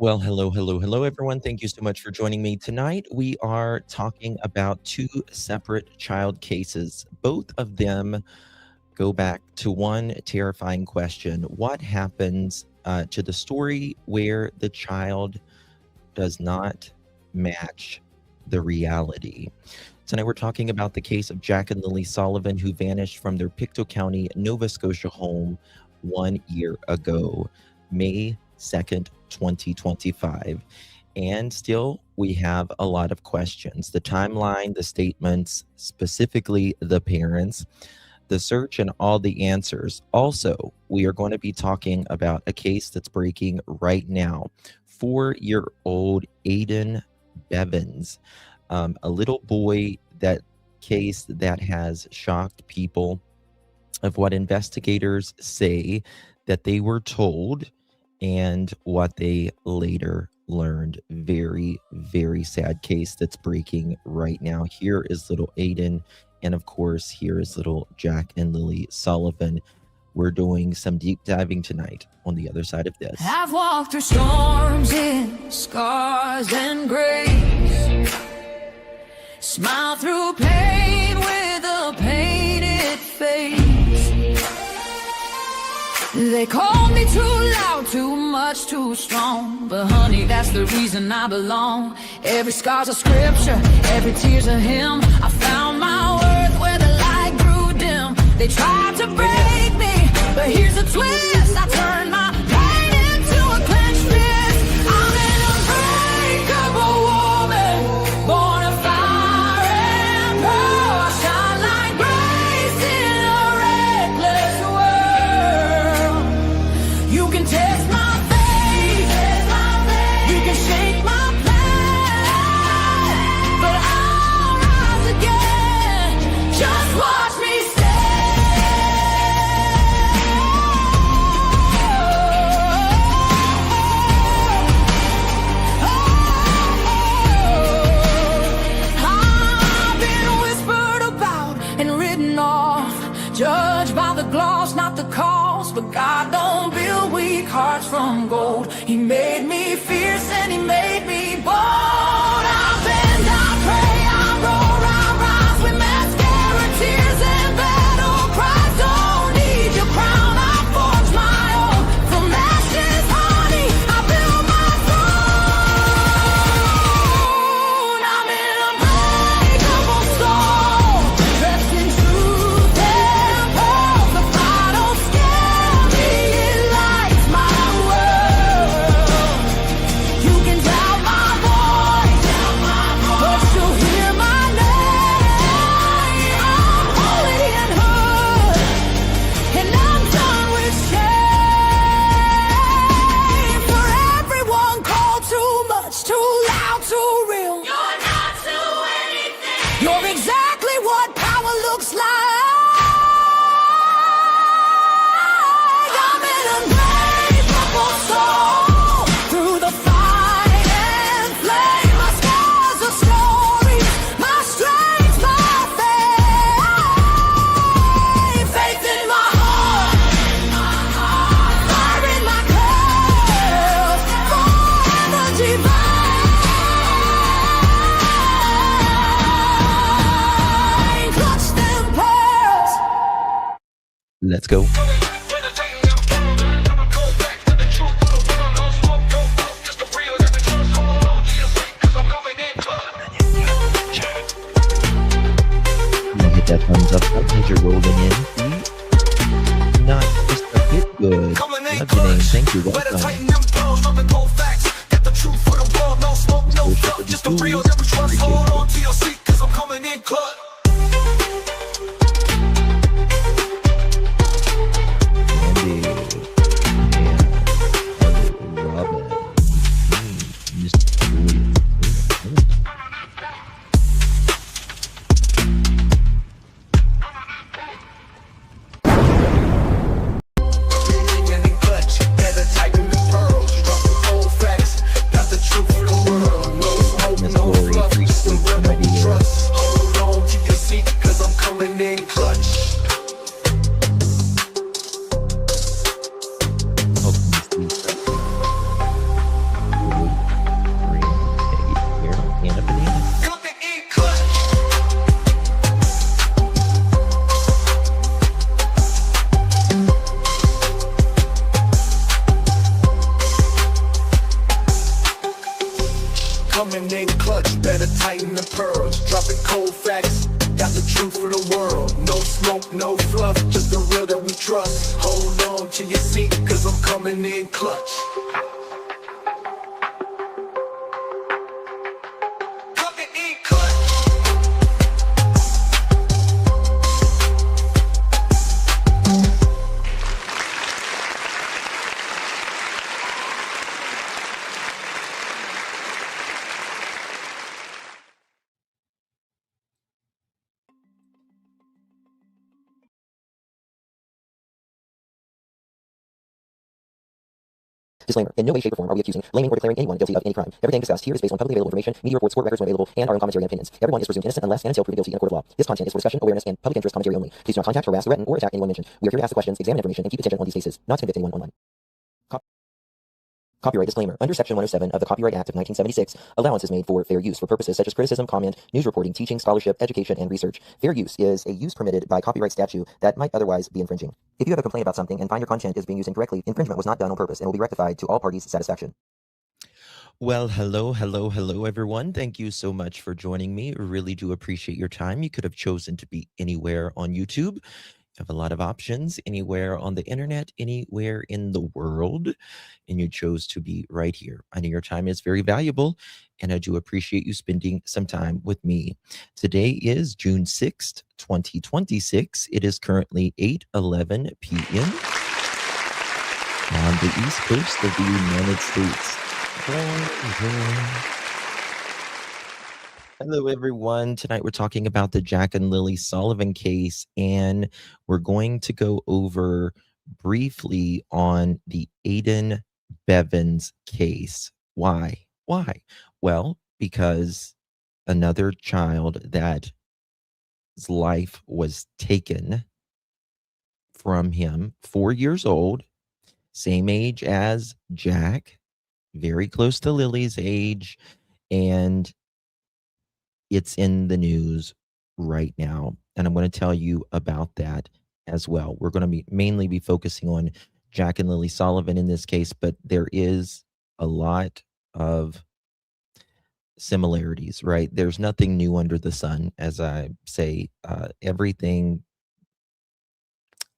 Well, hello, everyone. Thank you so much for joining me tonight. We are talking about two separate child cases. Both of them go back to one terrifying question. What happens to the story where the child does not match the reality? Tonight, we're talking about the case of Jack and Lilly Sullivan, who vanished from their Pictou County, Nova Scotia home 1 year ago, May 2nd, 2025. And still, we have a lot of questions. The timeline, the statements, specifically the parents, the search, and all the answers. Also, we are going to be talking about a case that's breaking right now. 4-year-old Aiden Bevins, a little boy, that case that has shocked people, of what investigators say that they were told and what they later learned. Very, very sad case that's breaking right now. Here is little Aiden, and of course, here is little Jack and Lilly Sullivan. We're doing some deep diving tonight on the other side of this. I've walked through storms in scars and grace, smile through pain with a painted face. They called me too loud, too much, too strong, but honey, that's the reason I belong. Every scar's a scripture, every tear's a hymn. I found my worth where the light grew dim. They tried to break me, but here's a twist. I turned my pain into a clenched fist. I'm an unbreakable woman, born of fire and pearl. I shine like grace in a reckless world. You can test my faith, you can shake my plan, but I'll rise again. Just watch me judged by the gloss, not the cause. But God don't build weak hearts from gold. He made me fierce and he made me bold. I bend, I pray, I roar, I rise with mascara, tears and battle cries. Don't need your crown, I forge my own. From ashes, honey, I build my throne. I'm an unbreakable stone, dressed in truth and pearls. The fire don't scare me, it lights my world. You can doubt my voice, but you'll hear my name. I'm holy and hood, and I'm done with shame. For everyone called too much, too loud, too real. You're not to anything. You're exactly what power looks like. I'm an unbreakable soul, through the fight and flame. My scars are stories, my strength, my faith. Faith in my heart, fire in my curls, forever divine. Clutch them pearls. Let's go. Hit that thumbs up button as you're rolling in. See? Not just a bit good. Love your name. Thank you. Welcome. Just the real that we trust. Hold on to your seat, cause I'm coming in clutch. Andy and Robin. Mr. Miss Lori, appreciate somebody coming in clutch, better tighten the pearls. Dropping cold facts, got the truth for the world. No smoke, no fluff, just the real that we trust. Hold on to your seat, cause I'm coming in clutch. Coming in clutch. Disclaimer. In no way, shape, or form are we accusing, blaming, or declaring anyone guilty of any crime. Everything discussed here is based on publicly available information, media reports, court records when available, and our own commentary and opinions. Everyone is presumed innocent unless and until proven guilty in a court of law. This content is for discussion, awareness, and public interest commentary only. Please do not contact, harass, threaten, or attack anyone mentioned. We are here to ask the questions, examine information, and keep attention on these cases, not to convict anyone online. Copyright disclaimer. Under Section 107 of the Copyright Act of 1976, allowance is made for fair use for purposes such as criticism, comment, news reporting, teaching, scholarship, education, and research. Fair use is a use permitted by copyright statute that might otherwise be infringing. If you have a complaint about something and find your content is being used incorrectly, infringement was not done on purpose and will be rectified to all parties' satisfaction. Well, hello, everyone. Thank you so much for joining me. Really do appreciate your time. You could have chosen to be anywhere on YouTube. You have a lot of options, anywhere on the internet, anywhere in the world, and you chose to be right here. I know your time is very valuable, and I do appreciate you spending some time with me. Today is June 6th, 2026. It is currently 8:11 p.m. on the East Coast of the United States. Hello, everyone. Tonight we're talking about the Jack and Lilly Sullivan case, and we're going to go over briefly on the Aiden Bevins case. Why? Why? Well, because another child that's life was taken from him, 4 years old, same age as Jack, very close to Lily's age, and it's in the news right now, and I'm going to tell you about that as well. We're going to mainly be focusing on Jack and Lilly Sullivan in this case, but there is a lot of similarities, right? There's nothing new under the sun, as I say. Everything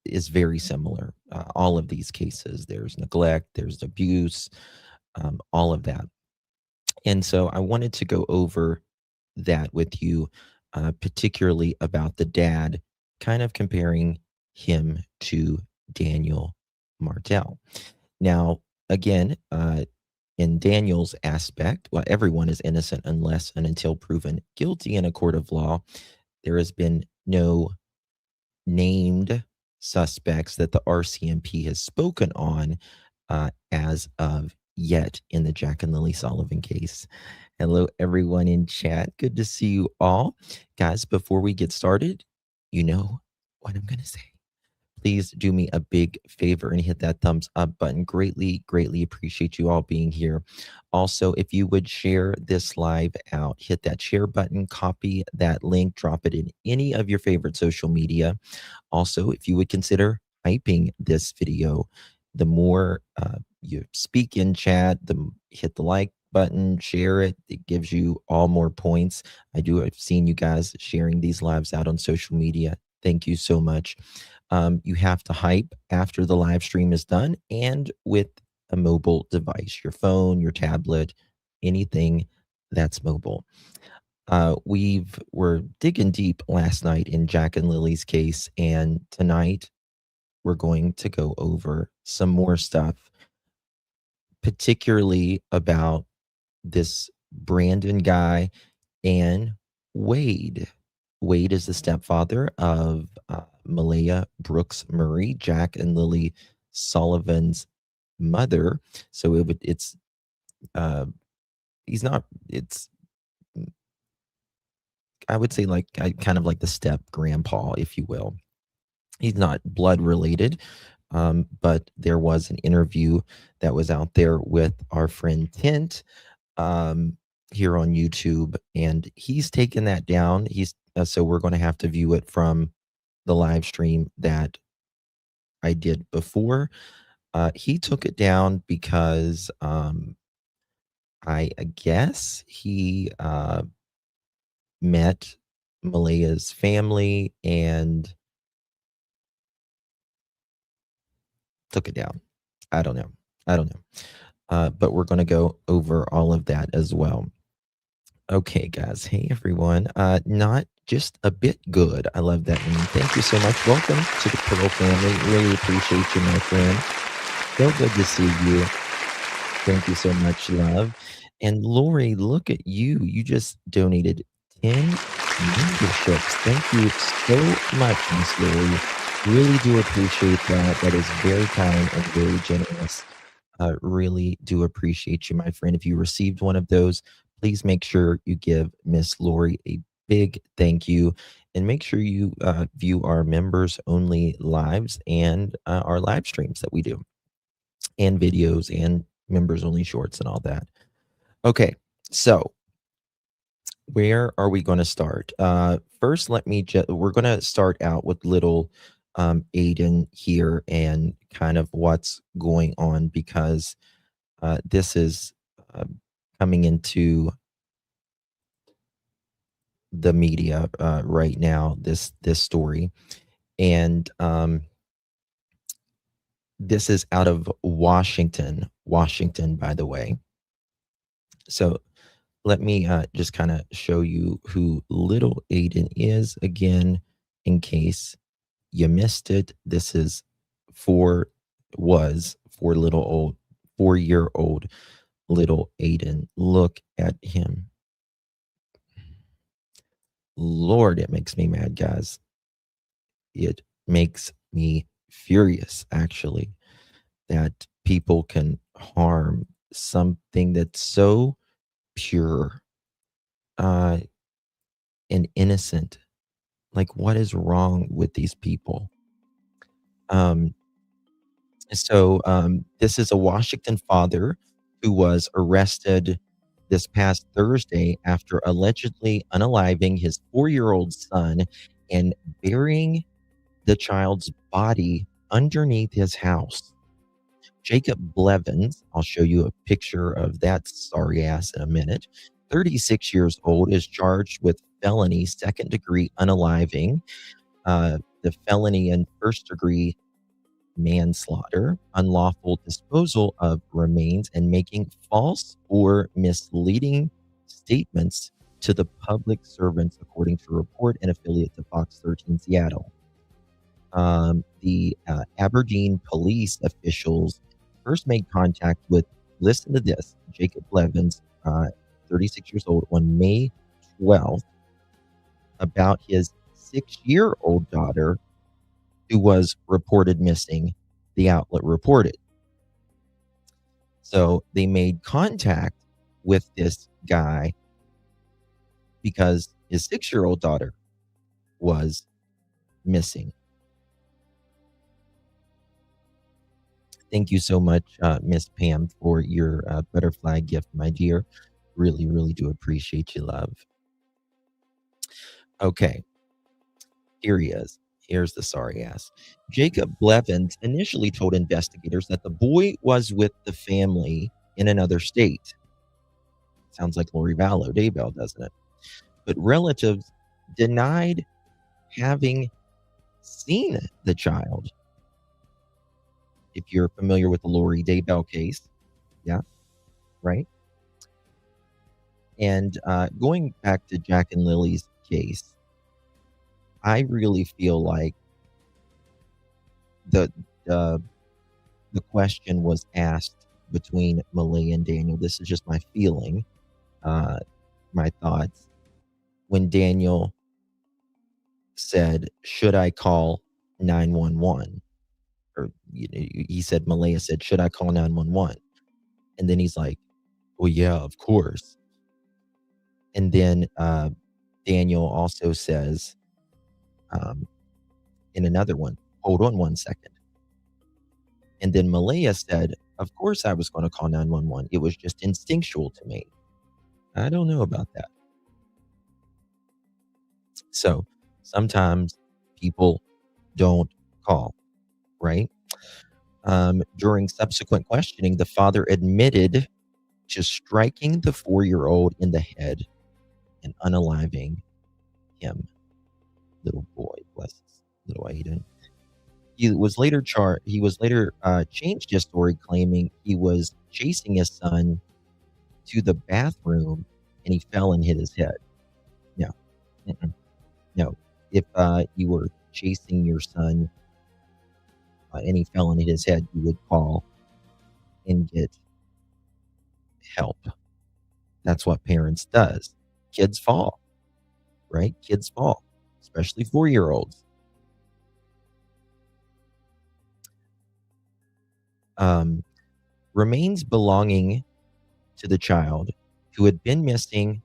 is very similar. All of these cases, there's neglect, there's abuse, all of that. And so I wanted to go over that with you, particularly about the dad, kind of comparing him to Daniel Martell. Now, again, in Daniel's aspect, well, everyone is innocent unless and until proven guilty in a court of law. There has been no named suspects that the RCMP has spoken on as of yet in the Jack and Lilly Sullivan case. Hello, everyone in chat. Good to see you all. Guys, before we get started, you know what I'm going to say. Please do me a big favor and hit that thumbs up button. Greatly appreciate you all being here. Also, if you would share this live out, hit that share button, copy that link, drop it in any of your favorite social media. Also, if you would consider hyping this video, the more you speak in chat, hit the like button, share it. It gives you all more points. I've seen you guys sharing these lives out on social media. Thank you so much. You have to hype after the live stream is done and with a mobile device, your phone, your tablet, anything that's mobile. We're digging deep last night in Jack and Lily's case, and tonight we're going to go over some more stuff, particularly about this Brandon guy and Wade. Wade is the stepfather of Malaya Brooks Murray, Jack and Lilly Sullivan's mother. So I would say kind of like the step grandpa, if you will. He's not blood related, but there was an interview that was out there with our friend Tint here on YouTube, and he's taken that down. So we're going to have to view it from the live stream that I did before. He took it down because I guess he met Malea's family and took it down. I don't know. But we're going to go over all of that as well. Okay, guys. Hey, everyone. Not just a bit good. I love that name. Thank you so much. Welcome to the Pearl family. Really appreciate you, my friend. So good to see you. Thank you so much, love. And Lori, look at you. You just donated 10 memberships. Thank you so much, Miss Lori. Really do appreciate that. That is very kind and very generous. Really do appreciate you, my friend. If you received one of those, please make sure you give Miss Lori a big thank you. And make sure you view our members only lives and our live streams that we do, and videos and members only shorts and all that. Okay, so where are we going to start? First, we're going to start out with little Aiden here and kind of what's going on, because this is coming into the media right now, this story. And this is out of Washington, by the way. So let me just kind of show you who little Aiden is again, in case you missed it. This is for 4-year-old little Aiden. Look at him. Lord, it makes me mad, guys. It makes me furious, actually, that people can harm something that's so pure and innocent. Like, what is wrong with these people? This is a Washington father who was arrested this past Thursday after allegedly unaliving his 4-year-old son and burying the child's body underneath his house. Jacob Blevins, I'll show you a picture of that sorry ass in a minute, 36 years old, is charged with felony second-degree unaliving, the felony and first-degree manslaughter, unlawful disposal of remains, and making false or misleading statements to the public servants, according to a report and affiliate to Fox 13 Seattle. The Aberdeen police officials first made contact with, listen to this, Jacob Blevins, 36 years old, on May 12th about his 6-year-old daughter who was reported missing, the outlet reported. So they made contact with this guy because his 6-year-old daughter was missing. Thank you so much, Miss Pam, for your butterfly gift, my dear. Really, really do appreciate you, love. Okay, here he is. Here's the sorry ass. Jacob Blevins initially told investigators that the boy was with the family in another state. Sounds like Lori Daybell, doesn't it? But relatives denied having seen the child. If you're familiar with the Lori Daybell case, yeah, right? And going back to Jack and Lily's case, I really feel like the question was asked between Malay and Daniel. This is just my feeling, my thoughts. When Daniel said, "Should I call 911?" Or he said, Malaya said, "Should I call 911?" And then he's like, "Well, yeah, of course." And then Daniel also says, in another one, "Hold on one second." And then Malaya said, "Of course I was going to call 911. It was just instinctual to me." I don't know about that. So sometimes people don't call, right? During subsequent questioning, the father admitted to striking the 4-year-old in the head and unaliving him. Little boy, bless his little Aiden. He was later changed his story, claiming he was chasing his son to the bathroom and he fell and hit his head. No, no. If you were chasing your son and he fell and hit his head, you would call and get help. That's what parents does. Kids fall, right? Kids fall, especially 4-year-olds. Remains belonging to the child who had been missing.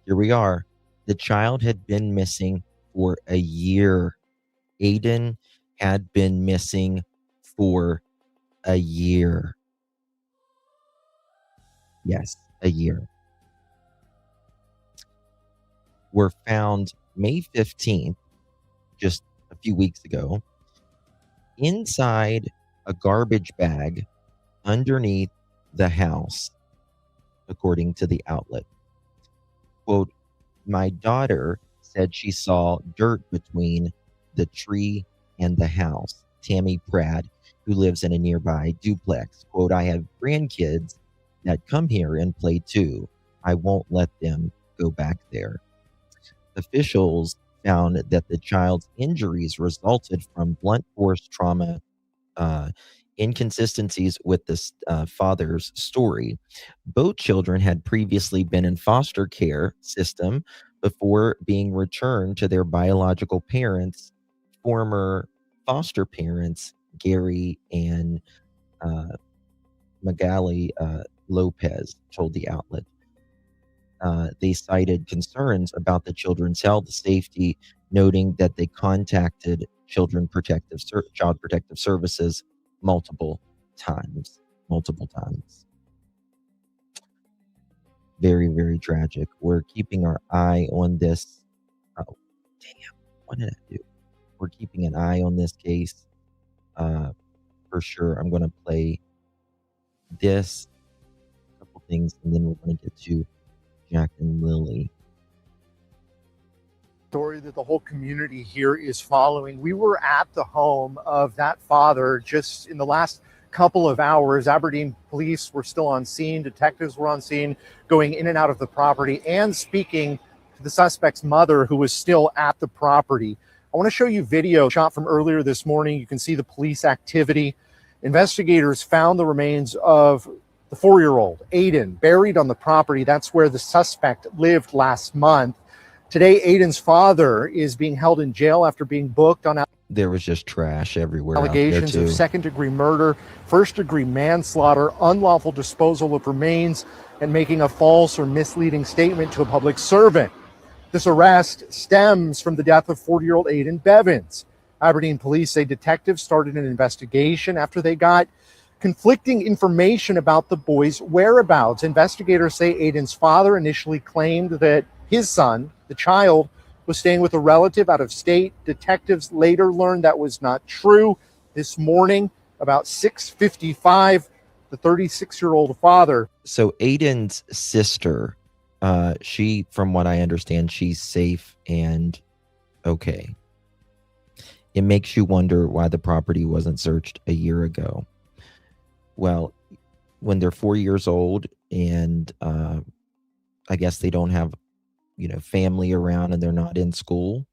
Here we are. The child had been missing for a year. Aiden had been missing for a year. Yes, a year. Were found May 15th, just a few weeks ago, inside a garbage bag underneath the house, according to the outlet. Quote, my daughter said she saw dirt between the tree and the house. Tammy Pratt, who lives in a nearby duplex. Quote, I have grandkids that come here and play too. I won't let them go back there. Officials found that the child's injuries resulted from blunt force trauma, inconsistencies with the father's story. Both children had previously been in foster care system before being returned to their biological parents, former foster parents, Gary and Magali Lopez, told the outlet. They cited concerns about the children's health safety, noting that they contacted Child Protective Services multiple times. Very, very tragic. We're keeping our eye on this. Oh, damn. What did I do? We're keeping an eye on this case for sure. I'm going to play this, a couple things, and then we're going to get to Jack and Lily. Story that the whole community here is following. We were at the home of that father just in the last couple of hours. Aberdeen police were still on scene. Detectives were on scene, going in and out of the property and speaking to the suspect's mother, who was still at the property. I want to show you video shot from earlier this morning. You can see the police activity. Investigators found the remains of the 4-year-old, Aiden, buried on the property. That's where the suspect lived last month. Today, Aiden's father is being held in jail after being booked on there was just trash everywhere. Allegations of second-degree murder, first-degree manslaughter, unlawful disposal of remains, and making a false or misleading statement to a public servant. This arrest stems from the death of 40-year-old Aiden Bevins. Aberdeen police say detectives started an investigation after they got conflicting information about the boy's whereabouts. Investigators say Aiden's father initially claimed that his son, the child, was staying with a relative out of state. Detectives later learned that was not true. This morning, about 6:55, the 36-year-old father. So Aiden's sister, she, from what I understand, she's safe and okay. It makes you wonder why the property wasn't searched a year ago. Well, when they're 4 years old and I guess they don't have, family around and they're not in school.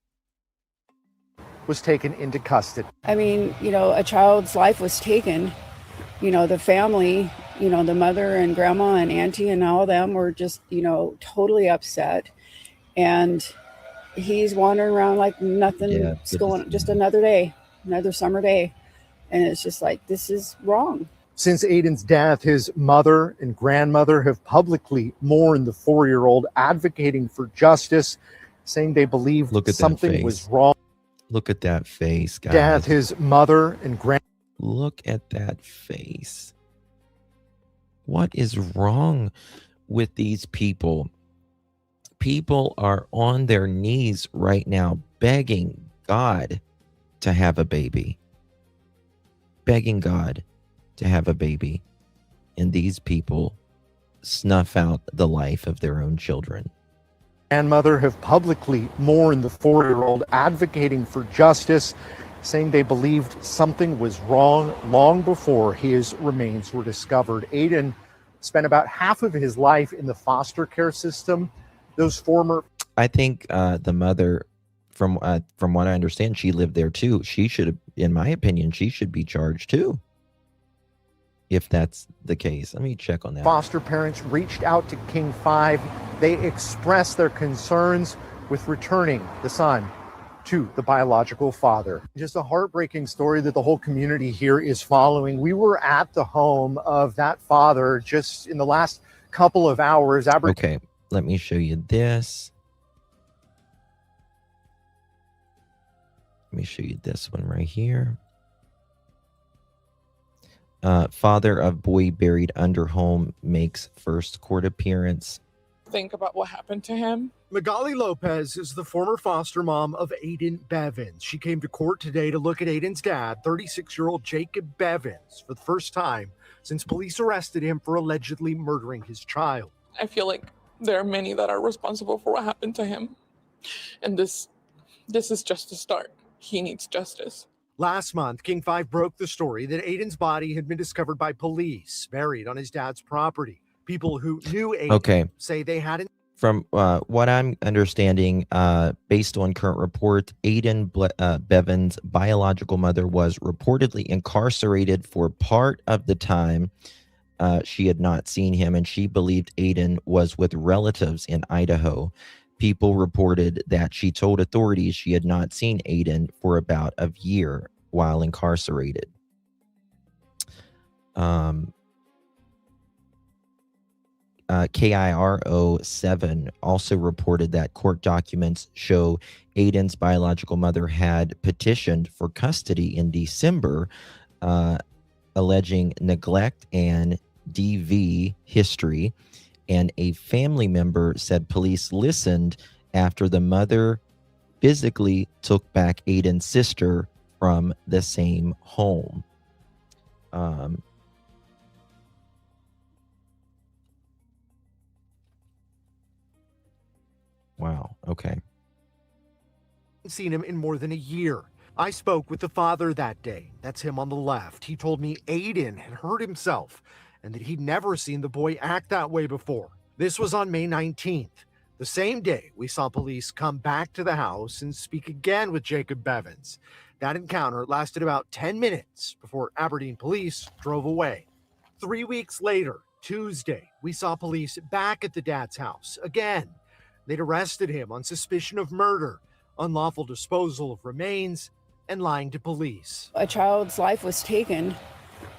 Was taken into custody. I mean, a child's life was taken. The family, the mother and grandma and auntie and all of them were just, totally upset. And he's wandering around like nothing's going, just another day, another summer day. And it's just like, this is wrong. Since Aiden's death, his mother and grandmother have publicly mourned the 4-year-old, advocating for justice, saying they believe something was wrong. Look at that face, guys. Death, his mother and Look at that face. What is wrong with these people? People are on their knees right now begging God to have a baby. Begging God to have a baby. And these people snuff out the life of their own children. Grandmother have publicly mourned the 4-year-old, advocating for justice, saying they believed something was wrong long before his remains were discovered. Aiden spent about half of his life in the foster care system. Those former... I think the mother, from what I understand, she lived there too. She should have, in my opinion, she should be charged too, if that's the case. Let me check on that. Foster parents reached out to King 5. They expressed their concerns with returning the son to the biological father. Just a heartbreaking story that the whole community here is following. We were at the home of that father just in the last couple of hours. Okay, let me show you this. Let me show you this one right here. Father of boy buried under home makes first court appearance. Think about what happened to him. Magali Lopez is the former foster mom of Aiden Bevins. She came to court today to look at Aiden's dad, 36-year-old Jacob Bevins, for the first time since police arrested him for allegedly murdering his child. I feel like there are many that are responsible for what happened to him. And this is just a start. He needs justice. Last month, King 5 broke the story that Aiden's body had been discovered by police, buried on his dad's property. People who knew Aiden say they hadn't. From what I'm understanding, based on current report, Aiden Bevins' biological mother was reportedly incarcerated for part of the time she had not seen him, and she believed Aiden was with relatives in Idaho. People reported that she told authorities she had not seen Aiden for about a year while incarcerated. KIRO 7 also reported that court documents show Aiden's biological mother had petitioned for custody in December, alleging neglect and DV history, and a family member said police listened after the mother physically took back Aiden's sister from the same home. Wow. Okay. Seen him in more than a year. I spoke with the father that day. That's him on the left. He told me Aiden had hurt himself and that he'd never seen the boy act that way before. This was on May 19th. The same day, we saw police come back to the house and speak again with Jacob Bevins. That encounter lasted about 10 minutes before Aberdeen police drove away. 3 weeks later, Tuesday, we saw police back at the dad's house again. They'd arrested him on suspicion of murder, unlawful disposal of remains, and lying to police. A child's life was taken.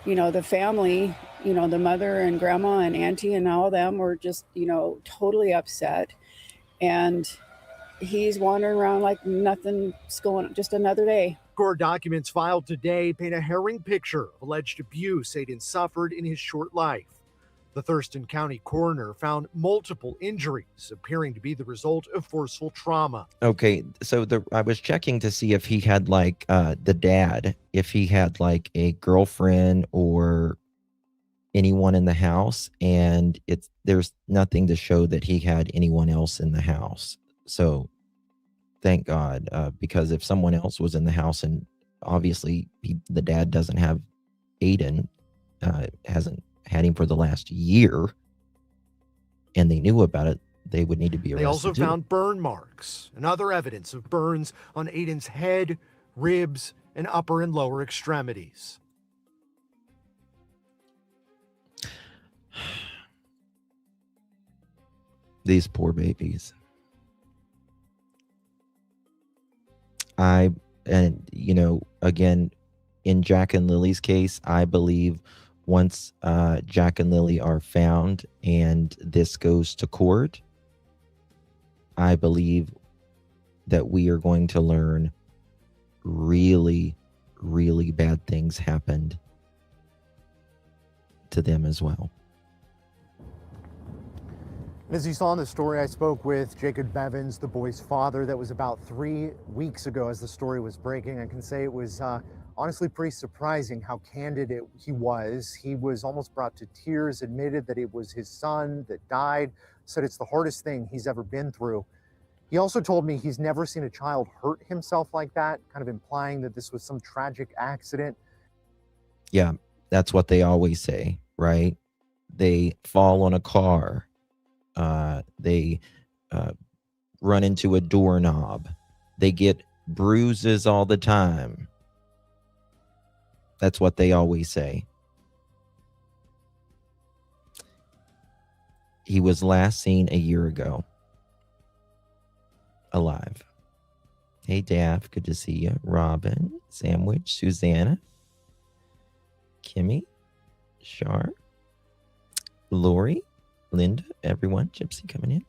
You know, the family, you know, the mother and grandma and auntie and all of them were just, you know, totally upset. And he's wandering around like nothing's going on, just another day. Court documents filed today paint a harrowing picture of alleged abuse Aiden suffered in his short life. The Thurston County coroner found multiple injuries appearing to be the result of forceful trauma. Okay, so I was checking to see if he had like the dad, if he had like a girlfriend or anyone in the house, and there's nothing to show that he had anyone else in the house. So thank God, because if someone else was in the house, and obviously the dad doesn't have Aiden, hasn't had him for the last year, and they knew about it, they would need to be arrested. They also found burn marks and other evidence of burns on Aiden's head, ribs, and upper and lower extremities. These poor babies. And you know, again, in Jack and Lily's case, I believe once Jack and Lily are found and this goes to court, I believe that we are going to learn really, really bad things happened to them as well. As you saw in the story, I spoke with Jacob Bevins, the boy's father. That was about 3 weeks ago as the story was breaking. I can say it was honestly pretty surprising how candid he was. He was almost brought to tears, admitted that it was his son that died, said it's the hardest thing he's ever been through. He also told me he's never seen a child hurt himself like that, kind of implying that this was some tragic accident. Yeah, that's what they always say, right? They fall on a car. They run into a doorknob. They get bruises all the time. That's what they always say. He was last seen a year ago, alive. Hey, Dav, good to see you. Robin, Sandwich, Susanna, Kimmy, Shar, Lori, Linda, everyone, Gypsy coming in.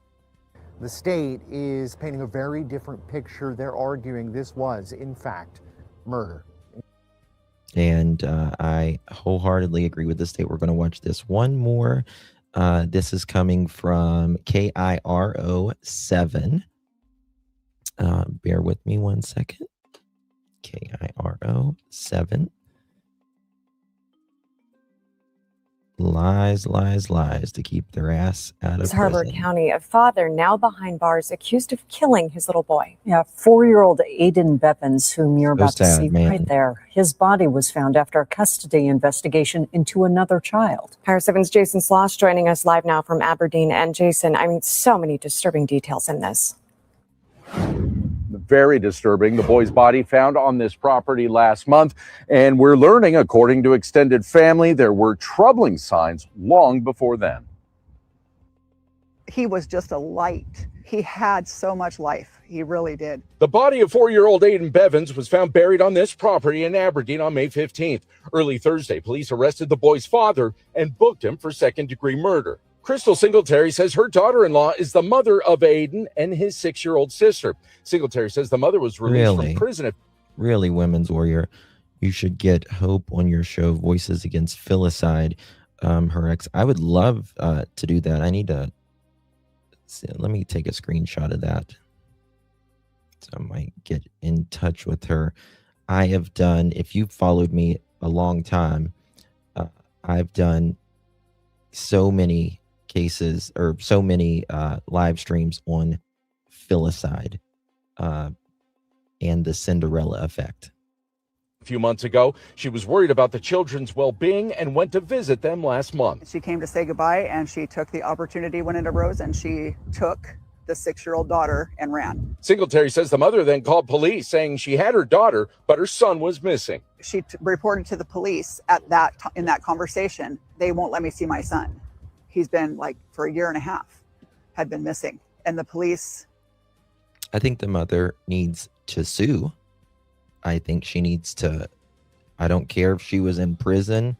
The state is painting a very different picture. They're arguing this was, in fact, murder. And I wholeheartedly agree with the state. We're going to watch this one more. This is coming from KIRO 7. Bear with me one second. KIRO 7. Lies to keep their ass out of Harbor prison. County, a father now behind bars accused of killing his little boy. Yeah, 4-year-old Aiden Bevins, whom you're So about to sad, see man. right there. His body was found after a custody investigation into another child. Power 7's Jason Sloss joining us live now from Aberdeen. And Jason, I mean, so many disturbing details in this. Very disturbing. The boy's body found on this property last month. And we're learning, according to extended family, there were troubling signs long before then. He was just a light. He had so much life. He really did. The body of 4-year-old Aiden Bevins was found buried on this property in Aberdeen on May 15th. Early Thursday, police arrested the boy's father and booked him for second-degree murder. Crystal Singletary says her daughter-in-law is the mother of Aiden and his 6-year-old sister. Singletary says the mother was released from prison. Really, Women's Warrior, you should get Hope on your show, Voices Against Filicide. Her ex. I would love to do that. I need to. Let me take a screenshot of that. So I might get in touch with her. I have done, if you've followed me a long time, I've done so many cases or so many live streams on filicide and the Cinderella effect. A few months ago, she was worried about the children's well-being and went to visit them last month. She came to say goodbye, and she took the opportunity when it arose, and she took the 6-year-old daughter and ran. Singletary says the mother then called police saying she had her daughter, but her son was missing. She reported to the police at in that conversation, they won't let me see my son. He's been for a year and a half, had been missing. And the police. I think the mother needs to sue. I think she needs to. I don't care if she was in prison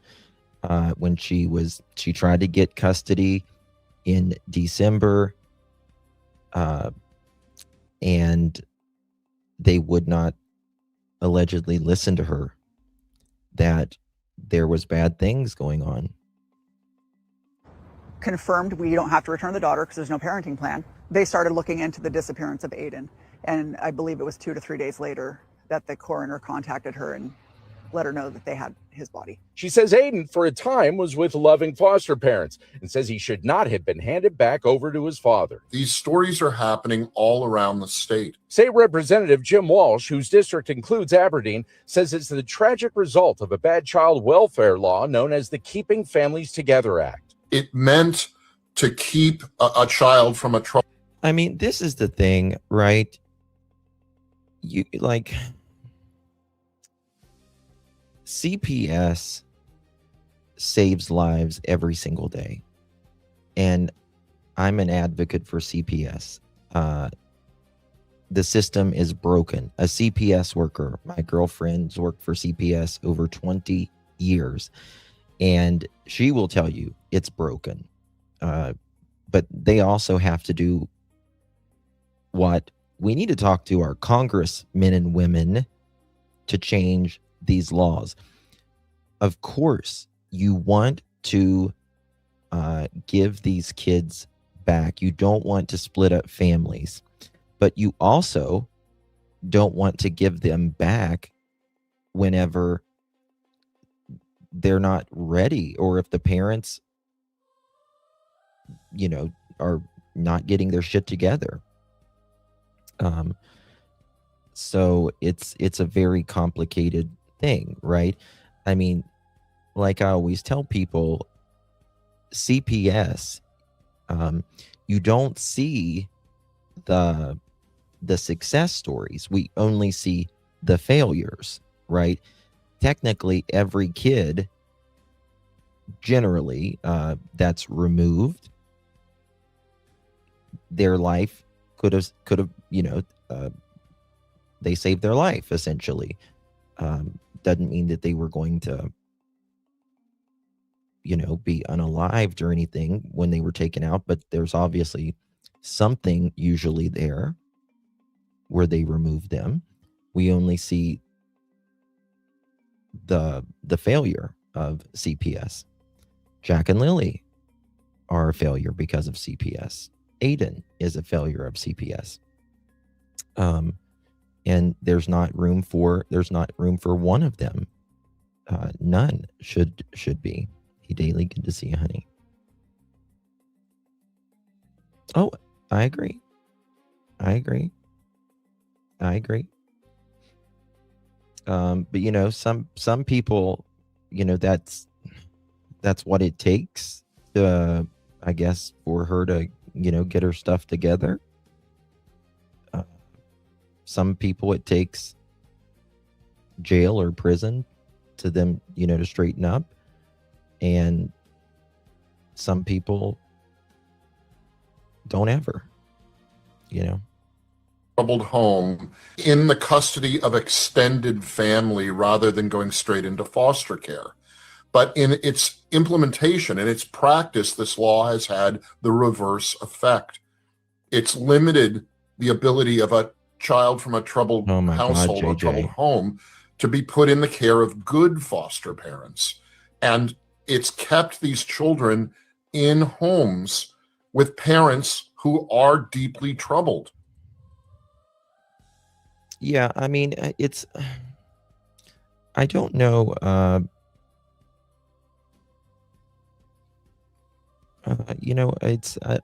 when she tried to get custody in December, and they would not allegedly listen to her, that there was bad things going on. Confirmed we don't have to return the daughter because there's no parenting plan. They started looking into the disappearance of Aiden, and I believe it was 2 to 3 days later that the coroner contacted her and let her know that they had his body. She says Aiden, for a time, was with loving foster parents and says he should not have been handed back over to his father. These stories are happening all around the state. State Representative Jim Walsh, whose district includes Aberdeen, says it's the tragic result of a bad child welfare law known as the Keeping Families Together Act. It meant to keep a child from a trouble. I mean, this is the thing, right? CPS saves lives every single day. And I'm an advocate for CPS. The system is broken. A CPS worker, my girlfriend's worked for CPS over 20 years. And she will tell you it's broken. But they also have to do what we need to talk to our congressmen and women to change these laws. Of course, you want to give these kids back. You don't want to split up families, but you also don't want to give them back whenever they're not ready, or if the parents, are not getting their shit together. So it's a very complicated thing, right? I mean, like I always tell people, CPS, you don't see the success stories. We only see the failures, right? Technically, every kid generally that's removed, their life could have they saved their life, essentially. Doesn't mean that they were going to be unalived or anything when they were taken out, but there's obviously something usually there where they removed them. We only see the failure of CPS. Jack and Lily are a failure because of CPS. Aiden is a failure of CPS. And there's not room for one of them. None should be. Hey Daily, good to see you, honey. Oh, I agree. But some people, that's what it takes to, I guess, for her to, get her stuff together. Some people, it takes jail or prison to them, to straighten up. And some people don't ever, Troubled home in the custody of extended family rather than going straight into foster care. But in its implementation and its practice, this law has had the reverse effect. It's limited the ability of a child from a troubled household or troubled home to be put in the care of good foster parents. And it's kept these children in homes with parents who are deeply troubled. Yeah, I mean, I don't know. I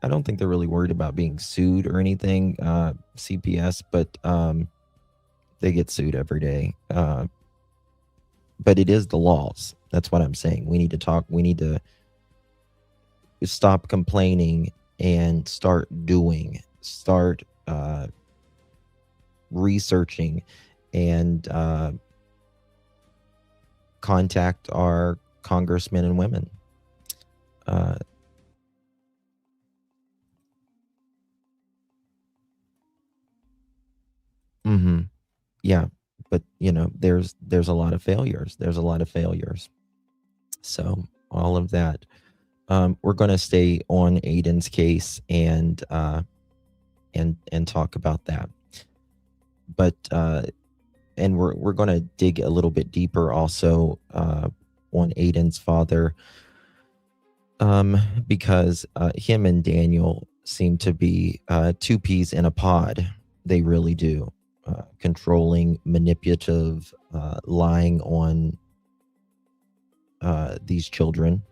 don't think they're really worried about being sued or anything, CPS, but they get sued every day. But it is the laws. That's what I'm saying. We need to stop complaining and start researching, and contact our congressmen and women. Yeah, but there's a lot of failures. So all of that. We're going to stay on Aiden's case and talk about that. But and we're going to dig a little bit deeper also on Aiden's father, because him and Daniel seem to be two peas in a pod. They really do. Controlling, manipulative, lying on these children.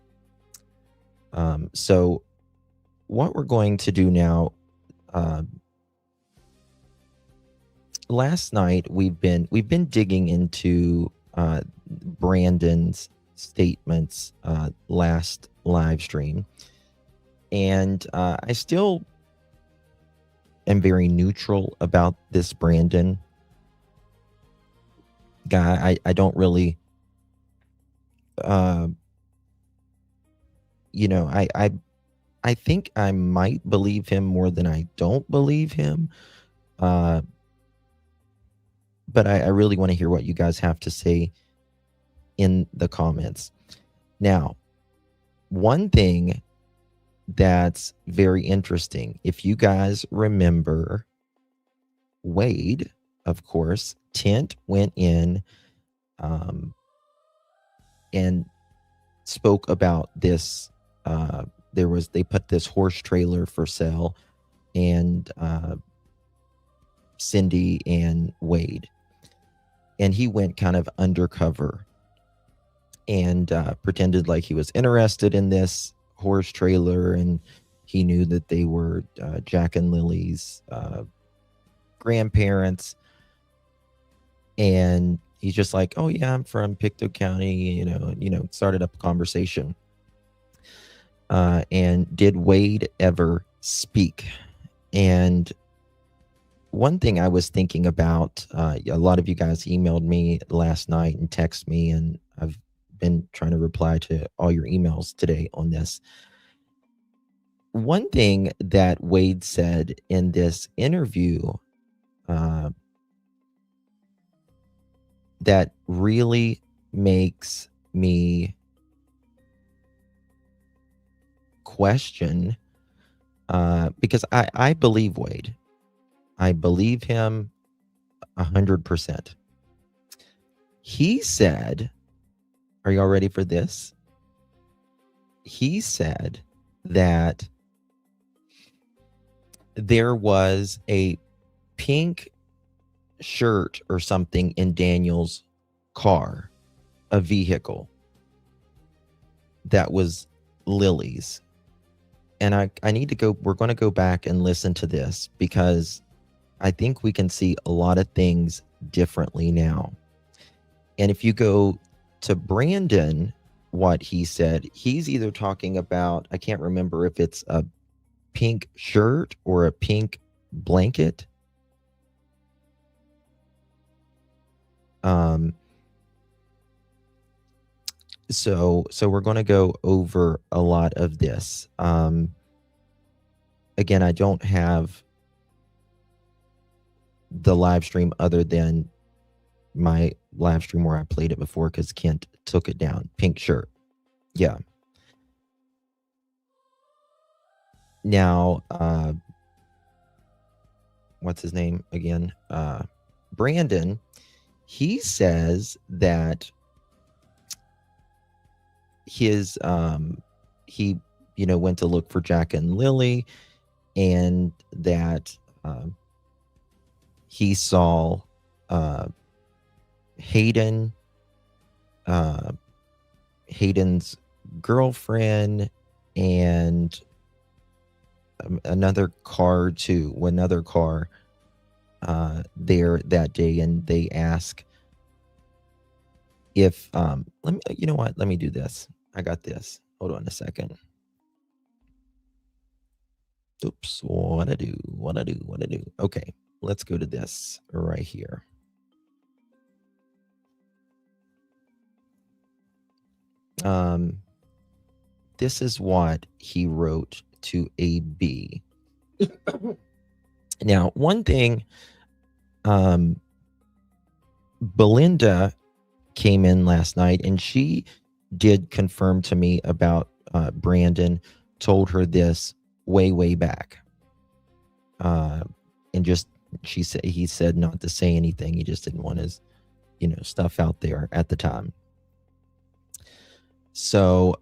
So what we're going to do now, last night we've been digging into Brandon's statements last live stream, and I still am very neutral about this Brandon guy. I don't really I think I might believe him more than I don't believe him. But I really want to hear what you guys have to say in the comments. Now, one thing that's very interesting, if you guys remember, Wade, of course, Tint went in and spoke about this. They put this horse trailer for sale, and Cindy and Wade. and he went kind of undercover and pretended like he was interested in this horse trailer, and he knew that they were Jack and Lily's grandparents. And he's just like, oh yeah, I'm from Pictou County, started up a conversation. And did Wade ever speak? And one thing I was thinking about, a lot of you guys emailed me last night and texted me, and I've been trying to reply to all your emails today on this. One thing that Wade said in this interview that really makes me question, because I believe Wade. I believe him 100%. He said, are y'all ready for this? He said that there was a pink shirt or something in Daniel's car, a vehicle that was Lily's. And I need to go, we're going to go back and listen to this, because I think we can see a lot of things differently now. And if you go to Brandon, what he said, he's either talking about, I can't remember if it's a pink shirt or a pink blanket. So we're going to go over a lot of this. Again, I don't have the live stream other than my live stream where I played it before, because Kent took it down. Pink shirt. Yeah. Now, what's his name again? Brandon, he says that his he went to look for Jack and Lily, and that he saw Hayden's girlfriend and another car there that day, and they ask if let me do this. I got this. Hold on a second. Oops, what I do. Okay, let's go to this right here. This is what he wrote to AB. Now, one thing, Belinda came in last night, and she did confirm to me about Brandon told her this way back. And just, he said not to say anything. He just didn't want his, stuff out there at the time. So,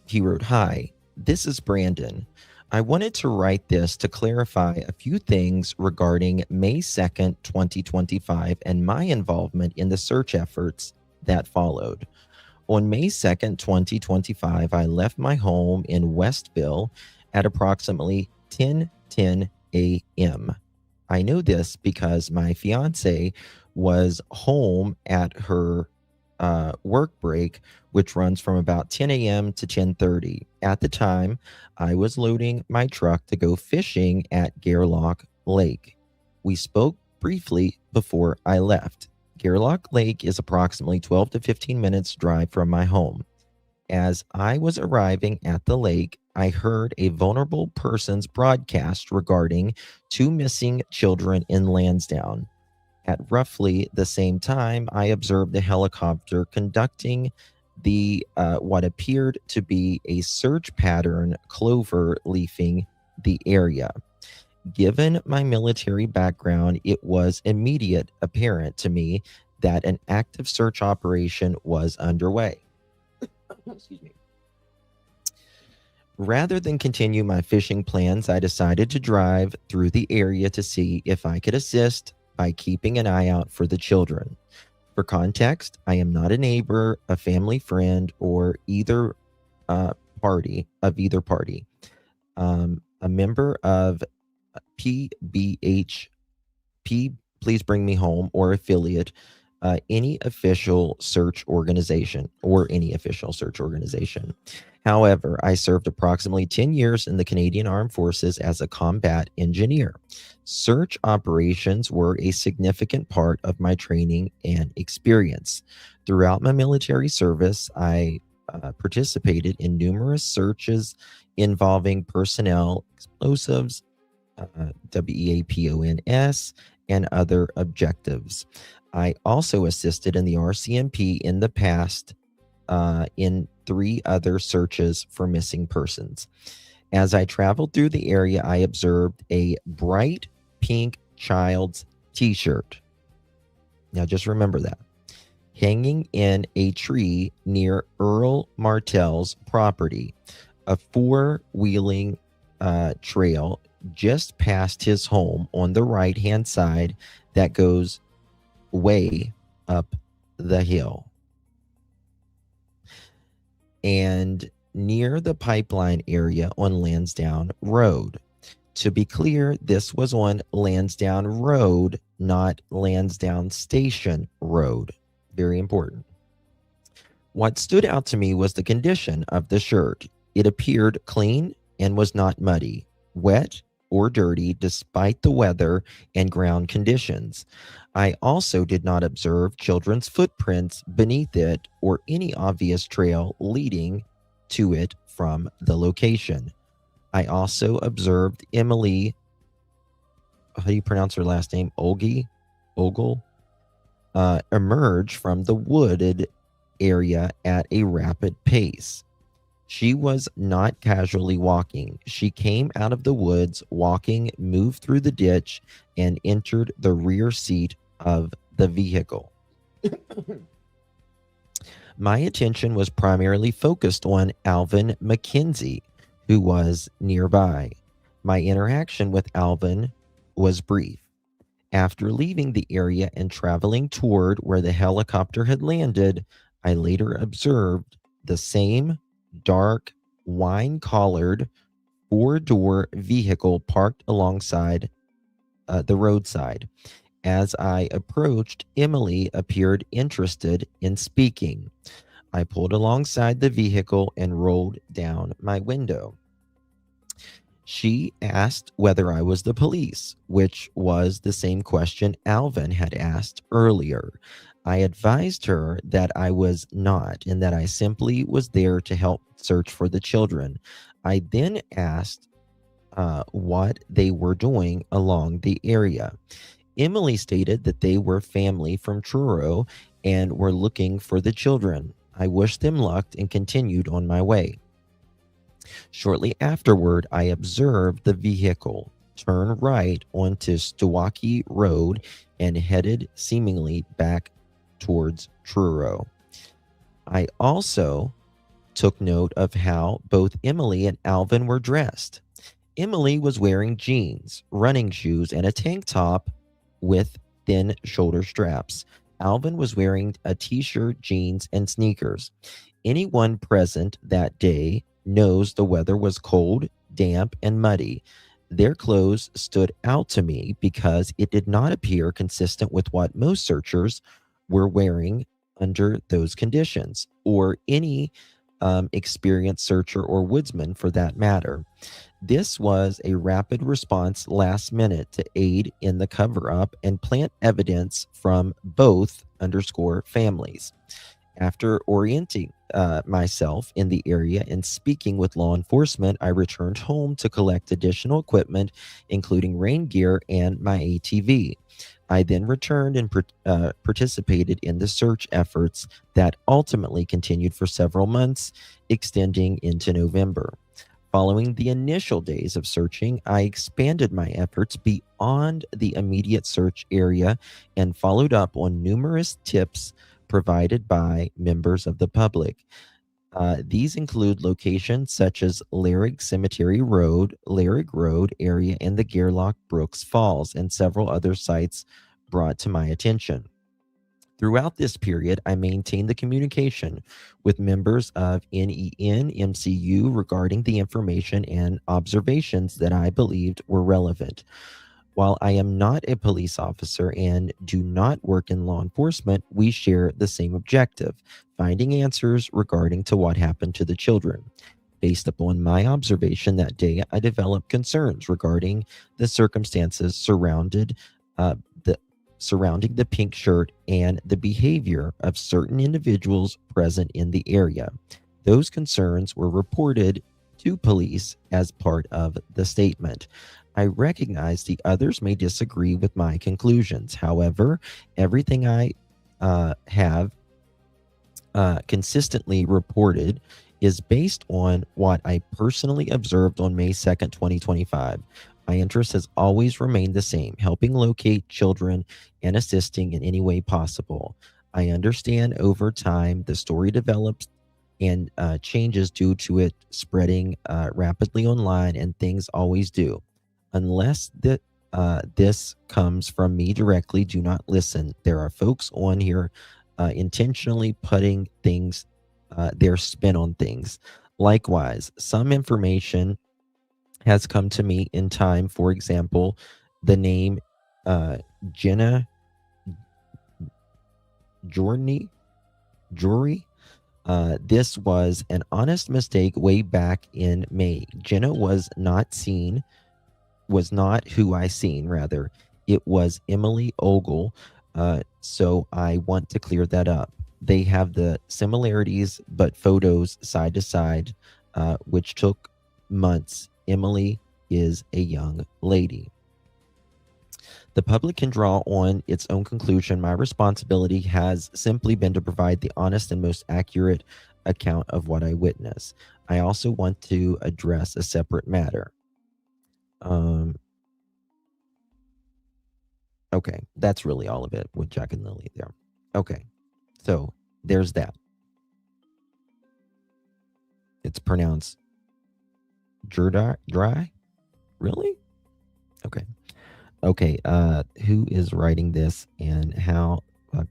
he wrote, "Hi, this is Brandon. I wanted to write this to clarify a few things regarding May 2nd, 2025, and my involvement in the search efforts that followed. On May 2nd, 2025, I left my home in Westville at approximately 10:10 a.m. I know this because my fiance was home at her work break, which runs from about 10 a.m. to 10:30. At the time, I was loading my truck to go fishing at Gairloch Lake. We spoke briefly before I left. Gairloch Lake is approximately 12 to 15 minutes drive from my home. As I was arriving at the lake, I heard a vulnerable person's broadcast regarding 2 missing children in Lansdowne. At roughly the same time, I observed a helicopter conducting the what appeared to be a search pattern clover leafing the area. Given my military background, it was immediate apparent to me that an active search operation was underway. Excuse me. Rather than continue my fishing plans, I decided to drive through the area to see if I could assist by keeping an eye out for the children. For context, I am not a neighbor, a family friend, or either party. A member of PBHP, Please Bring Me Home, or affiliate, any official search organization. However, I served approximately 10 years in the Canadian Armed Forces as a combat engineer. Search operations were a significant part of my training and experience. Throughout my military service, I participated in numerous searches involving personnel, explosives, WEAPONS, and other objectives. I also assisted in the RCMP in the past in 3 other searches for missing persons. As I traveled through the area, I observed a bright pink child's t-shirt. Now just remember that. Hanging in a tree near Earl Martell's property, a 4-wheeling trail just past his home on the right-hand side that goes way up the hill. And near the pipeline area on Lansdowne Road. To be clear, this was on Lansdowne Road, not Lansdowne Station Road. Very important. What stood out to me was the condition of the shirt. It appeared clean and was not muddy, wet, or dirty despite the weather and ground conditions. I also did not observe children's footprints beneath it or any obvious trail leading to it from the location. I also observed Emily, how do you pronounce her last name? Ogle, emerge from the wooded area at a rapid pace. She was not casually walking. She came out of the woods walking, moved through the ditch, and entered the rear seat of the vehicle. My attention was primarily focused on Alvin McKenzie, who was nearby. My interaction with Alvin was brief. After leaving the area and traveling toward where the helicopter had landed, I later observed the same dark, wine-collared, 4-door vehicle parked alongside the roadside. As I approached, Emily appeared interested in speaking. I pulled alongside the vehicle and rolled down my window. She asked whether I was the police, which was the same question Alvin had asked earlier. I advised her that I was not and that I simply was there to help search for the children. I then asked what they were doing along the area. Emily stated that they were family from Truro and were looking for the children. I wished them luck and continued on my way. Shortly afterward, I observed the vehicle turn right onto Stowaki Road and headed seemingly back towards Truro. I also took note of how both Emily and Alvin were dressed. Emily was wearing jeans, running shoes, and a tank top with thin shoulder straps. Alvin was wearing a t-shirt, jeans, and sneakers. Anyone present that day knows the weather was cold, damp, and muddy. Their clothes stood out to me because it did not appear consistent with what most searchers were wearing under those conditions, or any experienced searcher or woodsman for that matter. This was a rapid response last minute to aid in the cover-up and plant evidence from both families. After orienting myself in the area and speaking with law enforcement, I returned home to collect additional equipment, including rain gear and my ATV. I then returned and participated in the search efforts that ultimately continued for several months, extending into November. Following the initial days of searching, I expanded my efforts beyond the immediate search area and followed up on numerous tips provided by members of the public. These include locations such as Larrig Cemetery Road, Larrig Road area, and the Gairloch Brooks Falls, and several other sites brought to my attention. Throughout this period, I maintained the communication with members of NEN MCU regarding the information and observations that I believed were relevant. While I am not a police officer and do not work in law enforcement, we share the same objective, finding answers regarding to what happened to the children. Based upon my observation that day, I developed concerns regarding the circumstances surrounding the pink shirt and the behavior of certain individuals present in the area. Those concerns were reported to police as part of the statement. I recognize the others may disagree with my conclusions. However, everything I have consistently reported is based on what I personally observed on May 2nd, 2025. My interest has always remained the same, helping locate children and assisting in any way possible. I understand over time the story develops and changes due to it spreading rapidly online, and things always do. Unless this comes from me directly, do not listen. There are folks on here intentionally putting things, their spin on things. Likewise, some information has come to me in time. For example, the name Jenna Jury. This was an honest mistake way back in May. Jenna was not who I seen, rather. It was Emily Ogle. So I want to clear that up. They have the similarities, but photos side to side, which took months. Emily is a young lady. The public can draw on its own conclusion. My responsibility has simply been to provide the honest and most accurate account of what I witnessed. I also want to address a separate matter. Okay, that's really all of it with Jack and Lily there. Okay, so there's that. It's pronounced dry? Really? Okay. Okay, who is writing this and how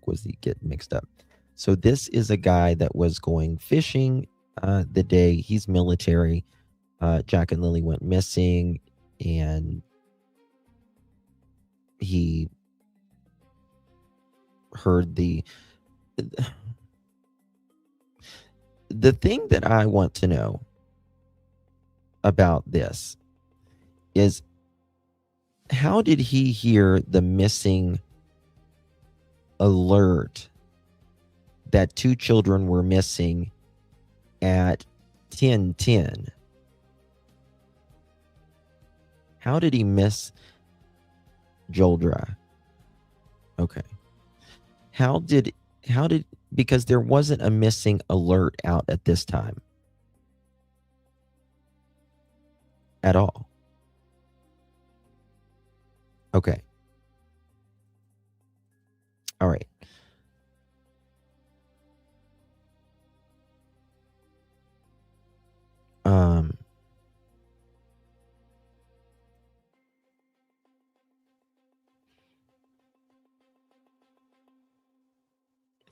was he get mixed up? So this is a guy that was going fishing the day. He's military. Jack and Lily went missing, and he heard the thing that I want to know about this is, how did he hear the missing alert that 2 children were missing at 10:10? How did he miss Joldra? Okay. How did, because there wasn't a missing alert out at this time at all. Okay. All right.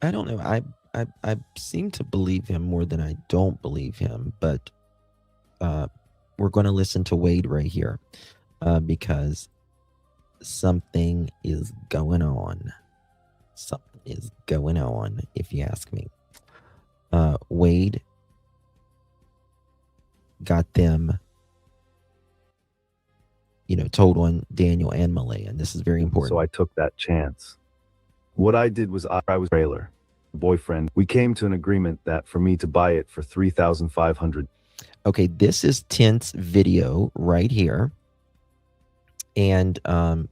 I don't know. I seem to believe him more than I don't believe him, but we're going to listen to Wade right here because something is going on. Something is going on, if you ask me. Wade got them, told on Daniel and Malaya, and this is very important. So I took that chance. What I did was I was a trailer boyfriend. We came to an agreement that for me to buy it for $3,500. Okay, this is Tent's video right here. And I'm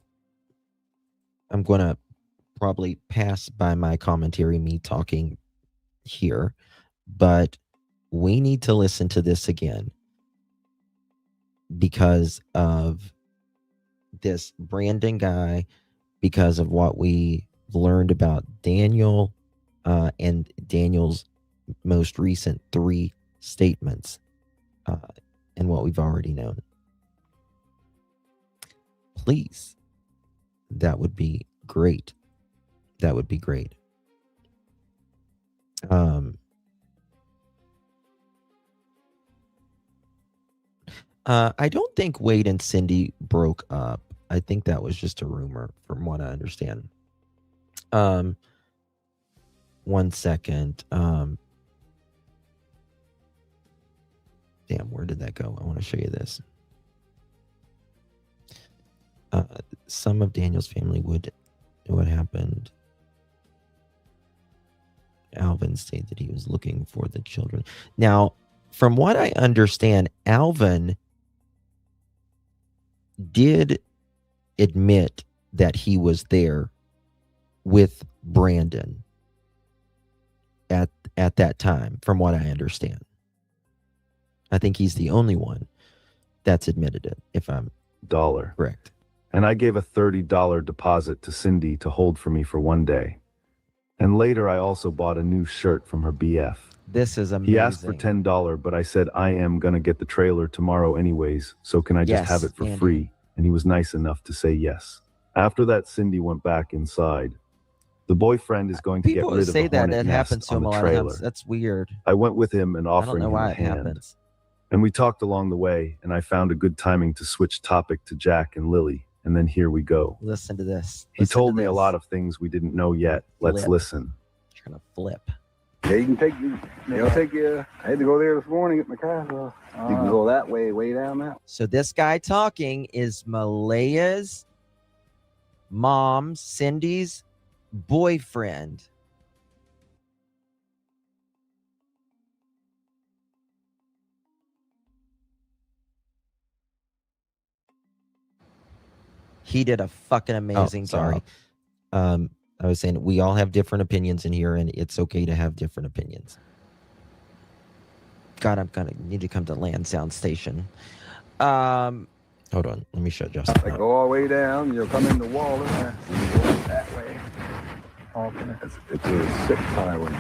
going to probably pass by my commentary, me talking here, but we need to listen to this again because of this Brandon guy, because of what we learned about Daniel and Daniel's most recent 3 statements and what we've already known. Please, that would be great. That would be great. I don't think Wade and Cindy broke up. I think that was just a rumor from what I understand. 1 second. Damn, where did that go? I want to show you this. Some of Daniel's family what happened. Alvin stated that he was looking for the children. Now, from what I understand, Alvin did admit that he was there with Brandon at that time, from what I understand. I think he's the only one that's admitted it, if I'm correct. And I gave a $30 deposit to Cindy to hold for me for 1 day. And later I also bought a new shirt from her BF. This is amazing. He asked for $10, but I said I am going to get the trailer tomorrow anyways, so can I just have it for free? And he was nice enough to say yes. After that, Cindy went back inside. The boyfriend is going to get rid of the hornet nest on the trailer. That's weird. I went with him and offering him a hand. Happens. And we talked along the way, and I found a good timing to switch topic to Jack and Lily. And then here we go. Listen to this. He told me a lot of things we didn't know yet. Let's listen. Trying to flip. Yeah, you can take you. They'll take you. I had to go there this morning at my car. So you can go that way down that. So this guy talking is Malaya's mom, Cindy's boyfriend. He did a fucking amazing job. I was saying we all have different opinions in here, and it's okay to have different opinions. God, I'm gonna need to come to Lansdowne Station. Hold on, let me shut Justin They up. go all the way down. You'll come in the wall and you go that way. Okay. It's a 6 highway.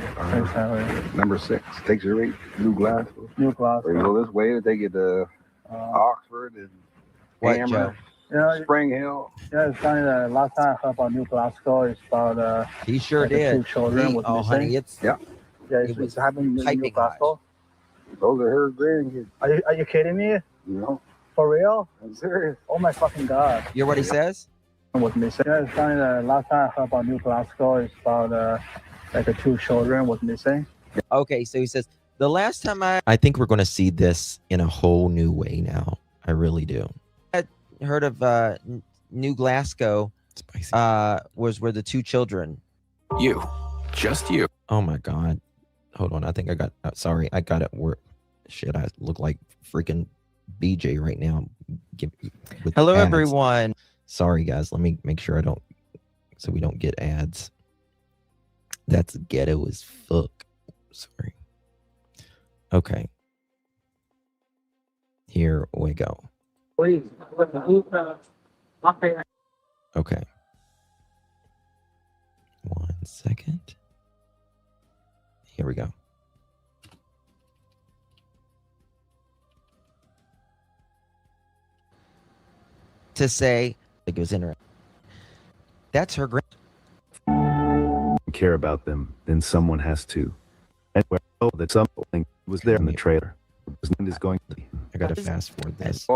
Number 6 takes you right New Glasgow. Or you go this way to take you to Oxford and Hammer. Spring Hill. Yeah, it's funny. The last time I heard about New Glasgow is about he sure did. 2 children Oh, honey, it's it's happening in New Glasgow. Those are her grandkids. Are you kidding me? No. For real? I'm serious. Oh my fucking god. You hear what he says? Was missing. Yeah, it's funny. The last time I heard about New Glasgow is about 2 children was missing. Okay, so he says the last time I think we're going to see this in a whole new way now. I really do. I heard of New Glasgow was where the 2 children. Just you. Oh my god. Hold on. I think I got sorry. I got it. Shit, I look like freaking BJ right now. Hello, ads. Everyone. Sorry, guys. Let me make sure so we don't get ads. That's ghetto as fuck. Sorry. Okay. Here we go. Please. Okay. 1 second. Here we go. To say it goes in her. That's her grand. Care about them, then someone has to. And that something was there in the trailer. Is going to be. I gotta fast forward this.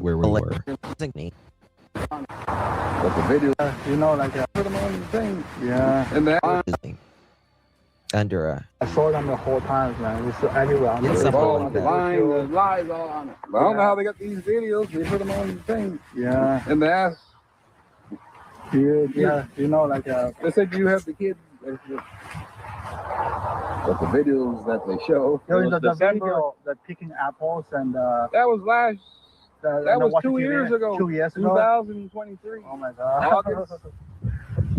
Where we were. But the video, put them on the thing. Yeah. And that under I saw them the whole time, man. It's everywhere. The lies all on it. I don't know how they got these videos. They put them on the thing. Yeah. And they asked. They said you have the kids. But the videos that they show. The video, the picking apples and. That was last. That was 2 years ago. 2 years ago. 2023. Oh my god. August.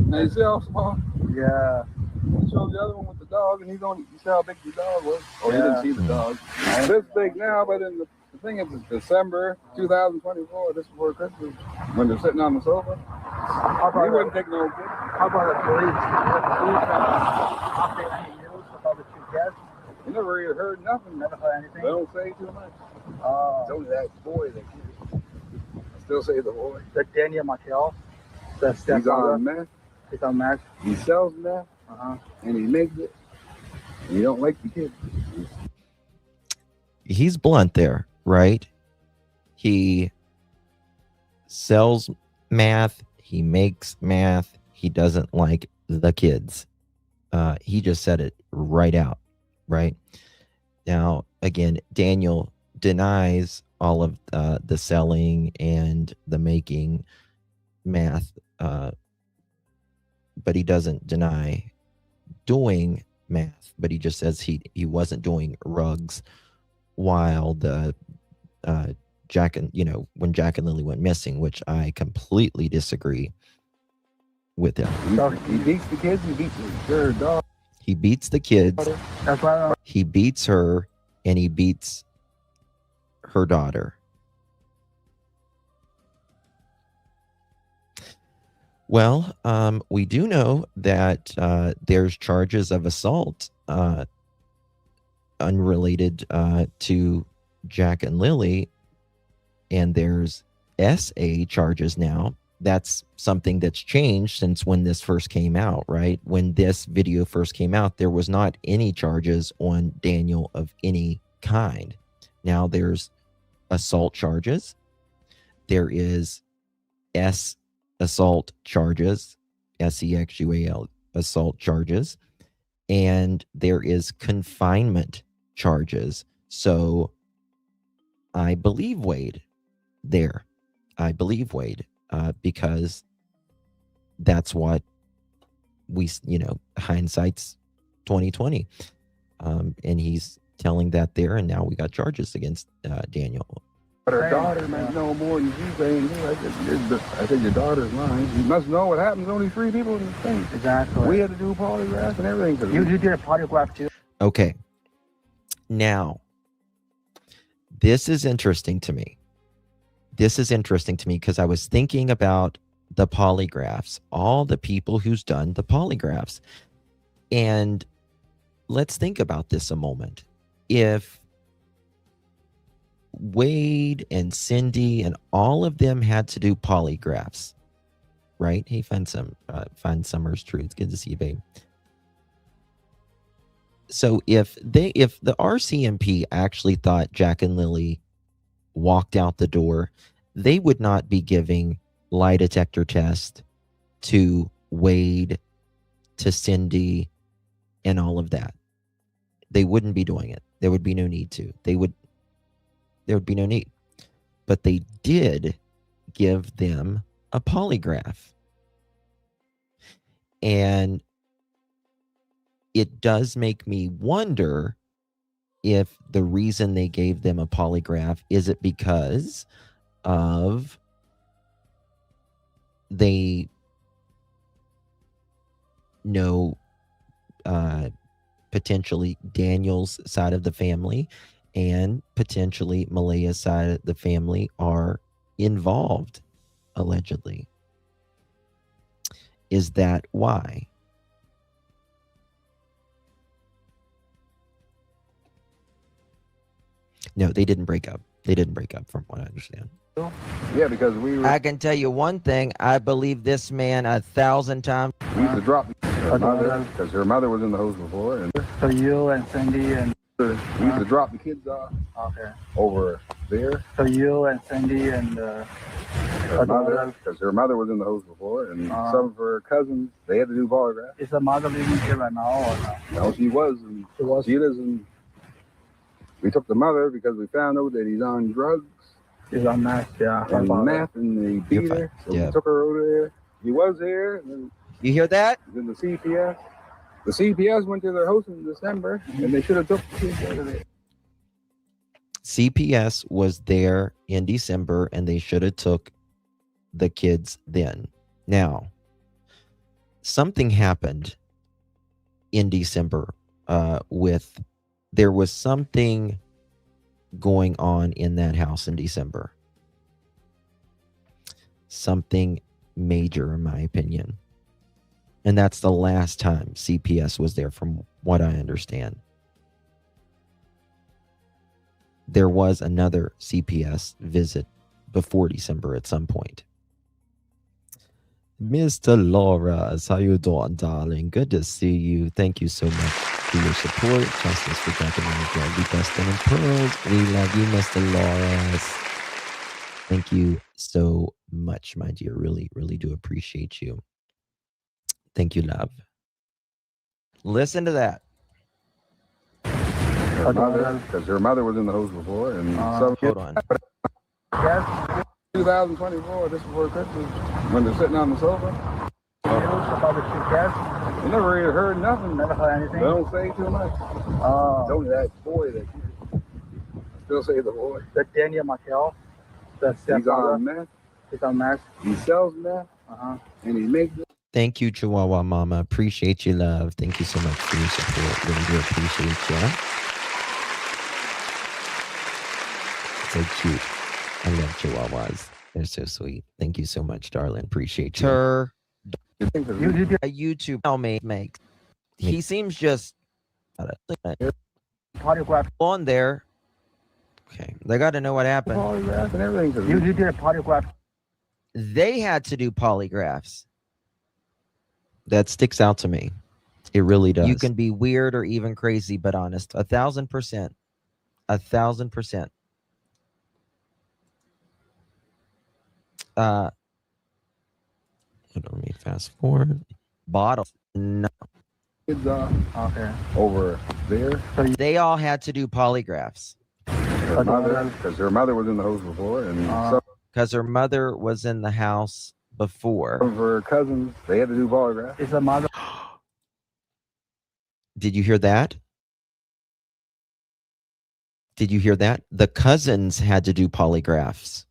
Now you see how small? Yeah. I showed the other one with the dog, and you see how big the dog was? Oh, you didn't see the dog. This big now, but in the thing is it's December 2024, this before Christmas, when they're sitting on the sofa. You wouldn't take no good. How about the police? Update any news about the 2 kids? You never really heard nothing. Never heard anything? They don't say too much. It's only that boy that Still say the boy. The Daniel Martell. The He's stepfather. on meth. He's on meth. He sells meth. And he makes it. And you don't like the kid. He's blunt there, right? He sells math. He makes math. He doesn't like the kids. He just said it right out, right? Now, again, Daniel denies all of the selling and the making math, but he doesn't deny doing math, but he just says he wasn't doing rugs while the Jack and when Jack and Lily went missing, which I completely disagree with him. He beats the kids. He beats her dog. He beats the kids. That's why. He beats her, and he beats her daughter. Well, we do know that there's charges of assault unrelated to Jack and Lily, and there's SA charges now. That's something that's changed since when this first came out, right? When this video first came out, there was not any charges on Daniel of any kind. Now there's assault charges. There is S assault charges, SEXUAL assault charges, and there is confinement charges. So I believe Wade there. I believe Wade because that's what we, hindsight's 2020. And he's telling that there, and now we got charges against Daniel. But her daughter must know more than you saying. I said, your daughter's lying. You must know what happens. Only 3 people in the state. Exactly. We had to do polygraphs and everything. You did a polygraph too. Okay. Now, this is interesting to me. This is interesting to me because I was thinking about the polygraphs, all the people who's done the polygraphs. And let's think about this a moment. If Wade and Cindy and all of them had to do polygraphs, right? Hey, find Summer's Truth. Good to see you, babe. So if the RCMP actually thought Jack and Lily walked out the door, they would not be giving lie detector test to Wade, to Cindy, and all of that. They wouldn't be doing it. There would be no need to. There would be no need. But they did give them a polygraph. And it does make me wonder if the reason they gave them a polygraph, is it because of they know potentially Daniel's side of the family and potentially Malaya's side of the family are involved, allegedly. Is that why? No, they didn't break up. They didn't break up, from what I understand. Yeah, because we were... I can tell you one thing. I believe this man 1,000 times. We used to drop her mother, because her mother was in the house before. And So you and Cindy and... we used to drop the kids off over there. So you and Cindy and... Her mother, because her mother was in the house before, and some of her cousins, they had to do polygraph. Is the mother living here right now or not? No, she was. And she lives in... We took the mother because we found out that he's on drugs. He's on meth, yeah. And meth, and they beat her. So we took her over there. He was here. And then you hear that? Then the CPS. The CPS went to their house in December, and they should have took the kids out of there. CPS was there in December, and they should have took the kids then. Now, something happened in December there was something going on in that house in December. Something major, in my opinion. And that's the last time CPS was there, from what I understand. There was another CPS visit before December at some point. Mr. Laura's, how you doing, darling? Good to see you. Thank you so much for your support. Justice for Jack and Mary, the best in pearls. We love you, Mr. Laura's. Thank you so much, my dear. Really, really do appreciate you. Thank you, love. Listen to that. Because her mother was in the house before, and hold on. 2024, just before Christmas, when they're sitting on the sofa. You never really heard nothing. Never heard anything. They don't say too much. It's only that boy that still say the boy. The Daniel Martell. He's on meth. He's on meth. He sells meth. And he makes it. Thank you, Chihuahua Mama. Appreciate you, love. Thank you so much for your support. Really do appreciate you. So cute. I love Chihuahuas. They're so sweet. Thank you so much, darling. Appreciate you. A YouTube make. He seems just on there. Okay, they got to know what happened. You did a polygraph. They had to do polygraphs. That sticks out to me. It really does. You can be weird or even crazy, but honest. 1,000%. 1,000%. Hold on, let me fast forward. Bottles. No. Okay. Over there. They all had to do polygraphs. Because her mother was in the house before, and because her mother was in the house before. Some of her cousins, they had to do polygraphs. It's a mother. Did you hear that? Did you hear that? The cousins had to do polygraphs.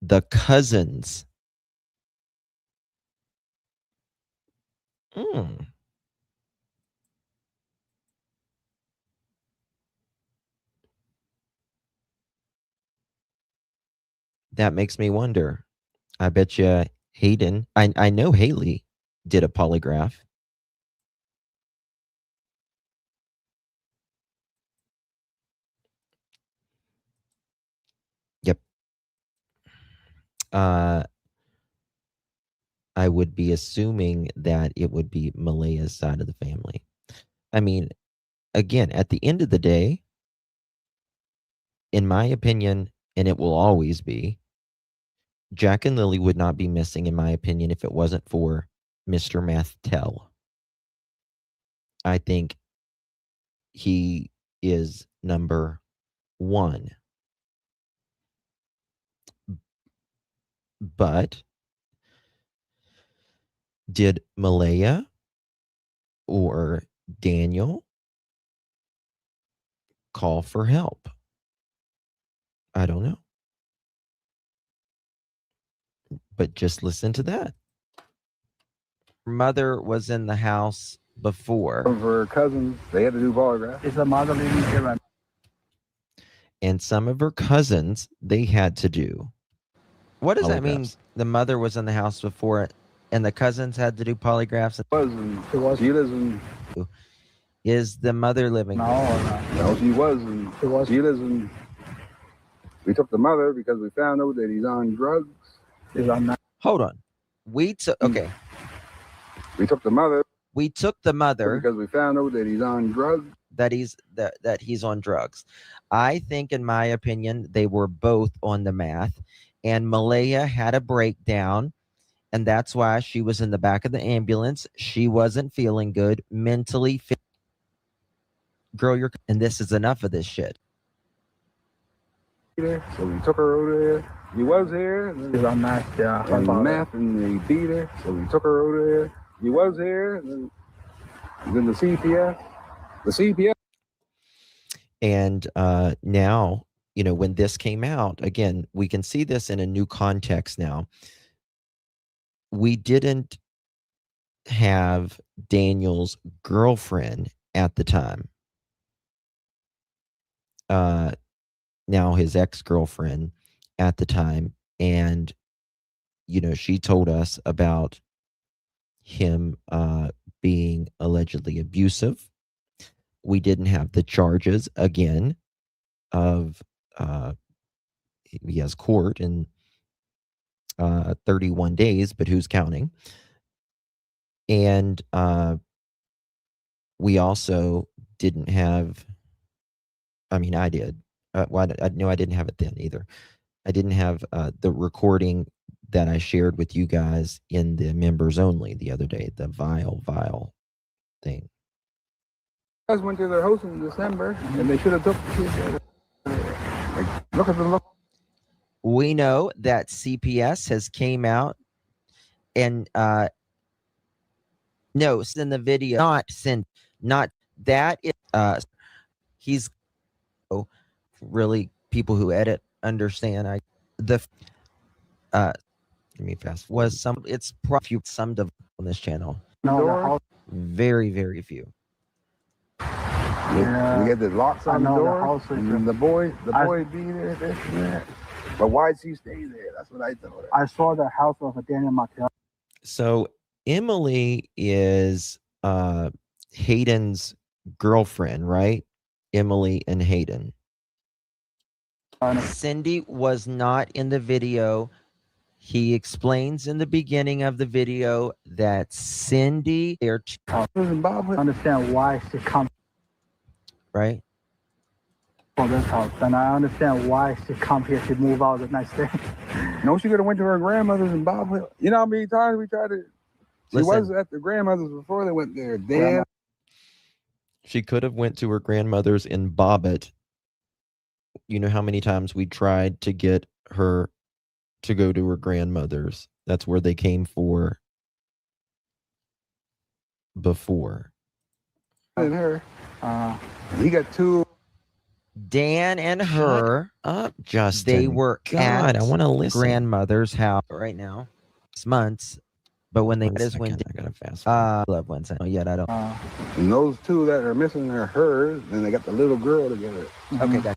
The cousins. That makes me wonder. I bet you Hayden, I know Haley did a polygraph. Yep. I would be assuming that it would be Malaya's side of the family. I mean, again, at the end of the day, in my opinion, and it will always be, Jack and Lily would not be missing, in my opinion, if it wasn't for Mr. Martell. I think he is number one. But did Malaya or Daniel call for help? I don't know. But just listen to that. Mother was in the house before. Some of her cousins, they had to do polygraphs. It's a mother living here. And some of her cousins, they had to do. What does that mean? The mother was in the house before it, and the cousins had to do polygraphs? She lives in. Is the mother living? No, she wasn't. She lives in. We took the mother because we found out that he's on drugs. Hold on. Okay. We took the mother. We took the mother because we found out that he's on drugs. That he's on drugs. I think, in my opinion, they were both on the meth, and Malaya had a breakdown, and that's why she was in the back of the ambulance. She wasn't feeling good mentally. Girl, and this is enough of this shit. So we took her over there. He was here. He's on meth, and they beat her. So we took her over there. He was here. And then the CPS. The CPS. And now, when this came out, again, we can see this in a new context now. We didn't have Daniel's girlfriend at the time. Now his ex-girlfriend at the time. And, she told us about him being allegedly abusive. We didn't have the charges, again, of he has court in 31 days, but who's counting? And we also didn't have, I mean, I did. Well, I didn't have it then either. I didn't have the recording that I shared with you guys in the members only the other day, the vile thing. I went to their house in December, and they should have took the kids. Look at the look. We know that CPS has came out and no, it's in the video, not that it, he's really people who edit understand. Let me fast was some. It's probably some on this channel. No, very few. Yeah. We had the locks on the door, and the boy be there, this and that. But why did he stay there? That's what I thought. I saw the house of Daniel Martell. So Emily is Hayden's girlfriend, right? Emily and Hayden. Cindy was not in the video. He explains in the beginning of the video that Cindy, they're understand why she comes right for this house, and I understand why she come here to move out the next day. No, she could have went to her grandmother's in Bob Hill. You know how many times we tried to. She was at the grandmother's before they went there. Damn. She could have went to her grandmother's in Bobbitt. You know how many times we tried to get her to go to her grandmother's. That's where they came for before. And her. He got two. Dan and her, Justin. They were at I want to listen. Grandmother's house right now. 6 months, but when they is when I gotta fast. Loved ones. Oh, yet I don't. And those two that are missing are hers, and they got the little girl together. Okay, gotcha.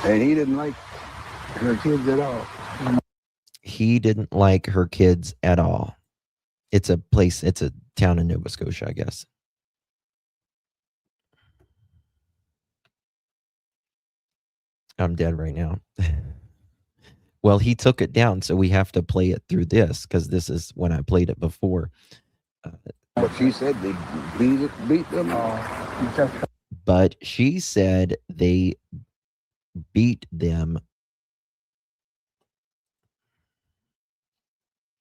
And he didn't like her kids at all. He didn't like her kids at all. It's a place. It's a town in Nova Scotia, I guess. I'm dead right now. Well, he took it down, so we have to play it through this because this is when I played it before. But she said they beat them. But she said they beat them.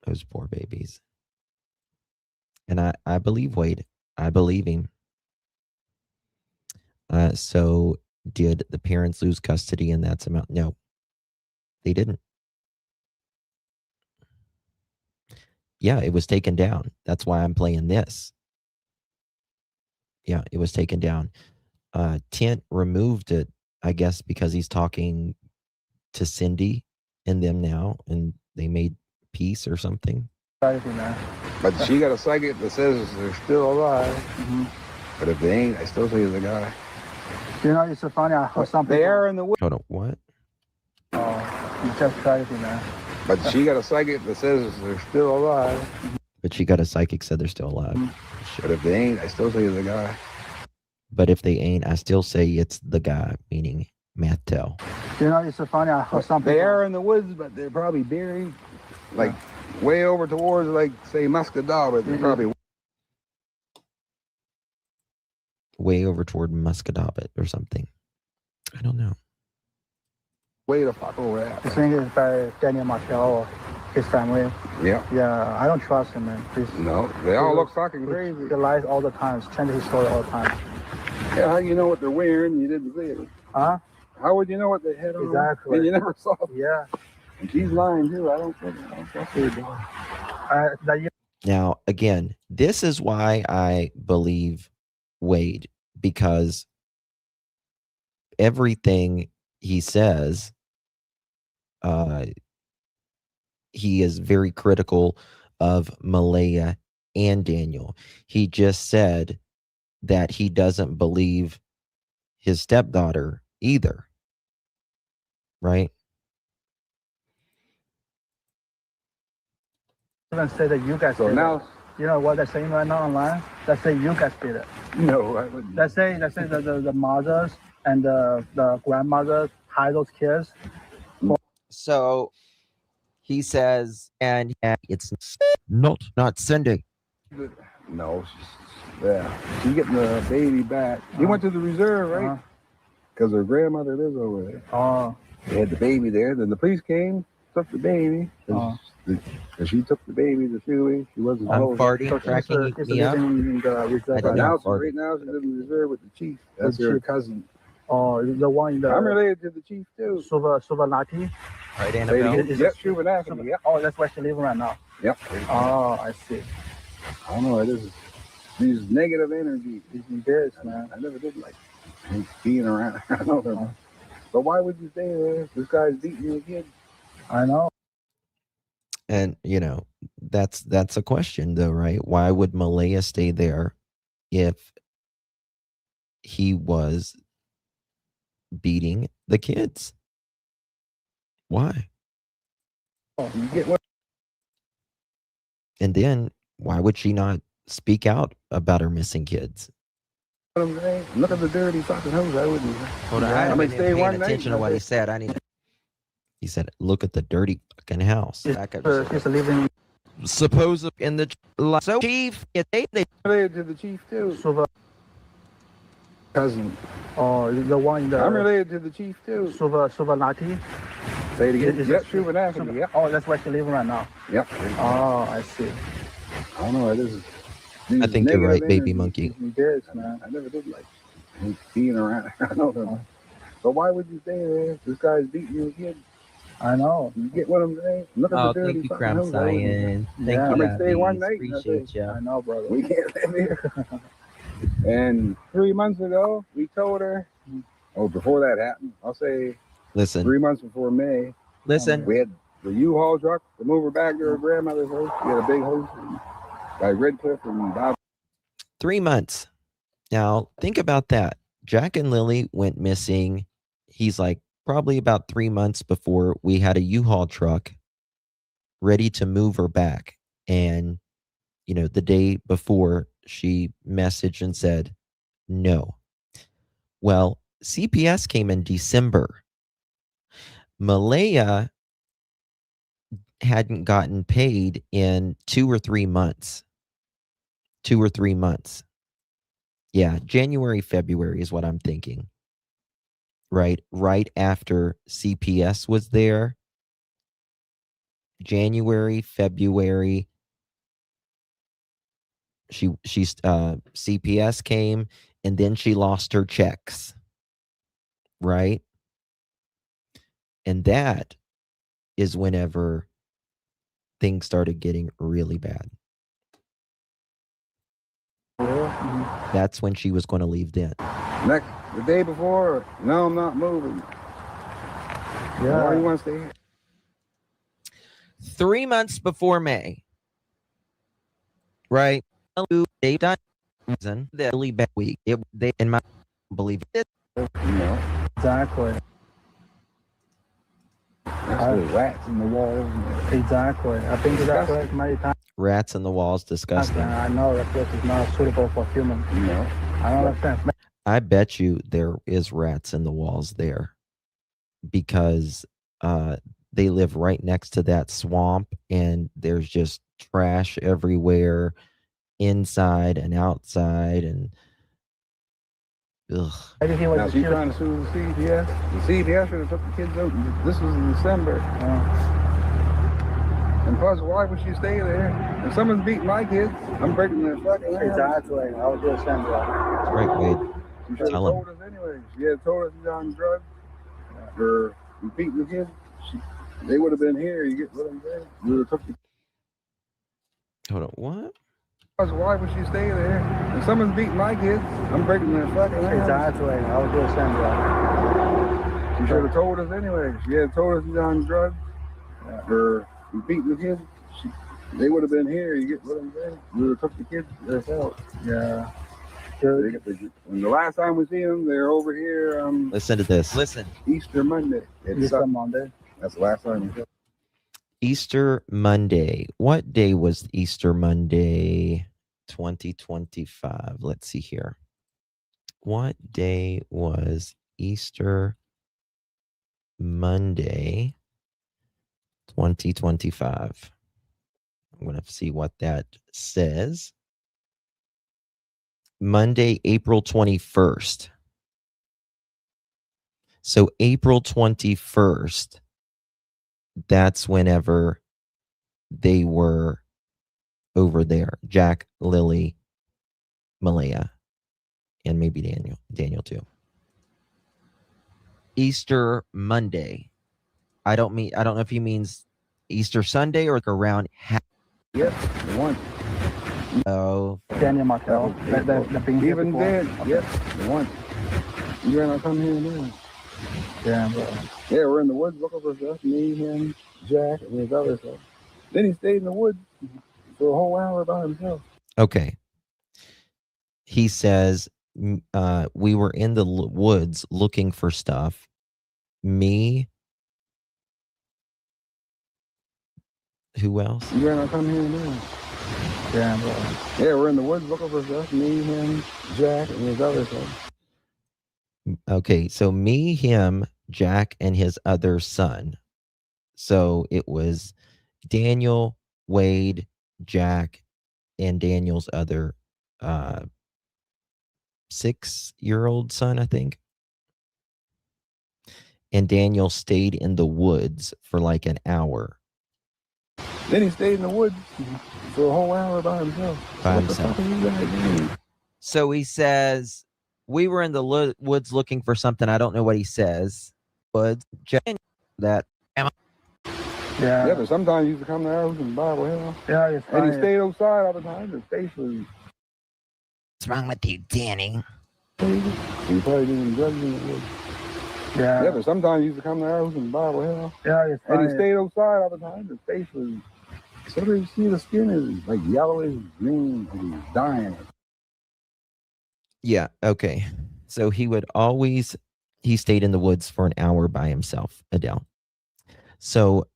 Those poor babies. And I believe Wade. I believe him. So did the parents lose custody in that amount? No, they didn't. Yeah, it was taken down. That's why I'm playing this. Yeah, it was taken down. Tint removed it, I guess, because he's talking to Cindy and them now, and they made peace or something. But she got a psychic that says they're still alive. But if they ain't, I still say the guy. You know, it's so funny. I heard something. They are in the woods. Hold on, what? You just crazy, man. But she got a psychic that says they're still alive. But she got a psychic said they're still alive. But if they ain't, I still say the guy. But if they ain't, I still say it's the guy, meaning Martell. You know, it's so funny. I heard something. They are in the woods, but they're probably buried, like way over towards, like say Muscadal, but they're probably way over toward Muscadabit or something. I don't know. Way the fuck over that. The thing is by Daniel Martell or his family. Yeah. Yeah, I don't trust him, man. No, they all look fucking crazy. He lies all the time. Change his story all the time. Yeah, how you know what they're wearing? You didn't see it. Huh? How would you know what they had on? Exactly. And you never saw it. Yeah. And she's lying too. I don't think her. Now, again, this is why I believe Wade, because everything he says, he is very critical of Malaya and Daniel. He just said that he doesn't believe his stepdaughter either. Right? Even say that you guys did it. You know what they're saying right now online? They say you guys did it. No, I wouldn't. They say the mothers and the grandmothers hide those kids So he says, and it's not Cindy. No, she's getting the baby back. He went to the reserve, right? Because her grandmother lives over there. They had the baby there. Then the police came, took the baby. Because she took the baby to Philly. She wasn't. I'm farting, cracking me up. Right now she's in the reserve with the chief. That's her cousin. Oh, the one in the. I'm related to the chief too. Suvanati. Right, Annabelle. Yep, Suvanati. Yep. Oh, that's where she living right now. Yep. Oh, I see. I don't know. It is these negative energy. This man. I never did like being around. I know them. But why would you stay there? This guy's beating your kid. I know. And that's a question though, right? Why would Malaya stay there if he was beating the kids? Why? You get what? And then why would she not speak out about her missing kids? Look at the dirty fucking house. I wouldn't. Hold on, I wasn't even paying attention to what he said. He said, "Look at the dirty fucking house." She's living. Suppose in the chief, they related to the chief too. Cousin. Oh, the one in the. I'm related to the chief too. Suvanati. Say it again. Yep, Suvanati. Yep. Oh, that's where she living right now. Yep. Oh, I see. I don't know. It is. I think you're right, baby monkey. This man. I never did like being around. I know them. But why would you stay there? This guy's beating your kid. I know. You get what I'm saying? Look at the dirty thank you, Cram Cyan. Thank you, I'm gonna stay one night. Appreciate you. I know, brother. We can't live here. And 3 months ago, we told her. Oh, before that happened, I'll say. Listen. 3 months before May. Listen. We had the U-Haul truck to move her back to her grandmother's house. We had a big house by Redcliffe and Bob. 3 months. Now think about that. Jack and Lily went missing. He's like probably about 3 months before we had a U-Haul truck ready to move her back. And, the day before she messaged and said, no. Well, CPS came in December. Malaya hadn't gotten paid in 2 or 3 months. 2 or 3 months. Yeah, January, February is what I'm thinking. Right after CPS was there. January, February. CPS came, and then she lost her checks. Right? And that is whenever things started getting really bad. That's when she was going to leave then. The day before, no, I'm not moving. Yeah. Why do you want to stay here? 3 months before May. Right? They've done the really bad week. They in my believe it. No. Exactly. There's rats in the walls. Exactly. I think that's like many times. Rats in the walls, disgusting. I know that this is not suitable for humans. No. I understand. I bet you there is rats in the walls there because they live right next to that swamp and there's just trash everywhere, inside and outside, and ugh. Now she's trying to sue the CPS. The CPS should have took the kids out. This was in December. And plus, why would she stay there? If someone's beating my kids, I'm breaking their fucking hands. Exactly. I was just saying that. That's right, Wade. She should have told us anyway. She had told us she's on drugs for beating the kids. They would have been here. You get what I'm saying? We would have took the. Hold on, what? Why would she stay there? If someone's beating my kids, I'm breaking their fucking hands. Exactly. I was just saying that. She should have told us anyway. She had told us she's on drugs for beating the kids. They would have been here. You get what I'm saying? We would have took the kids themselves. Yeah. When the last time we see them, they're over here. Listen to this. Listen. Easter Monday. Easter Monday. That's the last time we saw them. Easter Monday. What day was Easter Monday 2025? Let's see here. What day was Easter Monday 2025. I'm going to see what that says. Monday, April 21st. So April 21st, that's whenever they were over there. Jack, Lilly, Malaya, and maybe Daniel too. Easter Monday. I don't know if he means Easter Sunday or like around Yep, the one. Oh. Daniel Martell. Even then, yep, the one. You ran out come here now. Yeah, yeah, we're in the woods looking for stuff. Me, him, Jack, and his other stuff. Then he stayed in the woods for a whole hour by himself. Okay. He says, we were in the woods looking for stuff. Me. Who else? You ran out come here now. Yeah, yeah, we're in the woods looking for stuff. Me, him, Jack, and his other stuff. Okay, so me, him, Jack, and his other son. So it was Daniel, Wade, Jack, and Daniel's other 6-year-old son, I think. And Daniel stayed in the woods for like an hour. Then he stayed in the woods for a whole hour by himself. So he says, we were in the woods looking for something. I don't know what he says. Woods. That. Yeah, but sometimes he used to come to our house and Bible hell. Yeah, and he stayed outside all the time. His face was. What's wrong with you, Danny? He probably didn't judge me. Yeah, but sometimes he used to come to our house and Bible hell. Yeah, and he stayed outside all the time. His face was. So you see the skin is like yellowish green, and he's dying. Yeah, okay. So he stayed in the woods for an hour by himself, Adele. So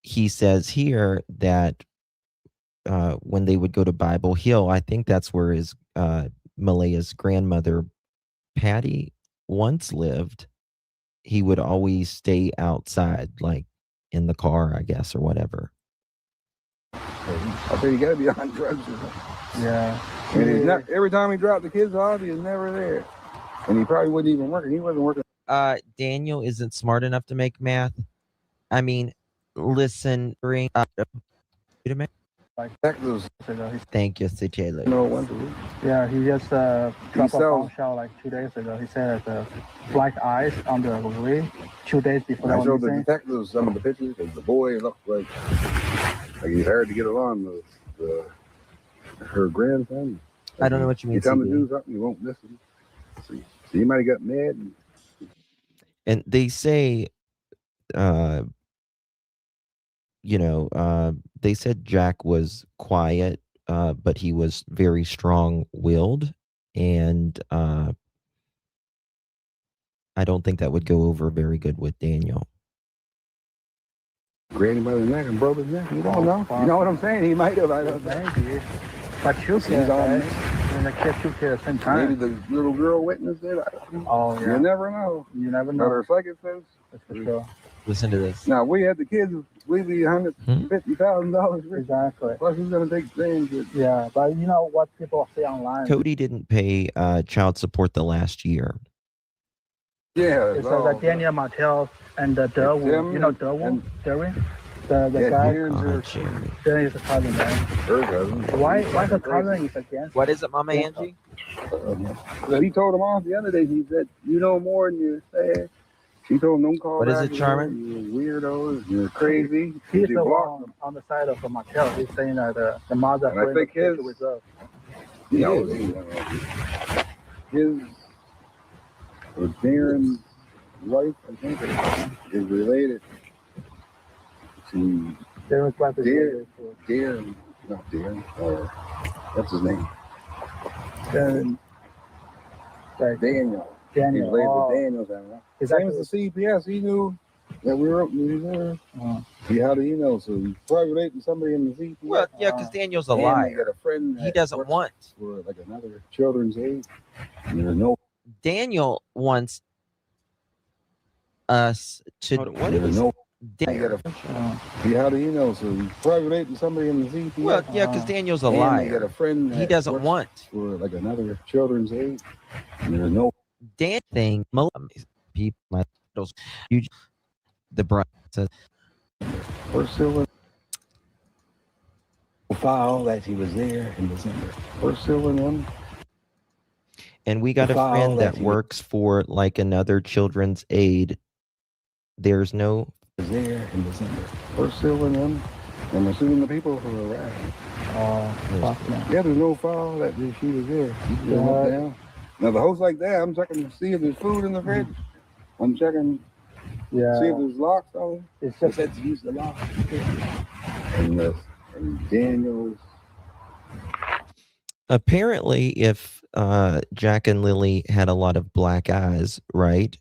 he says here that when they would go to Bible Hill, I think that's where his Malaya's grandmother, Patty, once lived. He would always stay outside, like in the car, I guess, or whatever. I think you gotta be on drugs or something. Yeah. And he's not, every time he dropped the kids off, he was never there. And he probably wasn't even working. He wasn't working. Daniel isn't smart enough to make math. I mean, listen, bring up. Like Texas. Thank you, Sicelo. No one. Yeah, he just dropped a bombshell like 2 days ago. He said that black eyes on the way 2 days before. I showed the detectives some of the pictures, and the boy looked like he's hard to get along with her grandson. I don't know what you mean. You tell him to do something, he won't listen. So he might have got mad. And they say, they said Jack was quiet, but he was very strong-willed, and I don't think that would go over very good with Daniel. Granny by the neck and broke his neck. You don't know. You know what I'm saying? He might have. I don't know. But you said and the kid took care at the same time. Maybe the little girl witnessed it. Oh, yeah. You never know. You never know. But her second sense. That's for sure. Listen to this. Now, we had the kids, we'd be $150,000. Exactly. Plus, who's going to take things? Yeah, but you know what people say online. Cody didn't pay child support the last year. Yeah. It's like Daniel Martell and the Derwin. You know Derwin? The guy. Then he's a cousin, man. Her cousin. Why the cousin is against? What is it, Mama Angie? He told him off the other day. He said, "You know more than you say." She told him, "Don't call What back. Is it, Charmin? You're weirdos. You're crazy." He's the one on the side of Martell. He's saying that the mother. And I think his or Darren's wife, I think, is related to Darren's wife is related to Darren, not Darren, or what's his name? Daniel. Daniel. He's related to Daniel. Same as the CPS, he knew that we were up there. How do you know? So he's probably related to somebody in the CPS. Well, yeah, because Daniel's a liar. Got a friend he doesn't want for like another children's aid. There's no. Daniel wants us to. Dare. How do you know? So he's probably related to somebody in the ZP. Well, yeah, because Daniel's a and liar. They got a friend He doesn't works want for like another children's aid. And there's no Dan thing. People, the bride says, first silver file that he was there in December. First silver one. and we got a File friend that that he works for like another children's aid. There's no was there in December. First silver one. And we're suing the people who were around. Yeah, there's no file that she was there. Down. Now the host like that, I'm checking to see if there's food in the fridge. I'm checking. See if there's locks on it. It's just said to use the lock. And Daniel's. apparently if Jack and Lily had a lot of black eyes, right?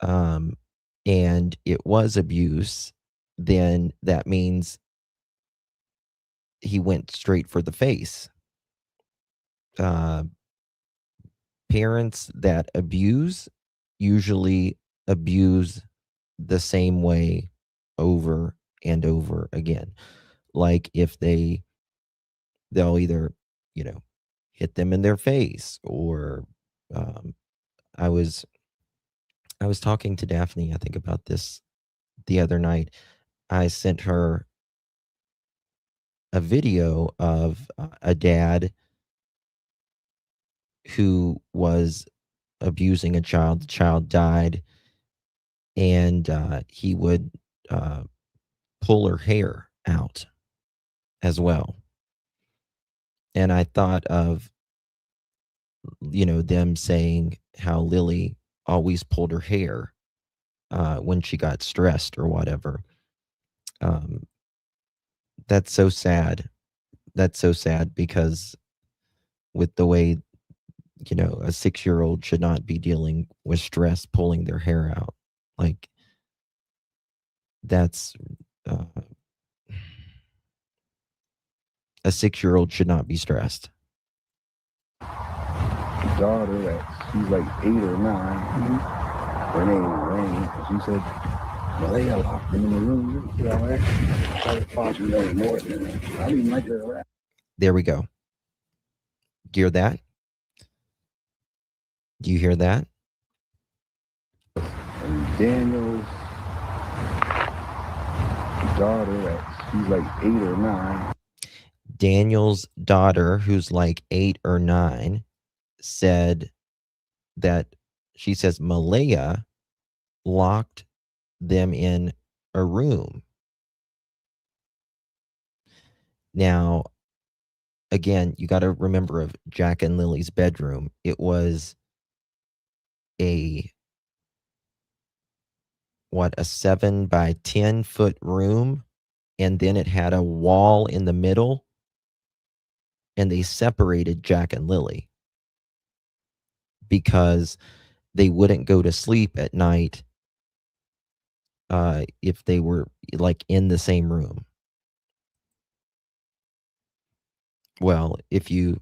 And it was abuse, then that means he went straight for the face. Parents that abuse usually abuse the same way over and over again. Like if they'll either, hit them in their face or I was talking to Daphne, I think, about this the other night. I sent her a video of a dad who was abusing a child. The child died, and he would pull her hair out as well. And I thought of, them saying how Lily always pulled her hair when she got stressed or whatever. That's so sad. That's so sad because with the way, a 6-year-old should not be dealing with stress, pulling their hair out. Like, that's a 6-year-old should not be stressed. Daughter that she's like 8 or 9. Her name is Rain. She said, well, they got locked them in the room. I didn't like her around. There we go. Hear that? Do you hear that? And Daniel's daughter that she's like 8 or 9. Daniel's daughter, who's like 8 or 9, said that she says Malaya locked them in a room. Now, again, you got to remember of Jack and Lily's bedroom. It was a 7 by 10 foot room, and then it had a wall in the middle, and they separated Jack and Lily because they wouldn't go to sleep at night if they were like in the same room. Well, if you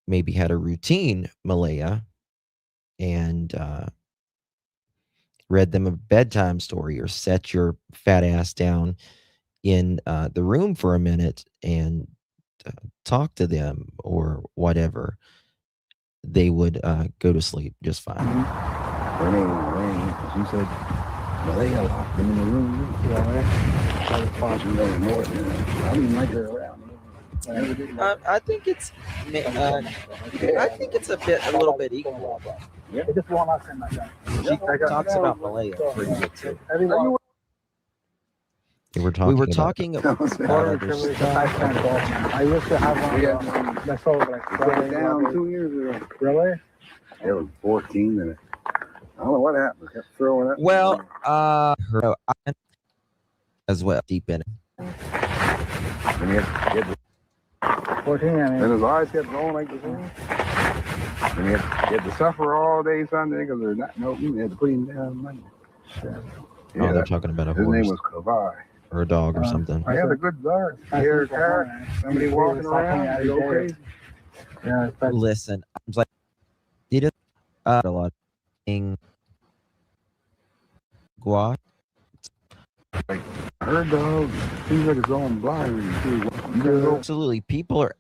maybe had a routine, Malaya, and read them a bedtime story or set your fat ass down in the room for a minute and talk to them or whatever, they would go to sleep just fine. Her name is Rain. She said, well, they got locked them in the room. I didn't like her around. I think it's a little bit equal. Yeah. Just one last thing like that. She talks about Malaya pretty good too. We were talking about other stuff. I used to have one that's all like down 2 years ago. Really? It was 14 and I don't know what happened. I kept throwing it. Well, as well, deep in it. And he had 14, I mean. And his eyes kept going like this. And he had to suffer all day Sunday because there's nothing open. They had to put him down Monday. Yeah, they're talking about a his horse. Name was Kavai. Or a dog or something. I had a good dog. You hear a car, somebody walking around, you go crazy. Yeah, listen, I was like, he did a lot of gua. Like her dog seems like its own blind. Absolutely. People are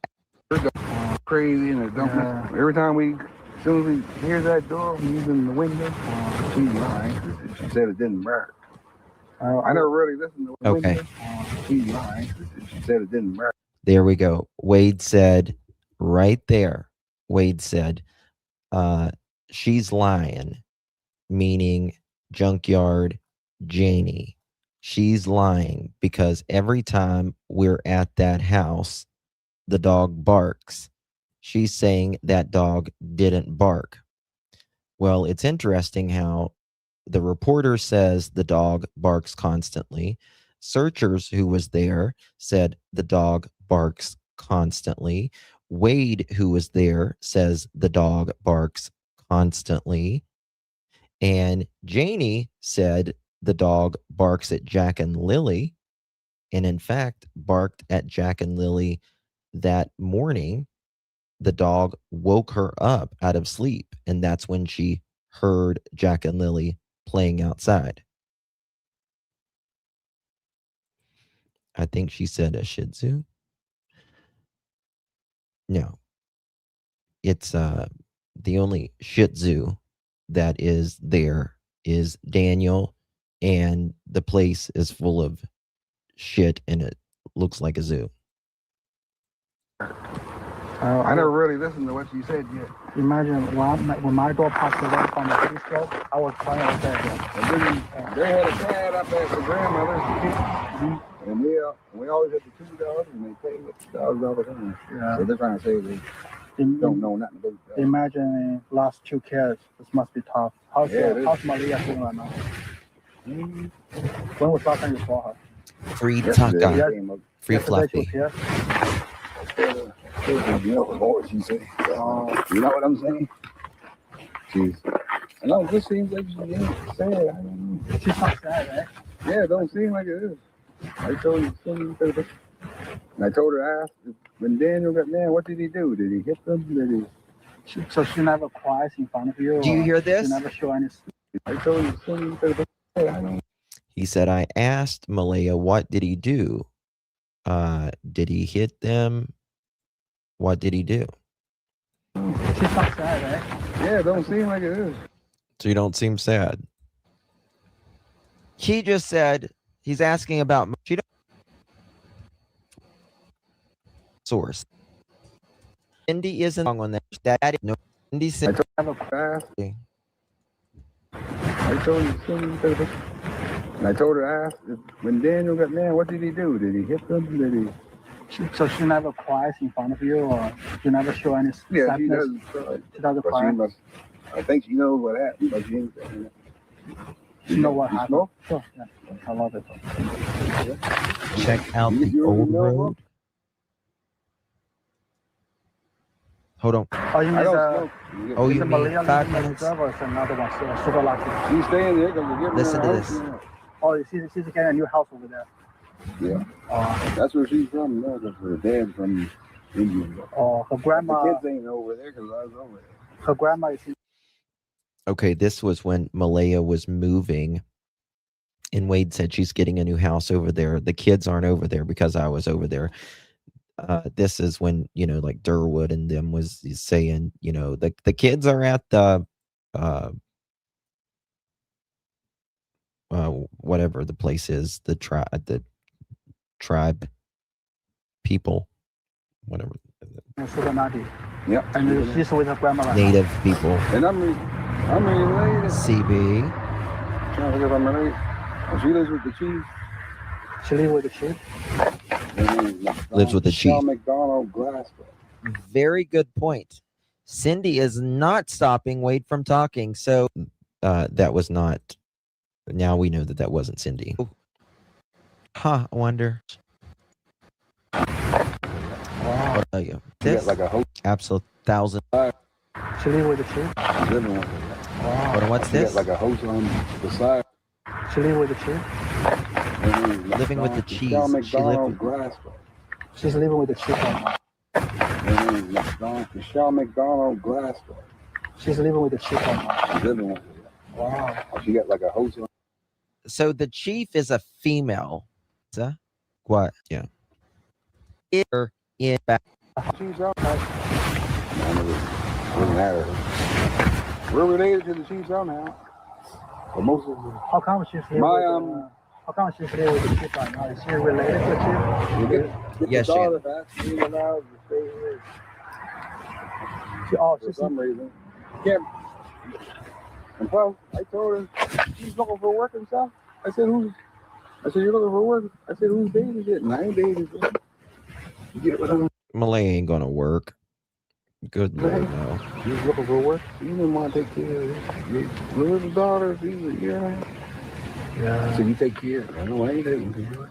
Crazy and it don't. Every time as soon as we hear that door, he's in the window. She's lying. She said it didn't bark. I never really listened to the okay. window. She's lying. She said it didn't bark. There we go. Wade said right there. Wade said, she's lying, meaning Junkyard Janie. She's lying because every time we're at that house, the dog barks. She's saying that dog didn't bark. Well, it's interesting how the reporter says the dog barks constantly. Searchers who was there said the dog barks constantly. Wade, who was there, says the dog barks constantly. And Janie said the dog barks at Jack and Lilly, and in fact barked at Jack and Lilly that morning. The dog woke her up out of sleep, and that's when she heard Jack and Lilly playing outside. I think she said a Shih Tzu. No. It's the only Shih Tzu that is there is Daniel, and the place is full of shit and it looks like a zoo. I never really listened to what she said yet. Imagine when my dog passed away from the heat stroke, I was crying out there. And then they had a cat up at the grandmother's, and we always had the 2 dogs, and they played with the dogs all the time. Yeah. So they're trying to say they don't know nothing about dogs. Imagine lost 2 kids. This must be tough. How's Maria feeling right now? When was last time you saw her? Free Taka. Free Fluffy. You know what she said? You know what I'm saying? I know, it just seems like she's sad. I don't know. She's not sad, right? Yeah, it don't seem like it is. I told you, and I told her, I asked, when Daniel got mad, what did he do? Did he hit them? So she never cries in front of you? Do you hear this? She never show any... I told you, I don't. He said, I asked Malaya, what did he do? Did he hit them? What did he do? She's not sad, right? Yeah, it don't seem like it is. So you don't seem sad. He just said he's asking about source. Cindy isn't wrong on that. That no. Cindy said. I told you, and I told her, I asked, when Daniel got mad, what did he do? Did he hit them? Did he? So she never cries in front of you, or you never show any sadness? Yeah, she doesn't cry. She doesn't cry? I think she knows what happened, but she ain't saying that. She know what happened? Smoke? Sure, yeah. I love it. Check out the old road. Hold on. Oh, you mean you mean 5 minutes? Or is another one? Super lucky. She's staying there because we're getting Listen to this. Oh, she's getting a new house over there. Yeah. That's where she's from. No, because her dad's from India. Oh, her grandma. The kids ain't over there because I was over there. Her grandma is. Okay, this was when Malaya was moving, and Wade said she's getting a new house over there. The kids aren't over there because I was over there. This is when, like Durwood and them was saying, the kids are at the whatever the place is, the tribe people, whatever. Yep. And she's with her grandma right Native people. And I'm related. CB. Trying to think if I'm related. And she lives with the chief. She lives with the chief? Lives with the chief. McDonald Glasgow. Very good point. Cindy is not stopping Wade from talking. So that was not. Now we know that wasn't Cindy. I wonder. Wow. What tell you? This like a absolute 1,000. She live with the chief? Living with wow. Hold on, what's this? Like a host on the side. She live with the chief? Living with the cheese. She's living with the chief right now. Michelle McDonald Glasgow. She's living with the chief right now. She's living with it. Wow. She got like a host on. So the chief is a female. What? Yeah. In back. Chief's out. Doesn't matter. We're related to the chief somehow. But most of the, How come she's here? How come she's here with the chief right now? Is she related to the chief? Yes, she is. Being allowed to stay here Oh, for some reason. Can't. And plus, I told her she's looking for work and stuff. I said, you're looking for work? I said, who's babysitting? I ain't babysitting. You get it with him? Malay ain't gonna work. Good Lord, no. She's looking for work. You didn't want to take care of this. Your little daughter, she's a year and a half. Yeah. So you take care of her. I know I ain't taking care of her.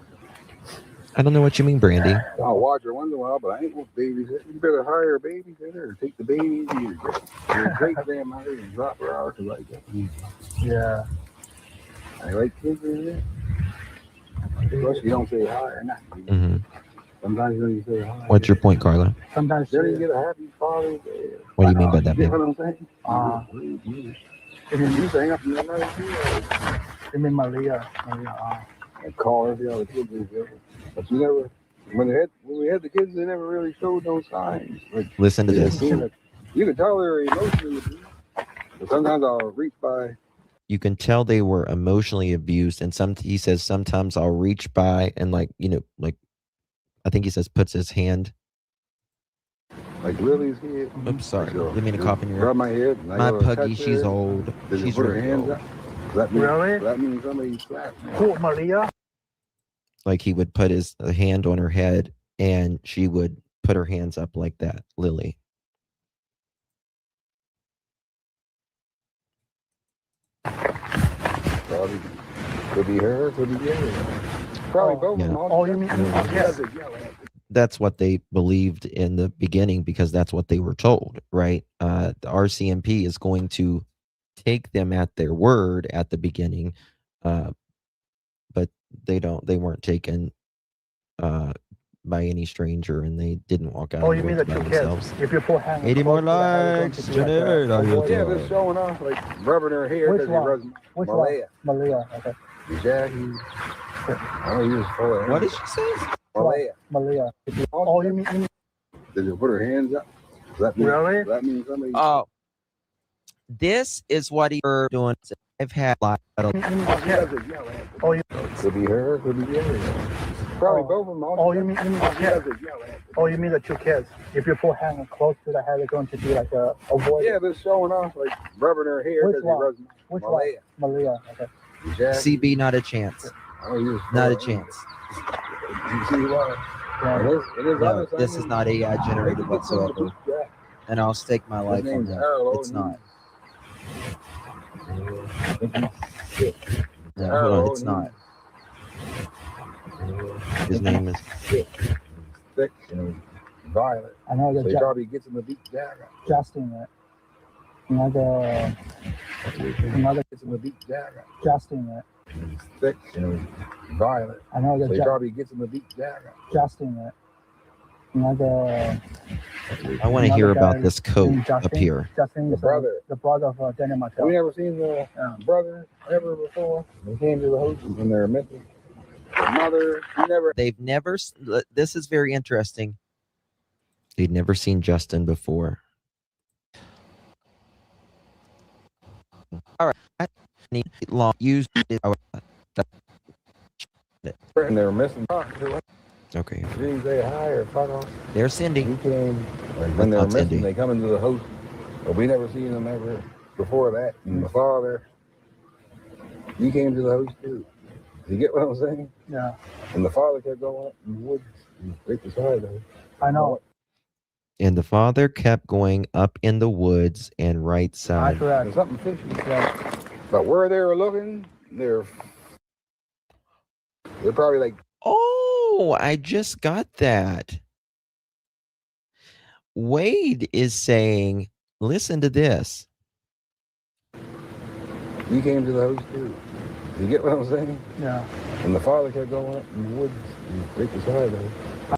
I don't know what you mean, Brandy. I'll watch her once in a while, but I ain't going to babysit. You better hire a babysitter or take the baby to your great grandmother and drop her out like that. Yeah. I like kids in there. Plus, you don't say hi or nothing. Mm-hmm. Sometimes you don't even say hi. What's your point, Carla? Sometimes you don't get a happy Father's Day. What do you mean by that, You man? know what I'm saying? You say up in the night, you mean Malia? I call her the other kids. But you never, when we had the kids, they never really showed no signs. Like, listen to this. You can tell they're emotionally abused. But sometimes I'll reach by. You can tell they were emotionally abused, and he says sometimes I'll reach by and I think he says puts his hand. Like Lily's head. Oops, sorry. Didn't mean to cough in your ear. Rub my head. My puggy, she's old. She's put her really hands old. up. That means, Really? That means somebody slapped me. Who, Malia? Like he would put his hand on her head, and she would put her hands up like that. Lily. Probably could be her, could be the other. Probably both. Yeah. Oh, you mean? Yes. That's what they believed in the beginning because that's what they were told, right? The RCMP is going to take them at their word at the beginning, but they weren't taken by any stranger, and they didn't walk out. Oh, you mean the two kids? If you put hands. 80 more likes. Yeah, they're showing off, like rubbing her hair Which because he one? rubs Which Malaya. one? Malia. Okay. Jackie. Oh, he was full of What did she say? Malaya. Malia. Oh, you mean? Did you put her hands up? Really? That means somebody. Oh, this is what he's doing. I've had a lot of. Oh, you. Could be her, could be the other. Probably both of them. Oh, you mean? Yeah. Oh, you mean the two kids? If you put hands close to the head, they're going to be like a void. Yeah, they're showing off, like rubbing her hair Which because he one? rubs Which Malaya. one? Malia. Okay. Jackie. CB, not a chance. Oh, he was Not a full of- chance. You see why? Yeah. It is No, other this things. is not AI generated Maybe get some of the whatsoever. beef jack. And I'll stake my His life on name's that. Harold. It's not. No, hold on, Harold, it's not. His name is. thick and violent. I know So the he probably gets him a beat jack. Justin. Another Gets him a beat jack. Justin. Thick and violent. I know So he the probably gets him a beat jack. Justin. Another. I want to hear about this coat named Justin. up here. Justin, The brother. The brother of Daniel Have Martell. you ever seen the brother ever before? They came to the host when they were missing. The mother, she never. They've never. This is very interesting. They'd never seen Justin before. All right. Long used it. And they were missing. Okay. She didn't say hi or fuck off. There's Cindy. He came when they were Not missing. Cindy. They come into the host, but we never seen them ever before that. And the father, he came to the host too. You get what I'm saying? Yeah. And the father kept going up in the woods right beside her. I know. And the father kept going up in the woods and right I side. correct. There's something fishy. But where they were looking, they're probably like. Oh, I just got that. Wade is saying, listen to this. He came to the house too. You get what I'm saying? Yeah. And the father kept going up in the woods right beside her.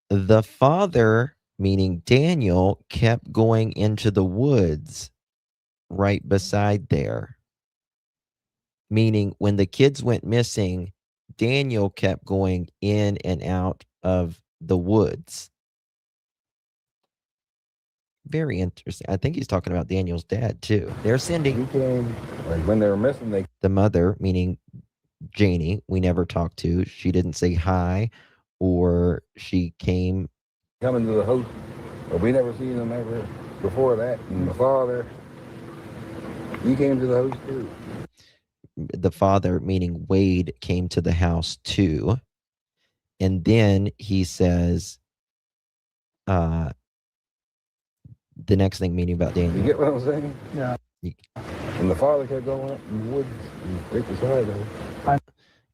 The father, meaning Daniel, kept going into the woods right beside there. meaning when the kids went missing, Daniel kept going in and out of the woods. Very interesting. I think he's talking about Daniel's dad too. They're sending. He came, like when they were missing, the mother, meaning Janie, we never talked to. She didn't say hi, or she came. Coming to the house, but we never seen them ever before that. And the father, he came to the house too. The father, meaning Wade, came to the house too. And then he says, the next thing, meaning about Daniel. You get what I'm saying? Yeah. And the father kept going up in the woods, right beside them.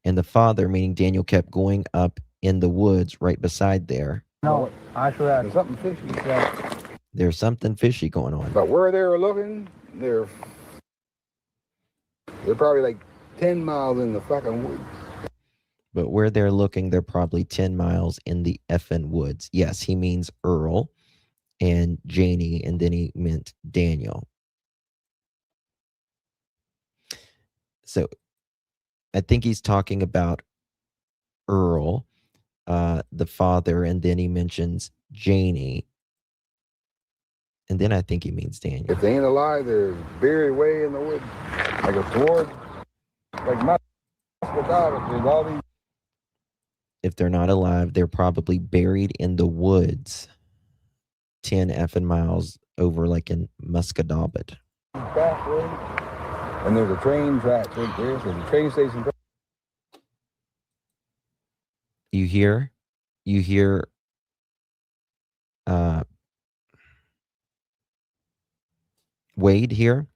And the father, meaning Daniel, kept going up in the woods right beside there. No, actually, there's something fishy. Yeah. There's something fishy going on. But where they were looking, they're probably like 10 miles in the fucking woods. But where they're looking, they're probably 10 miles in the effing woods. Yes, he means Earl and Janie, and then he meant Daniel. So I think he's talking about Earl, the father, and then he mentions Janie. And then I think he means Daniel. If they ain't alive, they're buried way in the woods. Like a toward, like Microscope, there's all these. If they're not alive, they're probably buried in the woods 10 effing miles over, like in Muscadobit. Back road. And there's a train track right there, so the train station. You hear Wade here?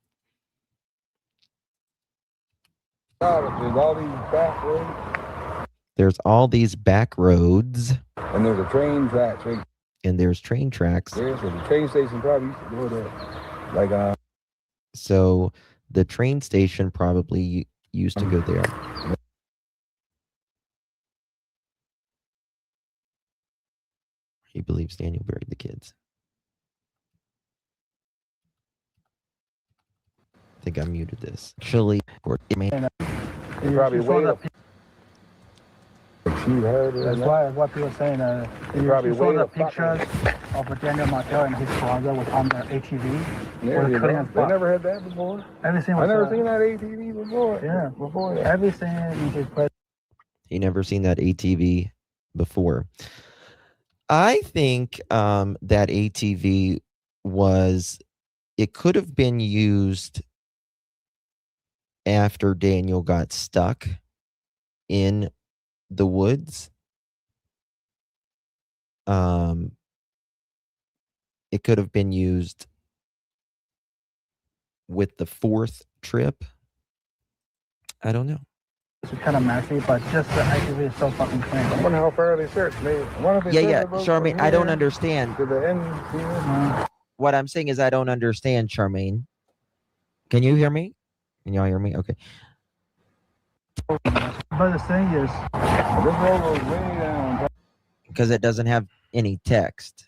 There's all these back roads. There's all these back roads. And there's a train track right. And there's train tracks. There, so the train station probably used to go there. Like So the train station probably used to go there. He believes Daniel buried the kids. I think I muted this. Actually, probably way up. That's why what people are saying. You saw the pictures of Daniel Martell and his brother was on the ATV. Yeah, they never had that before. Everything was, I never seen that ATV before. Yeah, before that. Everything in his place. He never seen that ATV before. I think that ATV it could have been used after Daniel got stuck in the woods. It could have been used with the fourth trip. I don't know. It's kind of messy, but just the ATV is so fucking clean. I wonder how far they searched. Charmaine, I don't understand. To the end. What I'm saying is I don't understand, Charmaine. Can you hear me? Can y'all hear me? Okay. But the thing is, this road goes way down. Because it doesn't have any text.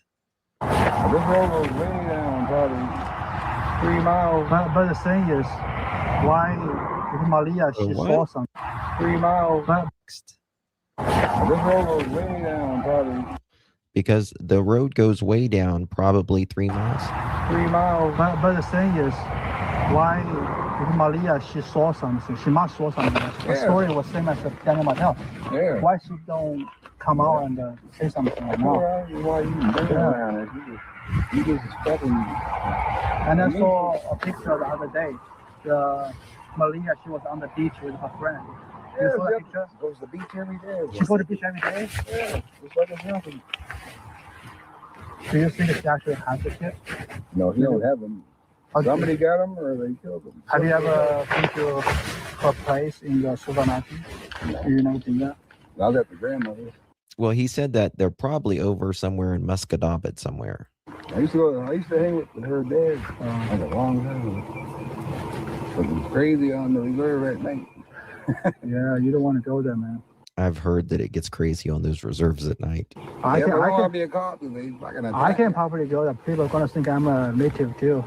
This road goes way down, probably 3 miles. But the thing is, why Malia, she saw something. 3 miles. But this road goes way down, probably. Because the road goes way down, probably 3 miles. 3 miles. But the thing is, why Malia, she saw something. She must saw something. The story was same as Daniel Martell. Yeah. Why she don't come out and say something? Why you bring around it? You just fucking. And I saw a picture the other day. Malia, she was on the beach with her friend. You saw that picture? Goes to the beach every day. She goes to the beach every day? Yeah, just like it's nothing. Do you think she actually has the kid? No, he don't have them. Somebody got them or they killed them. Have you ever been to her place in the Suvanati? Do you know that? Not at the grandmother. Well, he said that they're probably over somewhere in Muscadobit somewhere. I used to hang with her dad like a long time ago. It was crazy on the reserve at night. Yeah, you don't want to go there, man. I've heard that it gets crazy on those reserves at night. I can be a cop. I can probably go. That people are gonna think I'm a native too.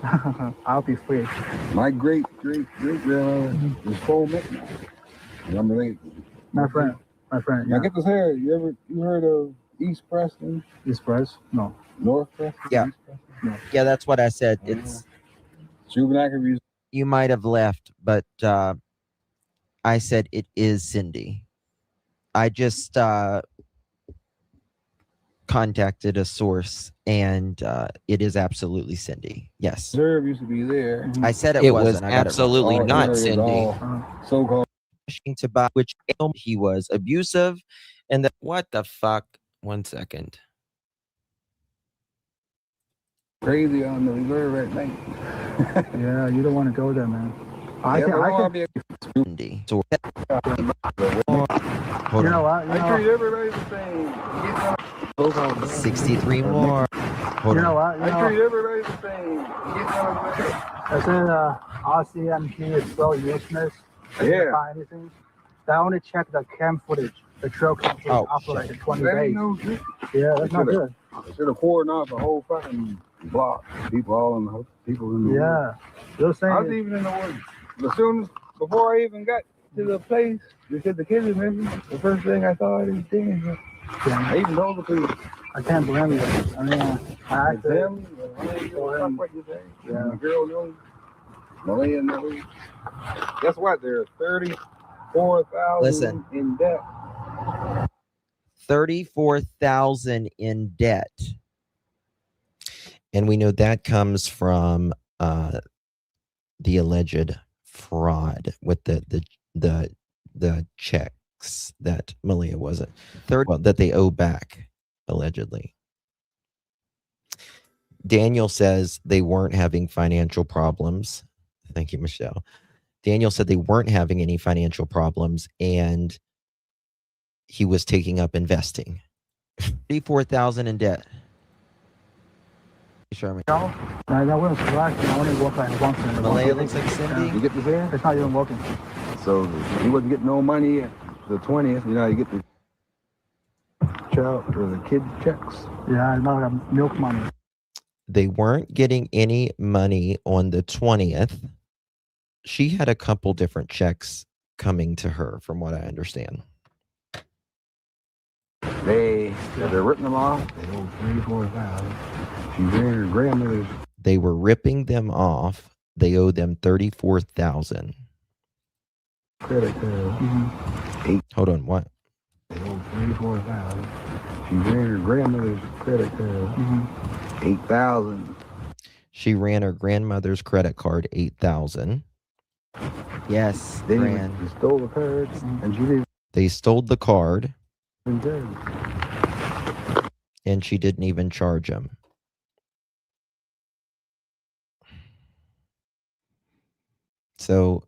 I'll be free. My great grandmother is full midnight. And I'm related. My friend. Now get this here. You heard of East Preston? East Preston? No. North Preston? Yeah. No. Yeah, that's what I said. It's Juvenile. You might have left, but I said it is Cindy. I just contacted a source, and it is absolutely Cindy. Yes. Reserve used to be there. I said it wasn't. Was absolutely not Cindy. So-called to buy which he was abusive, and that what the fuck? 1 second. Crazy on the reserve at night. Yeah, you don't want to go there, man. I can. Cindy. So, you know what? I treat everybody the same. 63 more. You know what? I treat everybody the same. I said RCMP is so useless. Yeah. Find anything. They only check the cam footage. The trail cam footage after like 20 days. Yeah, that's not good. They should have poured off the whole fucking block. People all in the woods. Yeah. You're saying I was even in the woods. As soon as before I even got to the place, they said the kids were missing. The first thing I thought is, damn. I even told the police. I can't blame you. I mean, I asked them. What you say? Yeah. The girl knows. Malia knows. Guess what? There's 34,000 in debt. 34,000 in debt. And we know that comes from the alleged fraud with the checks that Malia wasn't that they owe back allegedly. Daniel says they weren't having financial problems. Thank you, Michelle. Daniel said they weren't having any financial problems and he was taking up investing. 34,000 in debt. Show me. No, that wasn't correct. I only work like once in a while. Malaya looks like Cindy. You get this here? It's not even working. So he wasn't getting no money at the 20th. You know, you get the child or the kid checks. Yeah, it's not like milk money. They weren't getting any money on the 20th. She had a couple different checks coming to her, from what I understand. They're ripping them off. They owe 34,000. She ran her grandmother's. They were ripping them off. They owe them 34,000. Credit card. Hold on, what? They owe 34,000. She ran her grandmother's credit card. 8,000. She ran her grandmother's credit card 8,000. Yes, They ran. stole the cards, and she didn't. They stole the card, Dead. and she didn't even charge him. So,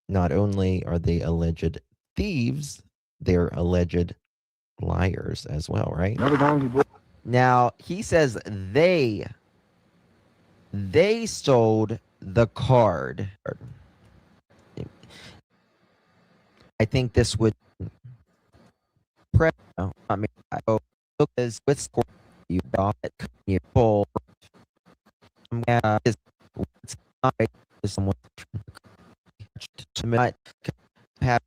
not only are they alleged thieves, they're alleged liars as well, right? Now, he says they stole the card. I think this would I mean, look as with you off at your pull. Someone might have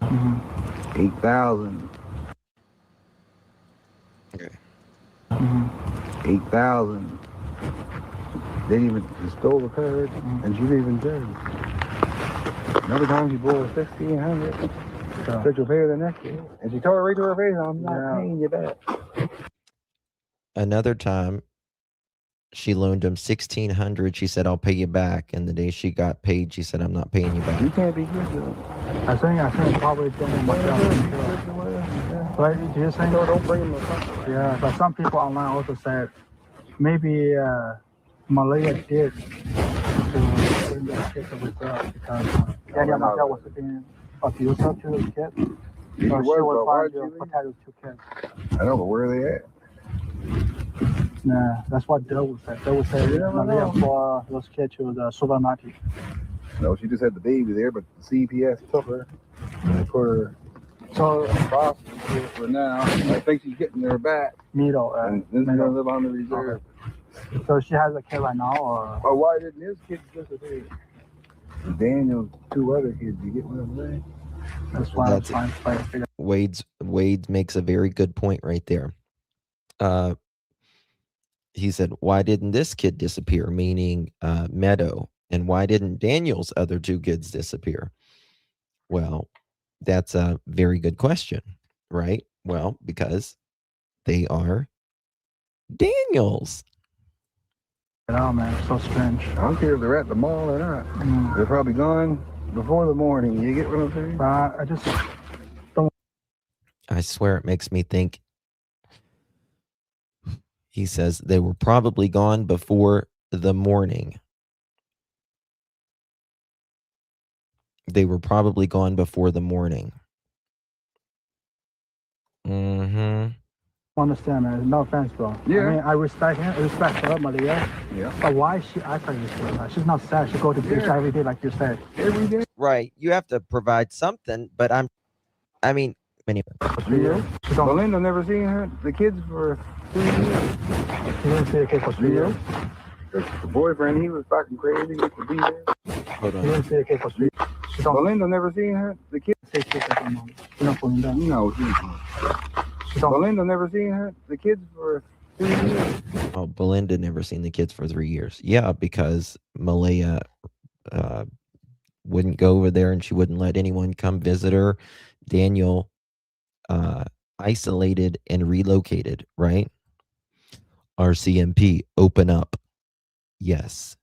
8,000. Okay. 8,000. They even stole the card, and she didn't even charge. Another time she bought 1,600. Said you'll pay her the next day. And she told her right to her face, I'm not paying you back. Another time, she loaned him 1,600. She said, I'll pay you back. And the day she got paid, she said, I'm not paying you back. You can't be good, though. I think probably don't much else. But you're saying don't bring him up. Yeah, but some people online also said maybe Malia did to bring the kid to reserve because Daniel Martell was being abusive to his kid. So she was trying to protect his two kids. I know, but where are they at? Nah, that's what Doe would say. Doe would say Malia for those kids to the supermarket. No, she just had the baby there, but the CPS took her and they put her So, foster for now. I think she's getting her back. Miro, And this is gonna live on the reserve. so she has a kid right now, or? Oh, why didn't his kids disappear? Daniel's 2 other kids, you get what I'm saying? That's why I'm trying to figure Wade makes a very good point right there. He said, why didn't this kid disappear? Meaning Meadow. And why didn't Daniel's other 2 kids disappear? Well, that's a very good question, right? Well, because they are Daniel's. Oh man, it's so strange. I don't care if they're at the mall or not. They're probably gone before the morning. You get what I'm saying? I just don't. I swear it makes me think. He says they were probably gone before the morning. They were probably gone before the morning. Understand, man. No offense, bro. Yeah. I mean, I respect him. I respect her, Malia. Yeah. But why is she acting this way? She's not sad. She go to beach every day, like you said. Every day. Right. You have to provide something, but I mean, anyway. Yeah. Belinda never seen her, the kids for 3 years. She didn't see the kid for 3 years. The boyfriend, he was fucking crazy. He used to be there. Hold She didn't see the kid for 3 years. She don't Belinda never seen her, the kids. say shit like that, man. She not pulling down. No, she Belinda never seen her, the kids for 3 years. Oh, Belinda never seen the kids for 3 years. Yeah, because Malaya wouldn't go over there and she wouldn't let anyone come visit her. Daniel isolated and relocated, right? RCMP, open up. Yes.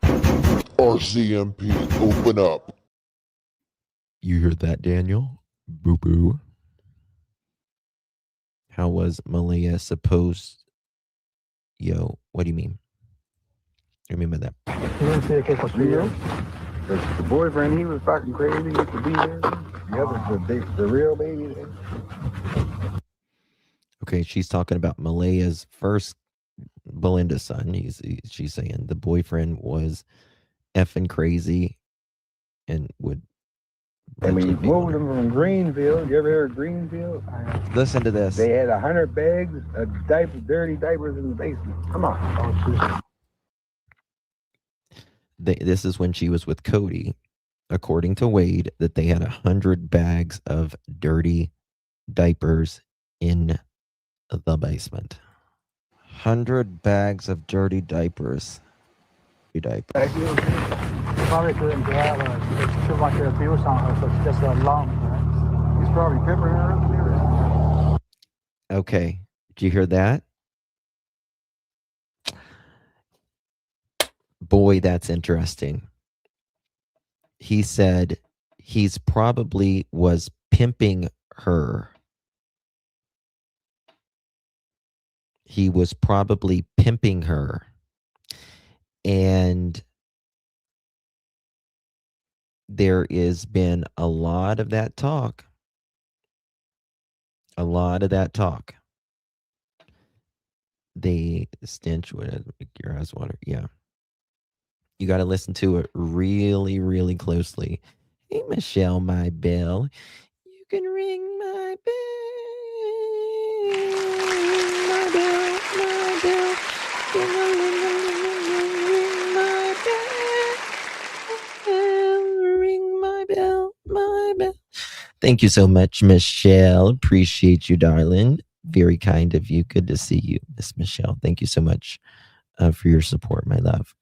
RCMP, open up. You heard that, Daniel? Boo boo. How was Malaya supposed? Yo, what do you mean? I mean by that. She didn't see the kid for 3 years. The boyfriend, he was fucking crazy. He used to be there. The other, the real baby there. Okay, she's talking about Malaya's first Belinda's son. She's saying the boyfriend was effing crazy and would. I mean, moved them from Greenfield. You ever heard of Greenfield? Listen to this. They had 100 bags of diapers, dirty diapers in the basement. Come on. This is when she was with Cody, according to Wade, that they had 100 bags of dirty diapers in the basement. 100 bags of dirty diapers. Probably couldn't grab her. It's too much abuse on her, so she just alone. Right? He's probably pimping her. Okay. Did you hear that? Boy, that's interesting. He said he's probably was pimping her. He was probably pimping her. And there has been a lot of that talk. A lot of that talk. The stench would make your eyes water. Yeah. You got to listen to it really, really closely. Hey, Michelle, my bell. You can ring my bell. My bell, my bell. Ring my bell, my bell. Thank you so much, Michelle. Appreciate you, darling. Very kind of you. Good to see you, Miss Michelle. Thank you so much for your support, my love.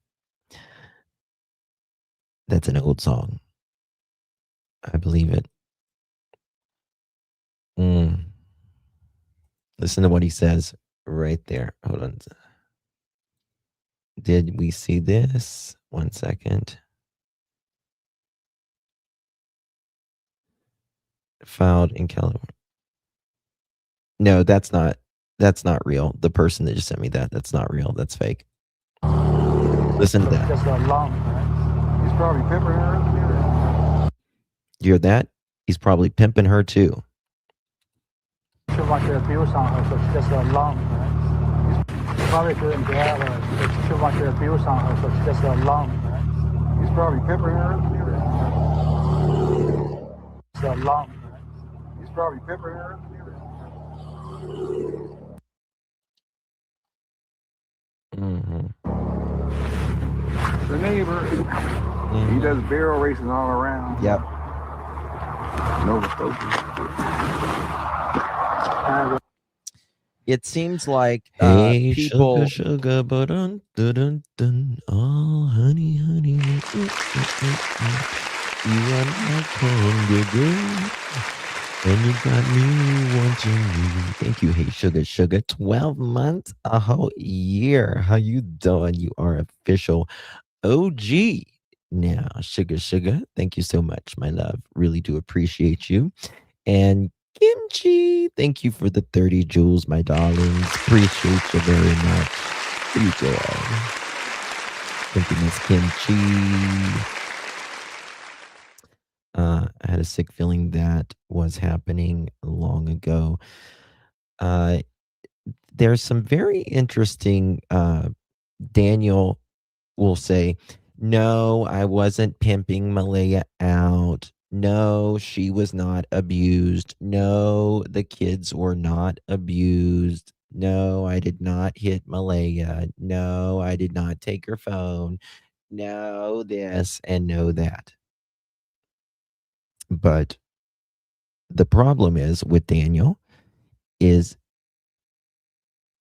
That's an old song. I believe it. Listen to what he says right there. Hold on. Did we see this? 1 second. Filed in California. No, that's not real. The person that just sent me that's not real. That's fake. Listen to that. Just alone. Right? He's probably pimping her. You hear that? He's probably pimping her too. Too much abuse on her, so she just alone. Right? Probably couldn't grab her. It's too much abuse on her, so she just alone. Right? He's probably peppering her. It's a long. He's probably peppering her. Mm-hmm. The neighbor, he does barrel racing all around. Yep. Nova Scotia. It seems like Hey, people. sugar, but dun, oh, honey, honey, you are my candy girl, and you got me wanting you. Thank you, hey, sugar. 12 months, a whole year. How you doing? You are official OG now, sugar. Thank you so much, my love. Really do appreciate you. And Kimchi, thank you for the 30 jewels, my darlings. Appreciate you very much. How you doing? Thank you, Miss Kimchi. I had a sick feeling that was happening long ago. There's some very interesting, Daniel will say, no, I wasn't pimping Malaya out. No, she was not abused. No, the kids were not abused. No, I did not hit Malaya. No, I did not take her phone. No, this and no, that. But the problem is with Daniel is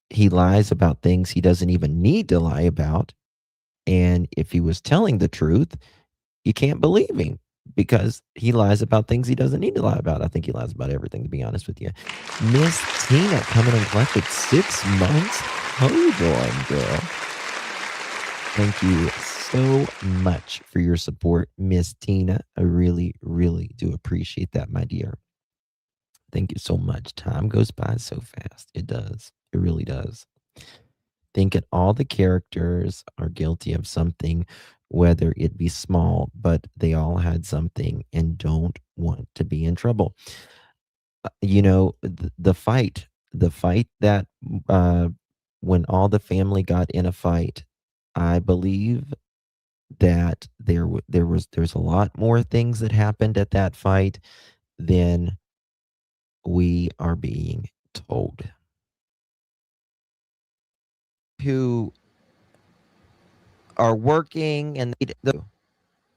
he lies about things he doesn't even need to lie about. And if he was telling the truth, you can't believe him because he lies about things he doesn't need to lie about. I think he lies about everything, to be honest with you. Miss Tina coming and collected 6 months. How you doing, girl? Thank you so much for your support, Miss Tina. I really, really do appreciate that, my dear. Thank you so much. Time goes by so fast. It does. It really does. Think that all the characters are guilty of something, whether it be small, but they all had something and don't want to be in trouble. You know, the fight that when all the family got in a fight, I believe that there's a lot more things that happened at that fight than we are being told. Who are working and they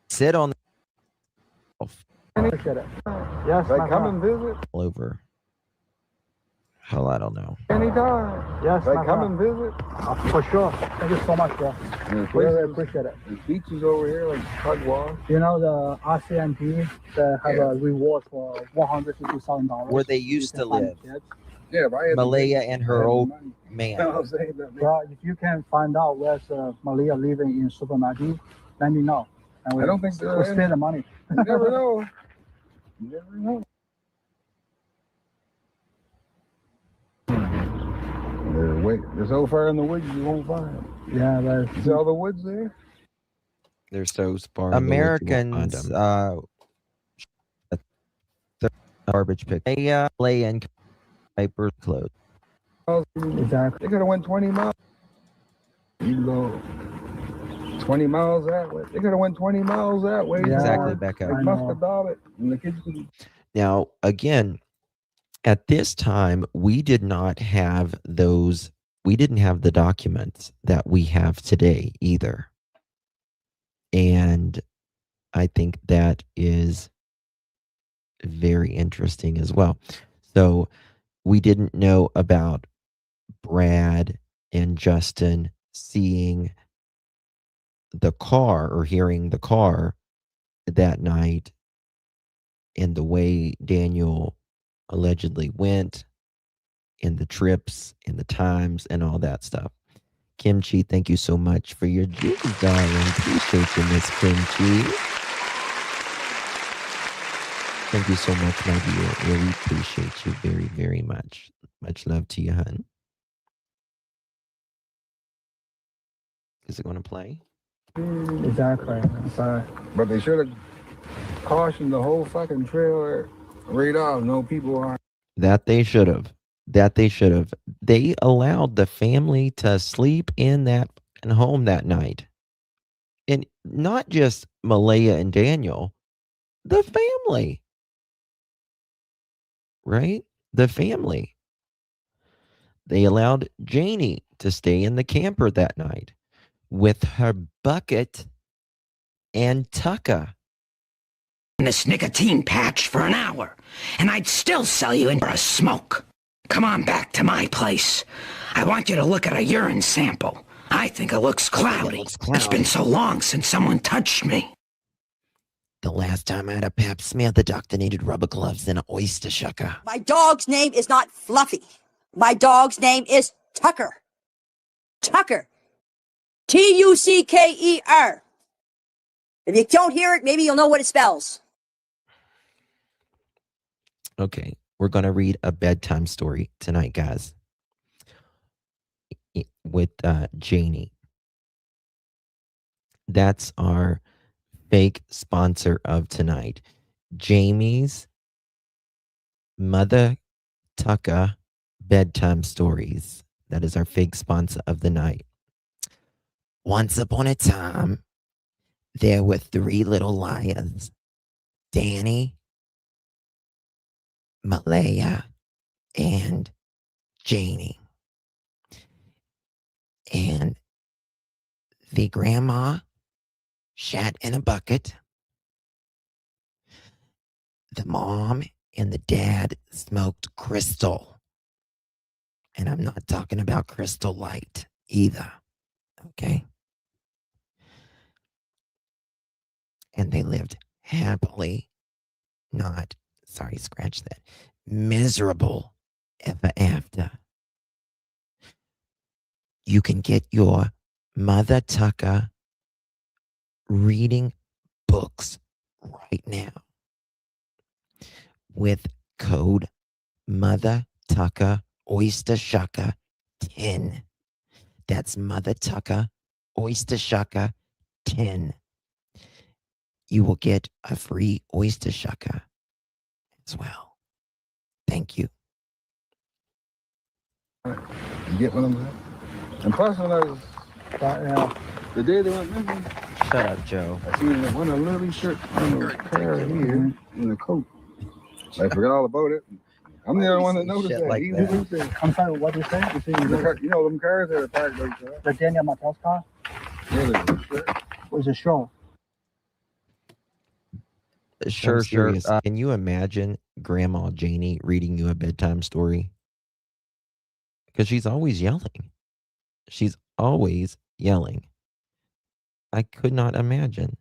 sit on Yes, they come and visit all over. Hell, I don't know. anytime. Yes, they come and visit. For sure. Thank you so much, bro. Really appreciate it. There's beaches over here like Tugwell. You know the RCMP that have a reward for $150,000. Where they used to live. Yeah, if I had Malaya and her old man. You know what I'm saying? Bro, if you can find out where's Malia living in Supermarket, let me know. And I don't think we'll spend the money. You never know. You never know. They're so far in the woods you won't find them. Yeah, but see all the woods there? They're so far. Americans, garbage pick. They play in paper clothes. Exactly. They could have went 20 miles. You go 20 miles that way. They could have went 20 miles that way. Yeah, exactly, Becca. They must have done it. And the kids could... Now, again, at this time, we did not have those. We didn't have the documents that we have today either. And I think that is very interesting as well. So we didn't know about Brad and Justin seeing the car or hearing the car that night and the way Daniel allegedly went and the trips and the times and all that stuff. Kimchi, thank you so much for your juice, darling. Appreciate you, Miss Kimchi. Thank you so much, my dear. Really appreciate you very, very much. Much love to you, hun. Is it going to play? Exactly. Sorry. But they should have cautioned the whole fucking trailer right off. No people are. That they should have. They allowed the family to sleep in that home that night. And not just Malaya and Daniel, the family. Right? The family. They allowed Janie to stay in the camper that night with her bucket and Tucka. This nicotine patch for an hour, and I'd still sell you in for a smoke. Come on back to my place. I want you to look at a urine sample. I think it looks cloudy. It's been so long since someone touched me. The last time I had a pap smear, the doctor needed rubber gloves and an oyster shucker. My dog's name is not Fluffy. My dog's name is Tucker. Tucker. Tucker. If you don't hear it, maybe you'll know what it spells. Okay, we're going to read a bedtime story tonight, guys, with Janie. That's our fake sponsor of tonight. Jamie's Mother Tucka Bedtime Stories. That is our fake sponsor of the night. Once upon a time, there were 3 little lions. Danny, Malaya, and Janie. And the grandma shat in a bucket. The mom and the dad smoked crystal. And I'm not talking about Crystal Light either. Okay? And they lived happily, scratch that, miserable ever after. You can get your Mother Tucka reading books right now with code Mother Tucka Oyster Shucker 10. That's Mother Tucka Oyster Shucker 10. You will get a free oyster shucker as well. Thank you. You get what I'm saying? And plus, when I was, the day they went missing, Shut up, Joe. I seen one of Lilly's shirt on the pair here in the coat. I forgot all about it. I'm the only one that noticed that. Like that. I'm sorry, what did you say? You know, them cars that are parked like that. The Daniel Martell's car? Yeah, it was a show. Sure. Can you imagine Grandma Janie reading you a bedtime story? Because she's always yelling. She's always yelling. I could not imagine.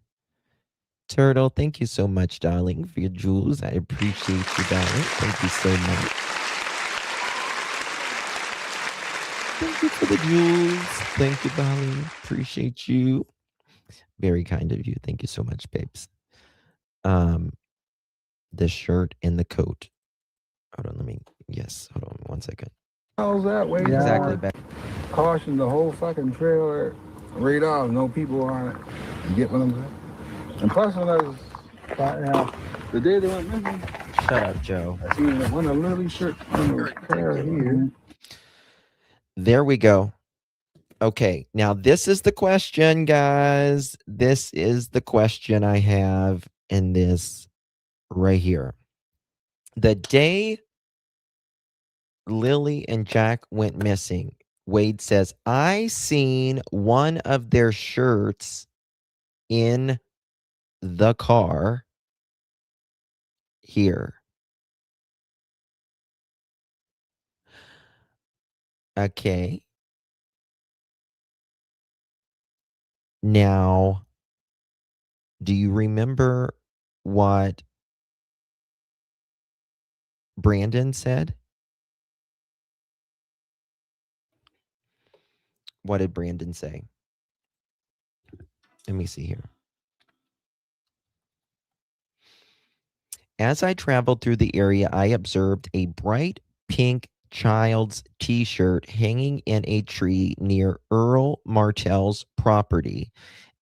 Turtle, thank you so much, darling, for your jewels. I appreciate you, darling. Thank you so much. Thank you for the jewels. Thank you, darling. Appreciate you. Very kind of you. Thank you so much, babes. The shirt and the coat. Hold on, hold on 1 second. How's that way? Yeah. Exactly. Back. Caution the whole fucking trailer. Radar, no people on it. You get what I'm saying? And plus, when I was, the day they went missing. Shut up, Joe. I seen one of Lilly's shirt on the pair here. There we go. Okay, now this is the question, guys. This is the question I have in this right here. The day Lilly and Jack went missing, Wade says, I seen one of their shirts in the car here. Okay. Now, do you remember what Brandon said? What did Brandon say? Let me see here. As I traveled through the area, I observed a bright pink child's t-shirt hanging in a tree near Earl Martell's property,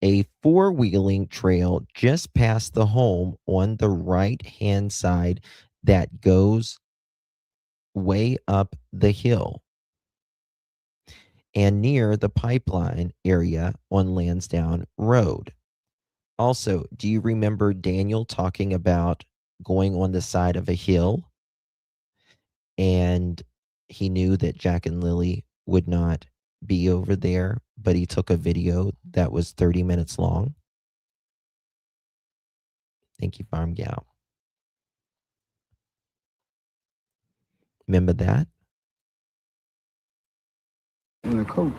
a four-wheeling trail just past the home on the right-hand side that goes way up the hill. and near the pipeline area on Lansdowne Road. Also, do you remember Daniel talking about going on the side of a hill? And he knew that Jack and Lily would not be over there, but he took a video that was 30 minutes long. Thank you, Farm Gal. Remember that? In the coat.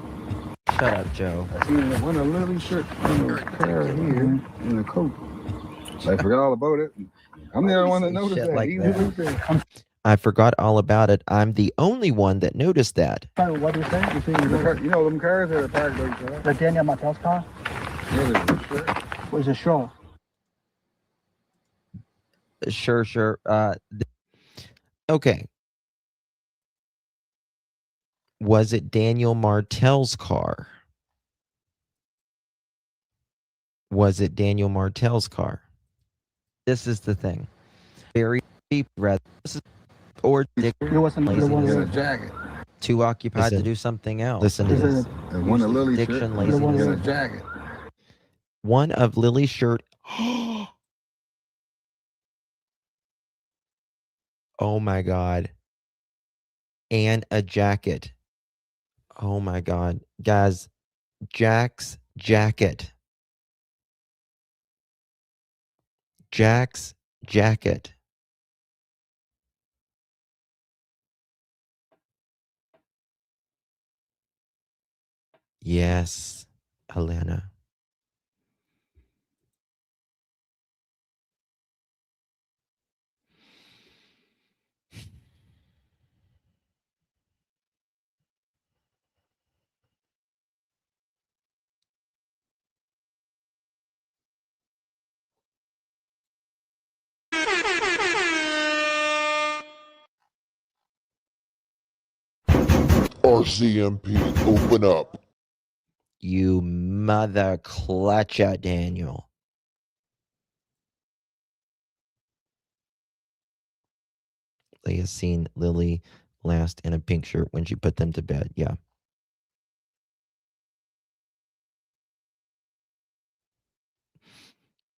Shut up, Joe. I seen one of Lily's shirt in the car here in the coat. I forgot all about it. I'm the only one that noticed that. Like that. I forgot all about it. I'm the only one that noticed that. What do you say? You know them cars that are parked like that? The Daniel Martell's car? Yeah, there's a shirt. Was it sure? Sure. Okay. Was it Daniel Martell's car? Was it Daniel Martell's car? This is the thing. Very deep red. Or Dick laziness. Jacket. Too occupied to do something else. Listen to this. One of Lily's shirt. Laziness. In a jacket. One of Lily's shirt. Oh my God. And a jacket. Oh my God. Guys, Jack's jacket. Jack's jacket. Yes, Helena. RCMP, open up. You mother clutcher, Daniel. Leah's seen Lily last in a pink shirt when she put them to bed. Yeah.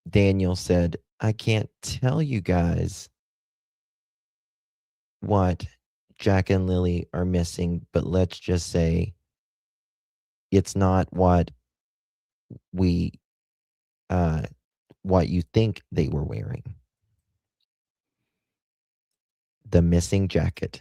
Daniel said, I can't tell you guys what Jack and Lily are missing, but let's just say it's not what what you think they were wearing. The missing jacket.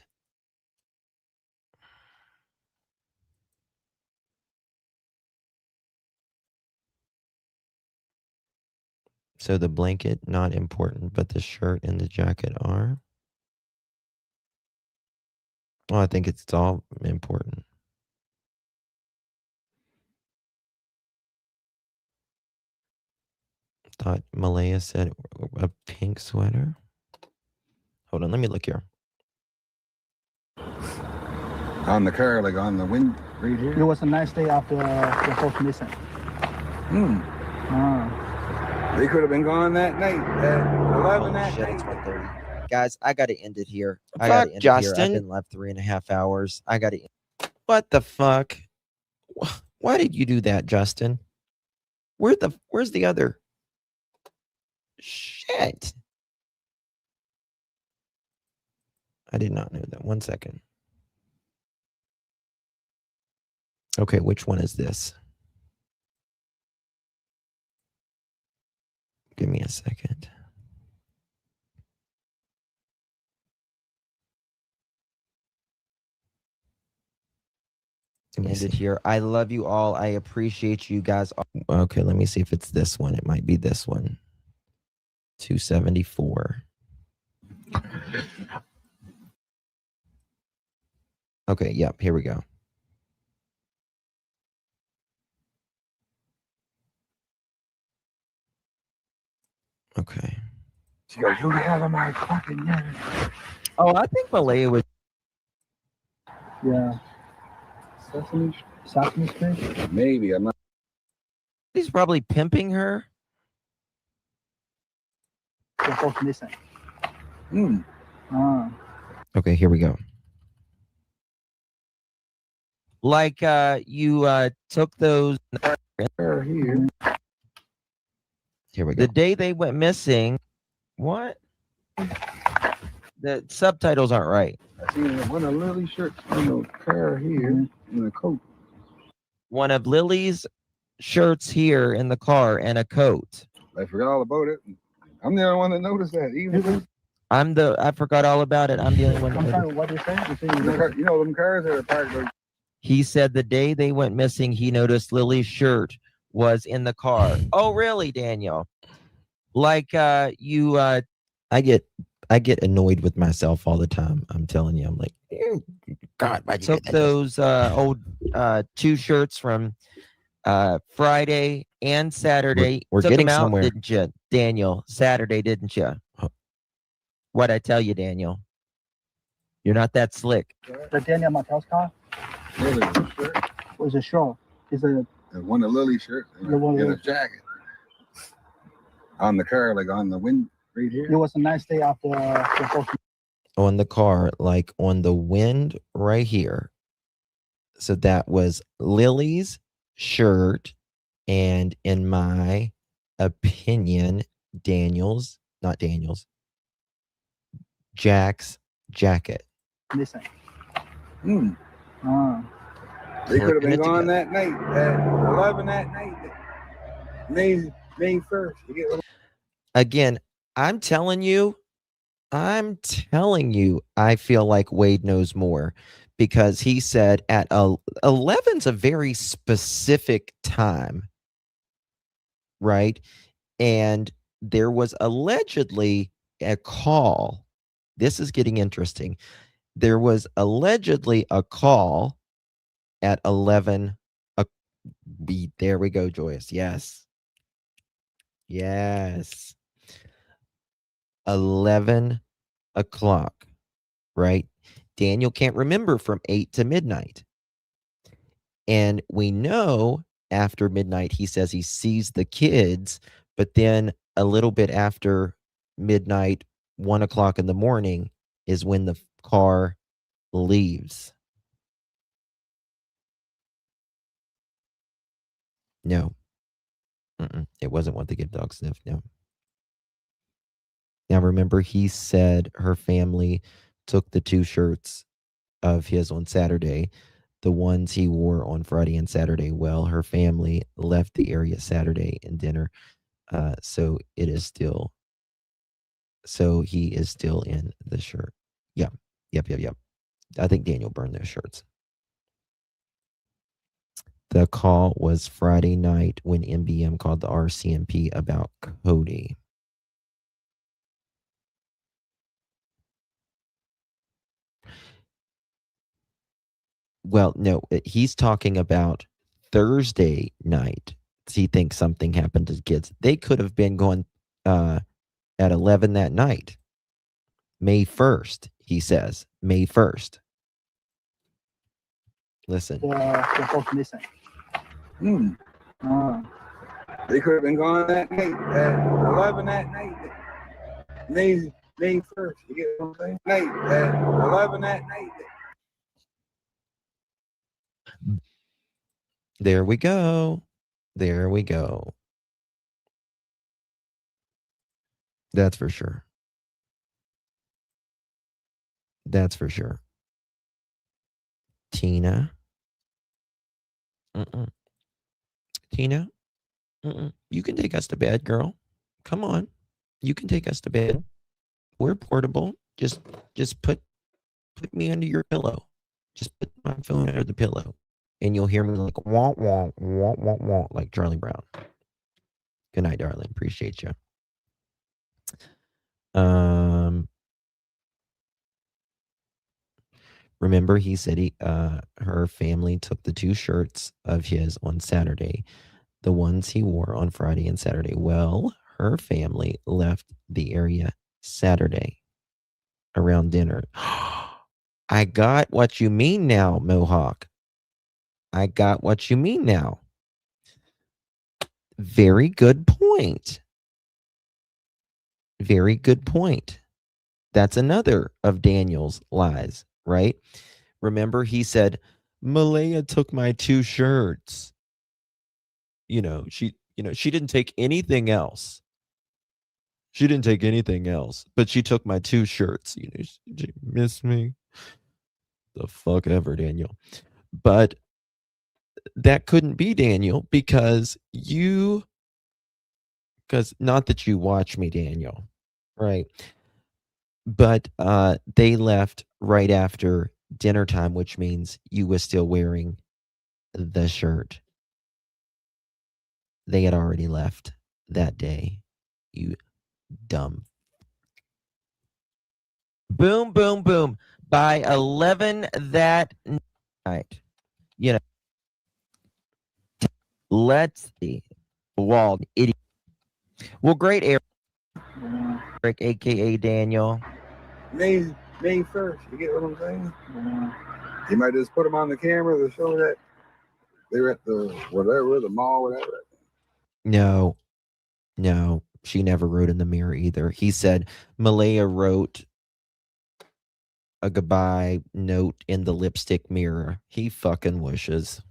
So the blanket, not important, but the shirt and the jacket are? Well, I think it's all important. Thought Malaya said a pink sweater. Hold on, let me look here. On the car, like on the wind right here. It was a nice day after the folks missing. They could have been gone that night at 11 that shit, night. It's 1:30. Guys, I got to end it here. Fuck, Justin. I've been left 3.5 hours. I got to. What the fuck? Why did you do that, Justin? Where's the other? Shit. I did not know that. 1 second. Okay, which one is this? Give me a second. End it here. I love you all. I appreciate you guys. Okay, let me see if it's this one. It might be this one. 274. Okay, yep, here we go. Okay. She goes, you have my fucking yeah. Oh, I think Malaya was. Yeah. Sesame Street? Maybe, I'm not. He's probably pimping her. The folks missing. Okay, here we go. Like you took those Here. Here we go. The day they went missing. What? The subtitles aren't right. I see one of Lily's shirts on the car here in the coat. One of Lily's shirts here in the car and a coat. I forgot all about it. I'm the only one that noticed that. Even I forgot all about it. I'm the only one that I'm noticed. sorry, what did you say? you know them cars that are parked. Like, He said the day they went missing, he noticed Lily's shirt was in the car. Oh, really, Daniel? Like you I get annoyed with myself all the time. I'm telling you. I'm like, God, I took those old two shirts from Friday and Saturday. We're Took getting them out, somewhere. didn't you, Daniel? Saturday, didn't you? What'd I tell you, Daniel? You're not that slick. The Daniel Martell's car? Lily's shirt. Was a short. Is a One of Lily's shirts in a jacket. On the car, like on the wind right here. It was a nice day after the first. On the car, like on the wind right here. So that was Lily's shirt, and in my opinion, Jack's jacket. Listen. They could have been gone that night, at 11 that night, May 1st. Again, I'm telling you, I feel like Wade knows more, because he said at 11's a very specific time, right? And there was allegedly a call. This is getting interesting. There was allegedly a call at 11. There we go, Joyce. Yes. 11 o'clock, right? Daniel can't remember from 8 to midnight. And we know after midnight, he says he sees the kids, but then a little bit after midnight, 1 o'clock in the morning is when the car leaves. No. It wasn't what the give dog sniff. No. Now, remember, he said her family took the two shirts of his on Saturday, the ones he wore on Friday and Saturday. Well, her family left the area Saturday and dinner. So he is still in the shirt. Yep. I think Daniel burned those shirts. The call was Friday night when MBM called the RCMP about Cody. Well, no, he's talking about Thursday night. He thinks something happened to the kids. They could have been going at 11 that night. May 1st, he says. May 1st. Listen. They could have been gone that night, at 11 that night. May 1st. You get what I'm saying? Night, at 11 that night. There we go. That's for sure. Tina. Tina. You can take us to bed, girl. Come on. You can take us to bed. We're portable. Just put me under your pillow. Just put my phone under the pillow. And you'll hear me like wah, wah, wah, wah, wah, like Charlie Brown. Good night, darling. Appreciate you. Remember, he said her family took the two shirts of his on Saturday, the ones he wore on Friday and Saturday. Well, her family left the area Saturday around dinner. I got what you mean now, Mohawk. I got what you mean now. Very good point. That's another of Daniel's lies, right? Remember, he said Malaya took my 2 shirts. She didn't take anything else. She didn't take anything else, but she took my 2 shirts. She missed me. The fuck ever, Daniel. But that couldn't be, Daniel, because not that you watch me, Daniel, right? But they left right after dinner time, which means you were still wearing the shirt. They had already left that day. You dumb. Boom, boom, boom. By 11 that night, let's see. Wall idiot. Well, great, Eric, aka Daniel. May 1st. You get what I'm saying? You might just put them on the camera to show that they're at the whatever, the mall, whatever. No, she never wrote in the mirror either. He said Malaya wrote a goodbye note in the lipstick mirror. He fucking wishes.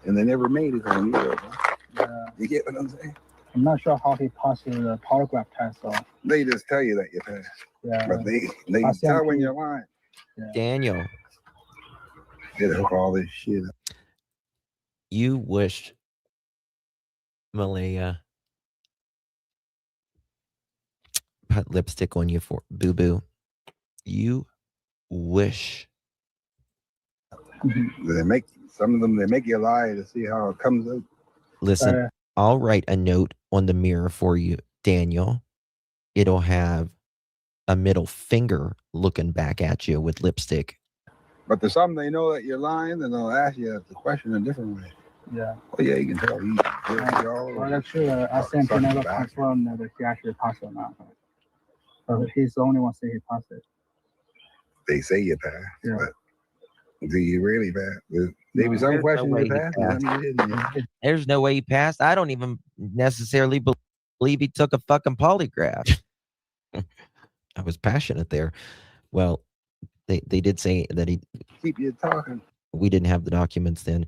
And they never made it on either. You get what I'm saying? I'm not sure how he passed the polygraph test, though. They just tell you that you passed. Yeah. But they tell when you're lying. Yeah. Daniel. They hook all this shit up. You wished Malaya put lipstick on you for boo-boo. You wish. They make some of them. They make you lie to see how it comes out. Listen, I'll write a note on the mirror for you, Daniel. It'll have a middle finger looking back at you with lipstick. But there's some they know that you're lying, and they'll ask you the question a different way. Yeah. Oh yeah, you can tell. Well, actually, RCMP never confirmed that he actually passed or not. So he's the only one saying he passed it. They say you passed, Yeah. but do you really pass? Maybe some questions you passed, and some you didn't. There's no way he passed. I don't even necessarily believe he took a fucking polygraph. I was passionate there. Well, they did say that he Keep you talking. we didn't have the documents then.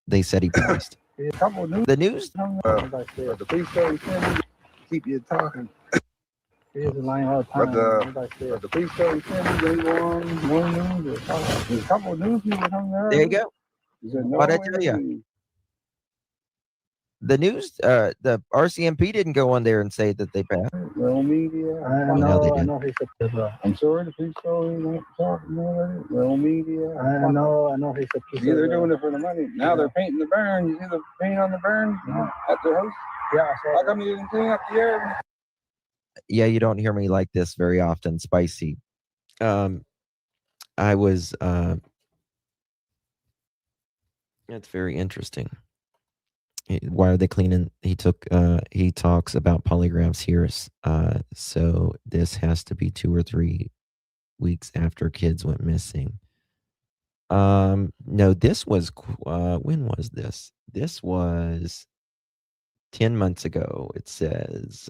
They said he passed. A couple of news. The news? But the police story keep you talking. He is lying all the time. But the police story they go on more news. There's a couple of news people coming there. There you go. No What'd I tell you? The news, the RCMP didn't go on there and say that they passed. Real media. I know he said that. I'm sorry, the police story not talking about it. Real media. I know he said that. Yeah, they're doing it for the money. Now they're painting the barn. You see the paint on the barn at their house? Yeah. How come you didn't clean up the air? Yeah, you don't hear me like this very often, Spicy. I was it's very interesting. Why are they cleaning? He talks about polygraphs here. So this has to be 2 or 3 weeks after kids went missing. No, this was when was this? This was 10 months ago. It says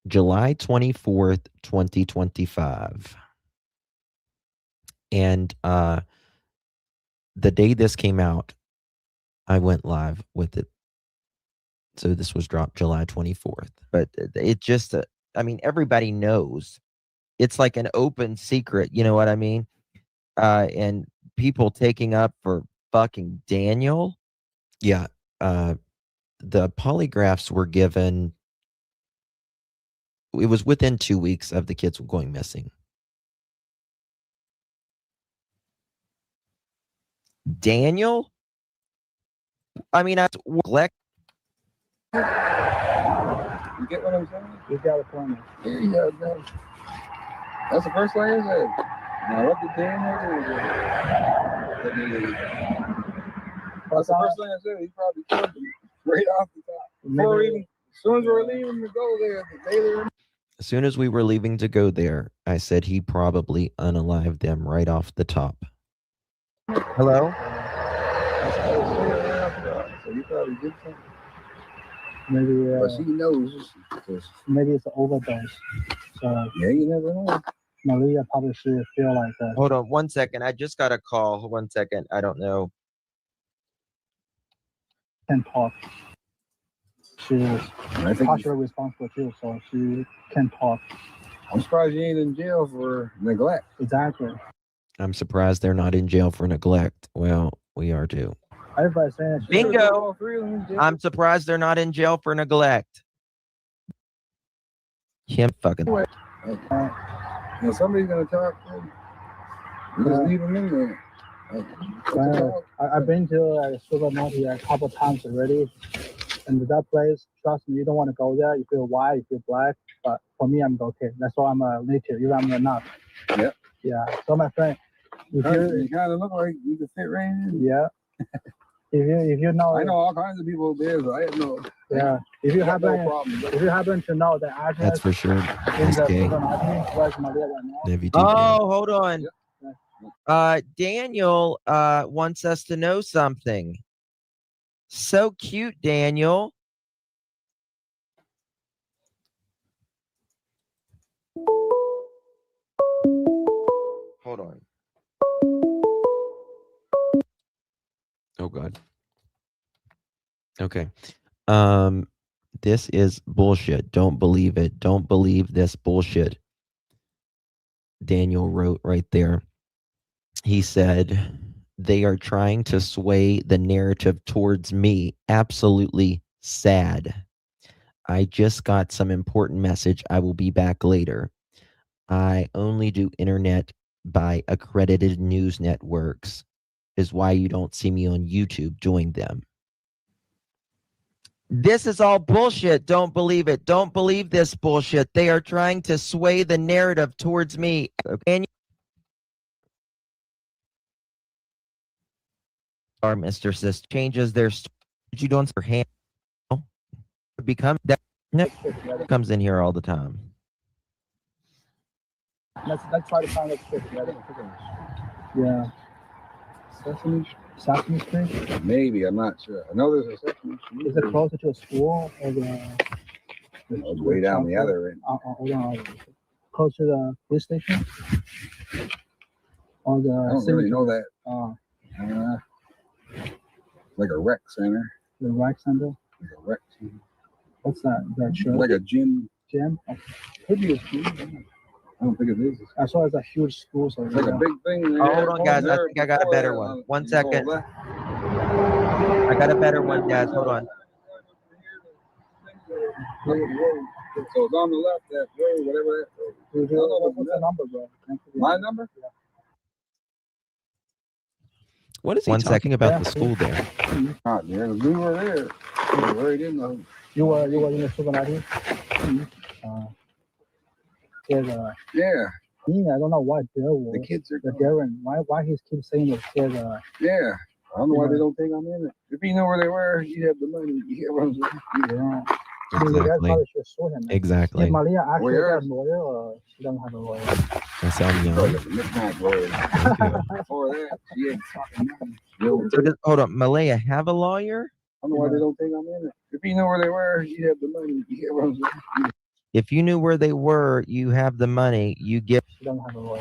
July 24th, 2025. And the day this came out, I went live with it. So this was dropped July 24th. But it just, I mean, everybody knows. It's like an open secret, you know what I mean? And people taking up for fucking Daniel. Yeah. The polygraphs were given. It was within 2 weeks of the kids going missing. Daniel? I mean, I neglect. You get what I'm saying? You got it for me. Yeah, yeah. That's the first thing I said. Now, what did Daniel do? That's the first thing I said. He probably killed them right off the top. Before even, as soon as we were leaving to go there, the day they were. As soon as we were leaving to go there, I said he probably unalived them right off the top. Hello? So you probably did something. Maybe. But she knows. Maybe it's an overdose. So yeah, you never know. Malia probably should feel like that. Hold on 1 second. I just got a call. 1 second. I don't know. Can talk. She is partially responsible too, so she can talk. I'm surprised you ain't in jail for neglect. Exactly. I'm surprised they're not in jail for neglect. Well, we are too. Everybody's saying she Bingo. I'm surprised they're not in jail for neglect. Him fucking. When somebody's gonna talk to him, you just leave him in there. I've been to Supermarket a couple times already, and that place, trust me, you don't want to go there. You feel white, you feel black, but for me, I'm okay. That's why I'm a native, even I'm not. Yep. Yeah. So my friend, you kind of look like you could fit right in. Yeah. If you know, I know all kinds of people there, so I have no. Yeah. If you happen, no problem. if you happen to know the address, That's for sure. That's gay. where's Malia right now? If you do hold on. Daniel wants us to know something. So cute, Daniel. Hold on. Oh God. Okay. This is bullshit. Don't believe it. Don't believe this bullshit. Daniel wrote right there. He said, they are trying to sway the narrative towards me. Absolutely sad. I just got some important message. I will be back later. I only do internet by accredited news networks, is why you don't see me on YouTube doing them. This is all bullshit. Don't believe it. Don't believe this bullshit. They are trying to sway the narrative towards me. And our Mr. Sis changes their you don't for hand become that comes in here all the time. Let's try to find a trip together. Yeah. Sesame Street? Maybe, I'm not sure. I know there's a Sesame Street. Is it closer to a school or the way down the other end? Close to the police station? Or the I don't really know that. Like a rec center. The rec center? Like a rec team. What's that? That show? Like a gym. Gym? Okay. Could be a gym. I don't think it is. I saw it's a huge school. So it's like a big thing. Oh, hold on, guys. I think I got a better one. 1 second. I got a better one, guys. Hold on. So it's on the left, that road, whatever that road. What's the number, bro? My number? Yeah. What is he talking about the school there? We were there. We were right in the. You were in the supermarket? Yeah. I don't know why the kids are Darren. Why he keeps saying that kids yeah. I don't know why they don't think I'm in it. If you know where they were, you'd have the money. You get what I'm saying? Exactly. Exactly. Is Malia actually got a lawyer or she doesn't have a lawyer? That sounds young. Before that, she had hold on. Malia have a lawyer? I don't know why they don't think I'm in it. If you know where they were, you'd have the money. You get what I'm saying? If you knew where they were, you have the money. You get. She doesn't have a lawyer.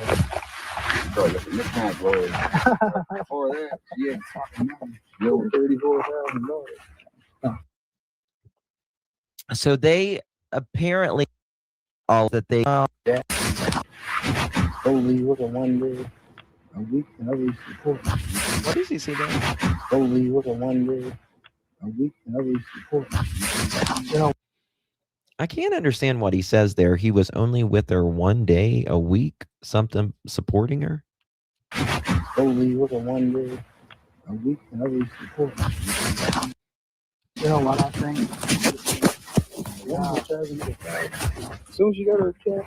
Before that, she had $34,000. So they apparently all that they. Only work on 1 day a week and every report. What does he say there? Only work on 1 day a week and every report. You know. I can't understand what he says there. He was only with her 1 day a week, something supporting her. Only work on 1 day a week and every report. You know what I think? As soon as she got her check,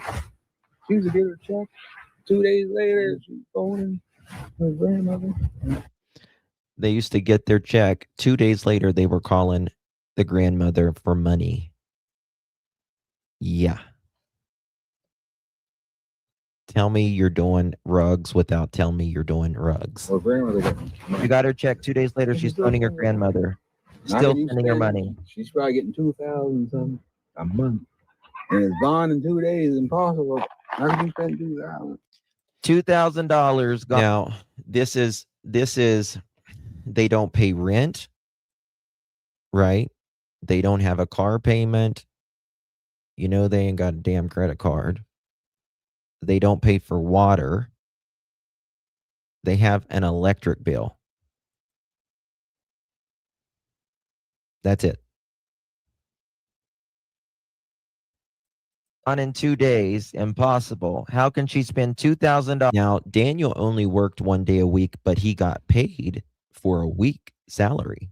she used to get her check. 2 days later, she's phoning her grandmother. They used to get their check. 2 days later, they were calling the grandmother for money. Yeah. Tell me you're doing rugs without telling me you're doing rugs. Well, grandmother you got her check 2 days later. She's phoning her grandmother. Still sending her money. She's probably getting $2,000 something a month, and it's gone in 2 days. Impossible. $2,000. Now, this is they don't pay rent, right? They don't have a car payment. You know, they ain't got a damn credit card. They don't pay for water. They have an electric bill. That's it. On in 2 days, impossible. How can she spend $2,000? Now, Daniel only worked 1 day a week, but he got paid for a week salary.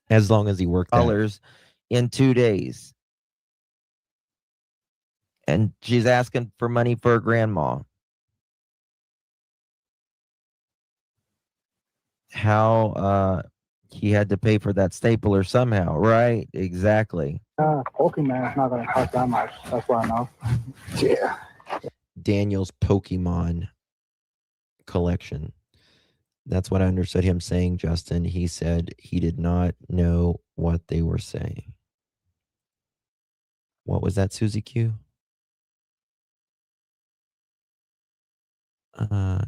As long as he worked dollars in 2 days. And she's asking for money for her grandma. How he had to pay for that stapler somehow, right? Exactly. Pokemon is not going to cost that much. That's what I know. Yeah. Daniel's Pokemon collection. That's what I understood him saying, Justin. He said he did not know what they were saying. What was that, Susie Q?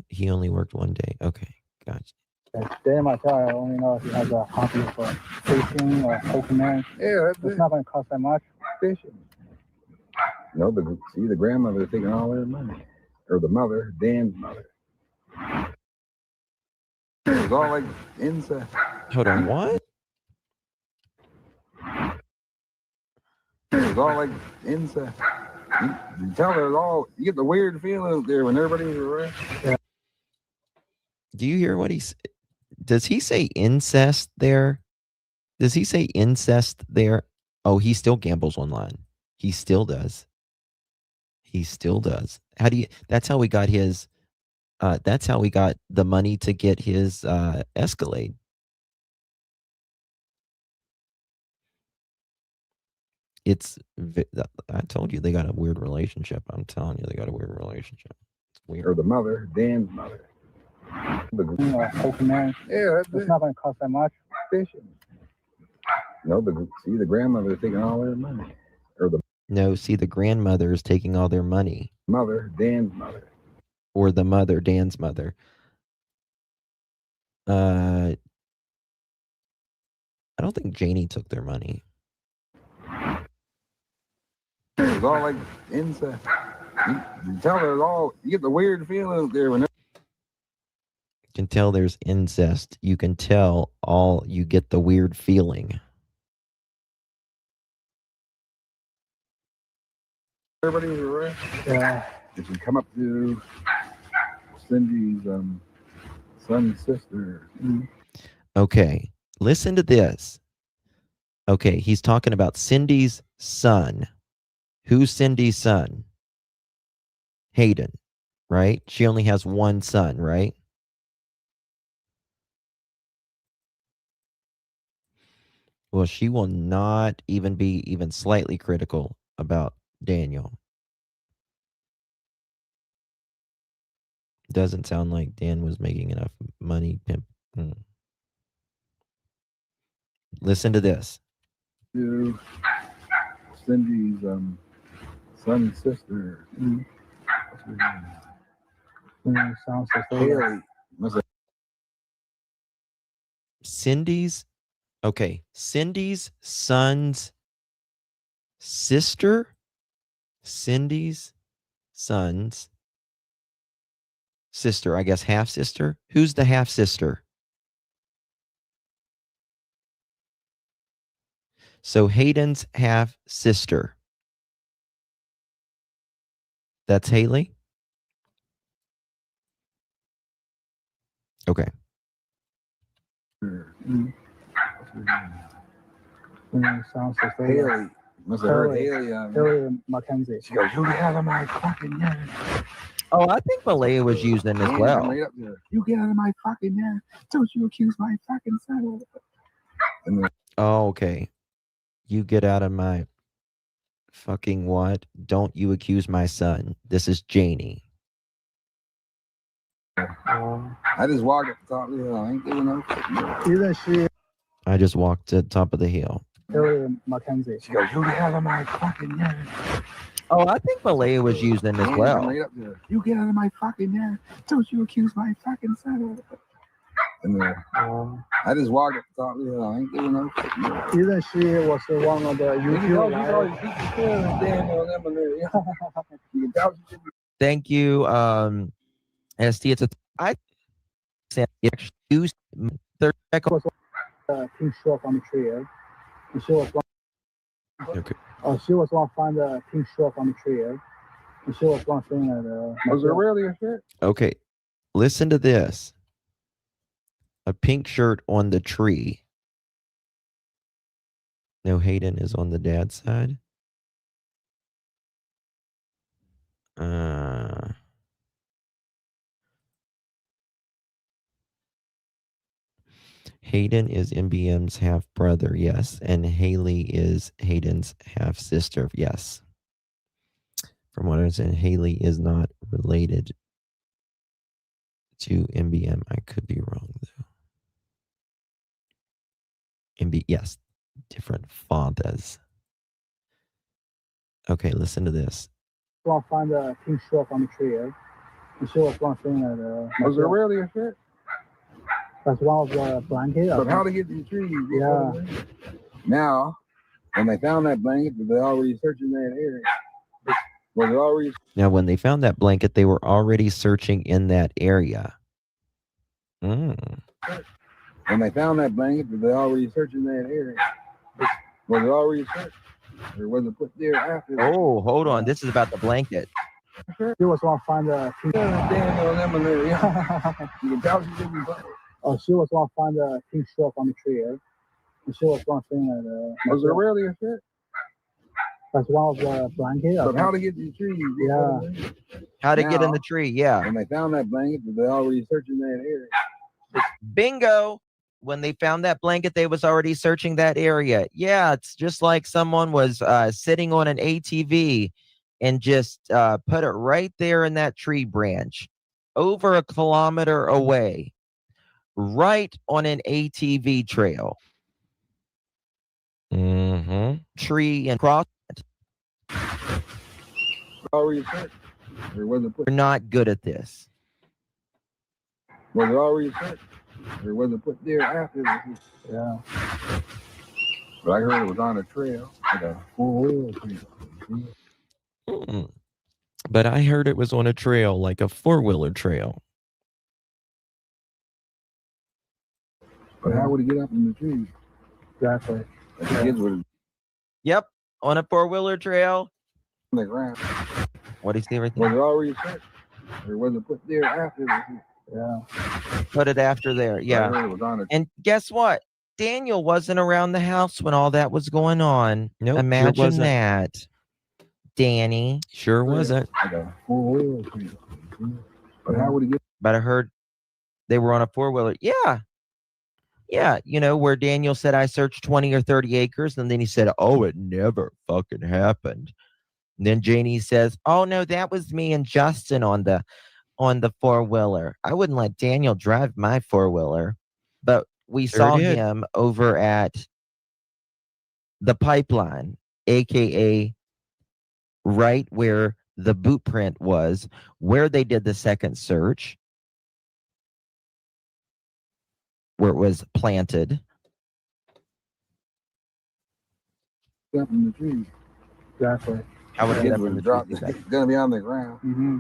He only worked 1 day. Okay, gotcha. Dan Martell, I only know if he has a copy for fishing or Pokemon. Yeah, it's not going to cost that much. Fishing. No, the grandmother taking all their money. Or the mother, Dan's mother. It was all like incest. Hold on, what? It was all like incest. You tell her all, you get the weird feeling there when everybody's around. Yeah. Do you hear what he's... Does he say incest there? Does he say incest there? Oh, he still gambles online. He still does. He still does. How do you... That's how we got his... that's how we got the money to get his Escalade. It's... I told you they got a weird relationship. I'm telling you, they got a weird relationship. It's weird. Or the mother, Dan's mother. Pokemon. Yeah, it's not going to cost that much. Fishing. No, the grandmother taking all their money. Or the No, see, the grandmother is taking all their money. Mother, Dan's mother. Or the mother, Dan's mother. I don't think Janie took their money. It was all like incest. You tell her all, you get the weird feeling there when You can tell there's incest. You can tell you get the weird feeling. everybody's around. Yeah. If you come up to Cindy's son's sister. Okay, listen to this. Okay, he's talking about Cindy's son. Who's Cindy's son? Hayden, right? She only has one son, right? Well, she will not even be even slightly critical about Daniel. Doesn't sound like Dan was making enough money. Listen to this. To Cindy's son's sister. Sounds like Haley. Cindy's son's sister. Cindy's son's sister, I guess half sister. Who's the half sister? So Hayden's half sister. That's Haley? Okay. Sounds like Haley. Must have heard Haley. Haley Mackenzie. She goes, you get out of my fucking yard. Oh, I think Malaya was used in as well. You get out of my fucking yard. Don't you accuse my fucking son. Oh, okay. You get out of my fucking what? Don't you accuse my son. This is Janie. I just walked at the top of the hill. I ain't doing no. Isn't she? I just walked to the top of the hill. Hillary Mackenzie. She goes, "Who the hell am I fucking yard?" Oh, I think Malaya was using as well. Right up there. You get out of my fucking yard! Don't you accuse my fucking son! And I just walked up and thought, I ain't giving no shit. Even she was one of the YouTube. Thank you, ST. It's I actually used 30 seconds. Pink shrub on the tree. And she was one. Okay. She was one find the pink shrub on the tree. And she was one thing that. Was there really a shit? Okay, listen to this. A pink shirt on the tree. No, Hayden is on the dad's side. Hayden is MBM's half brother, yes, and Haley is Hayden's half sister, yes. From what I understand, Haley is not related to MBM. I could be wrong though. Yes, different fathers. Okay, listen to this. I'll find the pink shrub on the tree. And she was one thing that. Was there really a shit? That's one of the blankets. But how to get to the tree? Yeah. Now, when they found that blanket, were they already searching that area? Was it already? Now, when they found that blanket, they were already searching in that area. When they found that blanket, were they already searching that area? Was it already searched? Or was it put there after? Oh, hold on. This is about the blanket. She was one find the pink. She was one find the pink shrub on the tree. And she was one thing that. Was there really a shit? That's one of the blankets. But how to get to the tree? Yeah. How to get in the tree? Yeah. When they found that blanket, were they already searching that area? Bingo. When they found that blanket, they was already searching that area. Yeah, it's just like someone was sitting on an ATV and just put it right there in that tree branch, over a kilometer away, right on an ATV trail. Tree and cross. Already searched? Or was it put? We're not good at this. Was it already searched? Or was it put there after? Yeah. But I heard it was on a trail, like a 4-wheel trail. But I heard it was on a trail, like a 4-wheeler trail. But how would he get up in the tree? Exactly. The kids would have. Yep, on a 4-wheeler trail. On the ground. What do you see right there? Was it already searched? Or was it put there after? Yeah. Put it after there. Yeah. And guess what? Daniel wasn't around the house when all that was going on. Nope, Imagine sure wasn't. that. Danny. Sure wasn't. Like a 4-wheel trail. But how would he get? But I heard they were on a 4-wheeler. Yeah. Yeah. You know, where Daniel said, I searched 20 or 30 acres. And then he said, oh, it never fucking happened. And then Janie says, oh, no, that was me and Justin on the 4-wheeler. I wouldn't let Daniel drive my 4-wheeler, but we saw him over at the pipeline, aka right where the boot print was, where they did the second search, where it was planted. Up in the tree. Exactly. How would it get up in the tree? It's gonna be on the ground. Mm-hmm.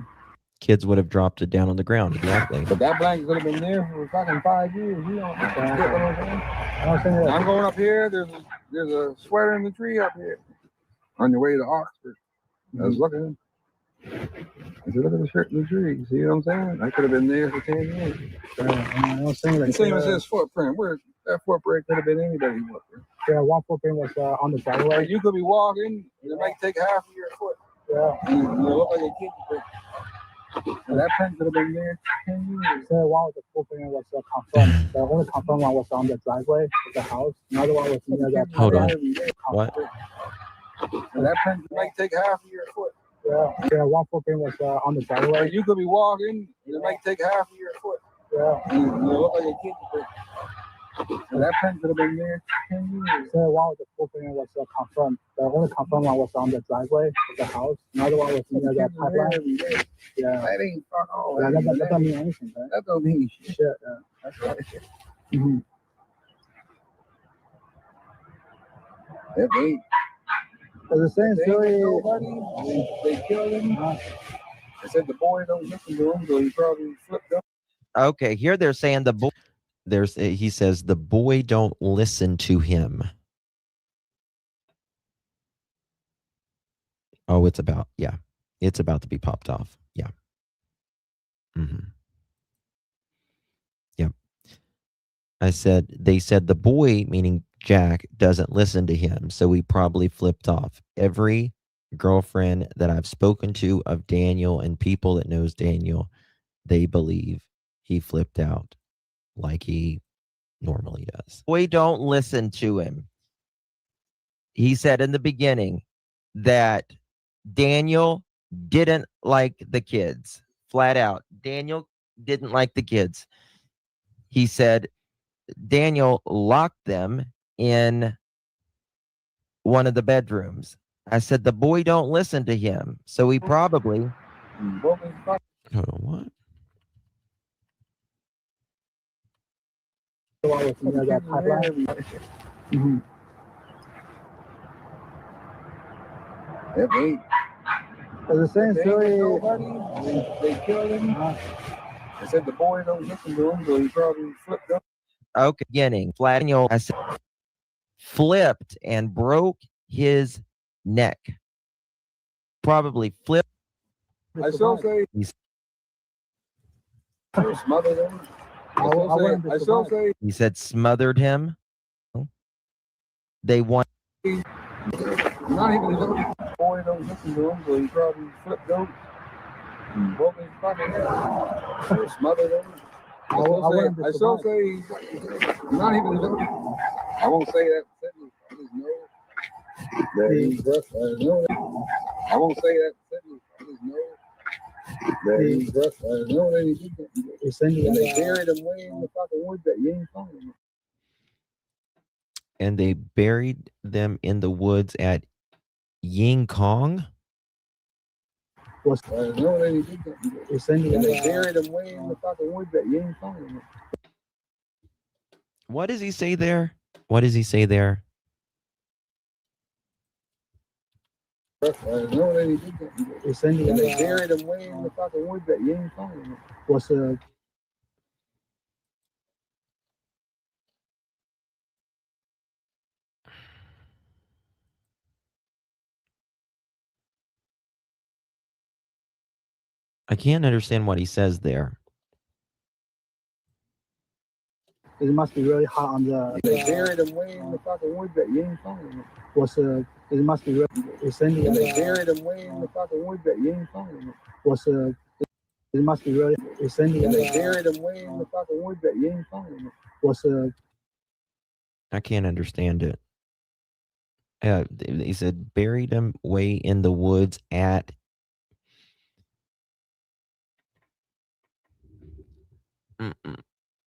Kids would have dropped it down on the ground. Exactly. But that blanket could have been there for fucking 5 years. You don't get what I'm saying? I'm going up here. There's a sweater in the tree up here. On your way to Oxford. I was looking. I said, look at the shirt in the tree. See what I'm saying? I could have been there for 10 years. I was saying The same as his footprint. Where that footprint could have been anybody's footprint. Yeah, one footprint was on the driveway. You could be walking, and it might take half of your foot. Yeah. You look like a kid. And that print could have been there for 10 years. So one of the footprint was confirmed. The only confirmed one was on the driveway of the house. Another one was near that. Hold on. What? And that print might take half of your foot. Yeah, one footprint was on the driveway. You could be walking, and it might take half of your foot. Yeah. You look like a kid. So that parent could have been there 10 years. So one of the full parent was confirmed. The only confirmed one was on the driveway of the house. Another one was near the pipeline. Yeah. That ain't far off. That don't mean anything, right? That don't mean shit. Yeah. That's right. Mm-hmm. That ain't. As the same story. Nobody. They killed him. They said the boy don't listen to him, so he probably flipped up. Okay, here they're saying the boy. He says the boy don't listen to him. Oh, it's about to be popped off. Yeah. Mm-hmm. Yep. They said the boy, meaning Jack, doesn't listen to him, so he probably flipped off. Every girlfriend that I've spoken to of Daniel and people that knows Daniel, they believe he flipped out like he normally does. Boy, don't listen to him. He said in the beginning that Daniel didn't like the kids. Flat out. Daniel didn't like the kids. He said Daniel locked them in one of the bedrooms. I said the boy don't listen to him, so he probably. Hold on, what? Mm-hmm. As the same story. Nobody. They killed him. They said the boy don't listen to him, so he probably flipped up. Okay, beginning. Daniel, I said, flipped and broke his neck. Probably flipped. I still say. Smothered him. I still say. He said smothered him. They want. Not even the boy don't listen to him, so he probably flipped out and broke his fucking neck. Smothered him. I still say. Not even the. I won't say that. I just know that he's rough. I know that. I won't say that. I just know that he's rough. I know that he did that. And they buried him way in the fucking woods that you ain't finding. And they buried them in the woods at Ying Kong. I know that he did that. And they buried him way in the fucking woods that you ain't finding. What does he say there? What does he say there? I know that he did that. And they buried him way in the fucking woods that you ain't finding. What's I can't understand what he says there. It must be really hot on the. They buried him way in the fucking woods that you ain't finding. What's it must be really. And they buried him way in the fucking woods that you ain't finding. What's it must be really. And they buried him way in the fucking woods that you ain't finding. What's I can't understand it. He said buried him way in the woods at.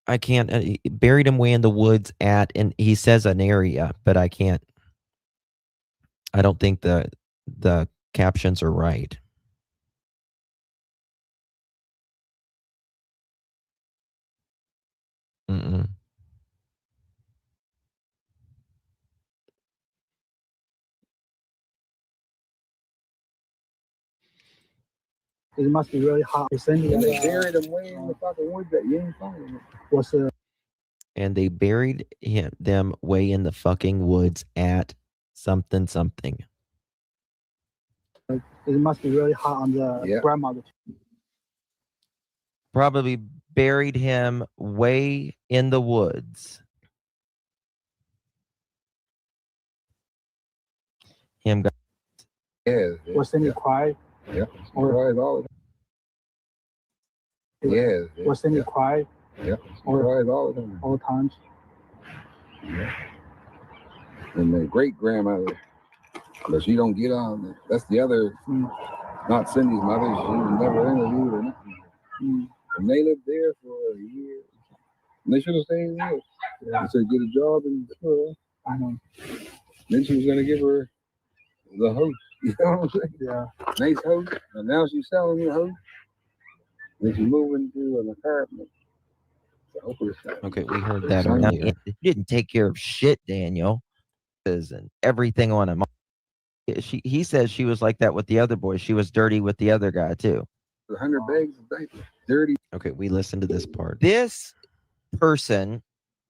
I can't. Buried him way in the woods at, and he says an area, but I can't. I don't think the captions are right. Mm-mm. It must be really hot. And they buried him way in the fucking woods that you ain't finding. What's And they buried them way in the fucking woods at something. It must be really hot on the grandmother. Probably buried him way in the woods. Him. Yeah. What's in he cried? Yeah. Or all. Yeah. What's in he cried? Yeah. Or cries all the time. All the times. Yeah. And the great grandmother, but she don't get on. That's the other. Not Cindy's mother. She was never interviewed or nothing. And they lived there for a year. And they should have stayed there. I said, get a job and I know. Then she was gonna give her the house. You know what I'm saying? Yeah. Nice house. And now she's selling the house. Then she's moving to an apartment. Okay, we heard that earlier. He didn't take care of shit, Daniel. And everything on him. He says she was like that with the other boy. She was dirty with the other guy too. 100 bags of diapers. Dirty. Okay, we listened to this part. This person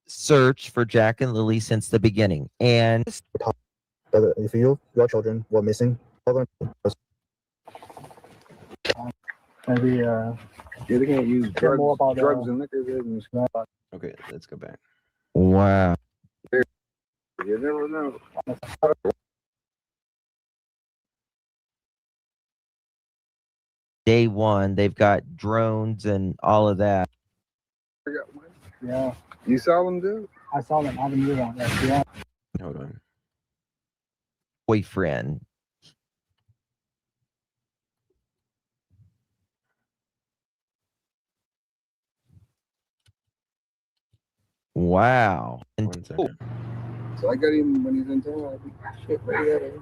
searched for Jack and Lily since the beginning. And if your children were missing, maybe yeah, they can't use drugs and liquor. Okay, let's go back. Wow. You never know. Day one, they've got drones and all of that. Yeah. You saw them, dude? I saw them. I haven't used one. Yeah. Hold on. Boyfriend. Wow. One second. So I got him when he's in town. Shit, right.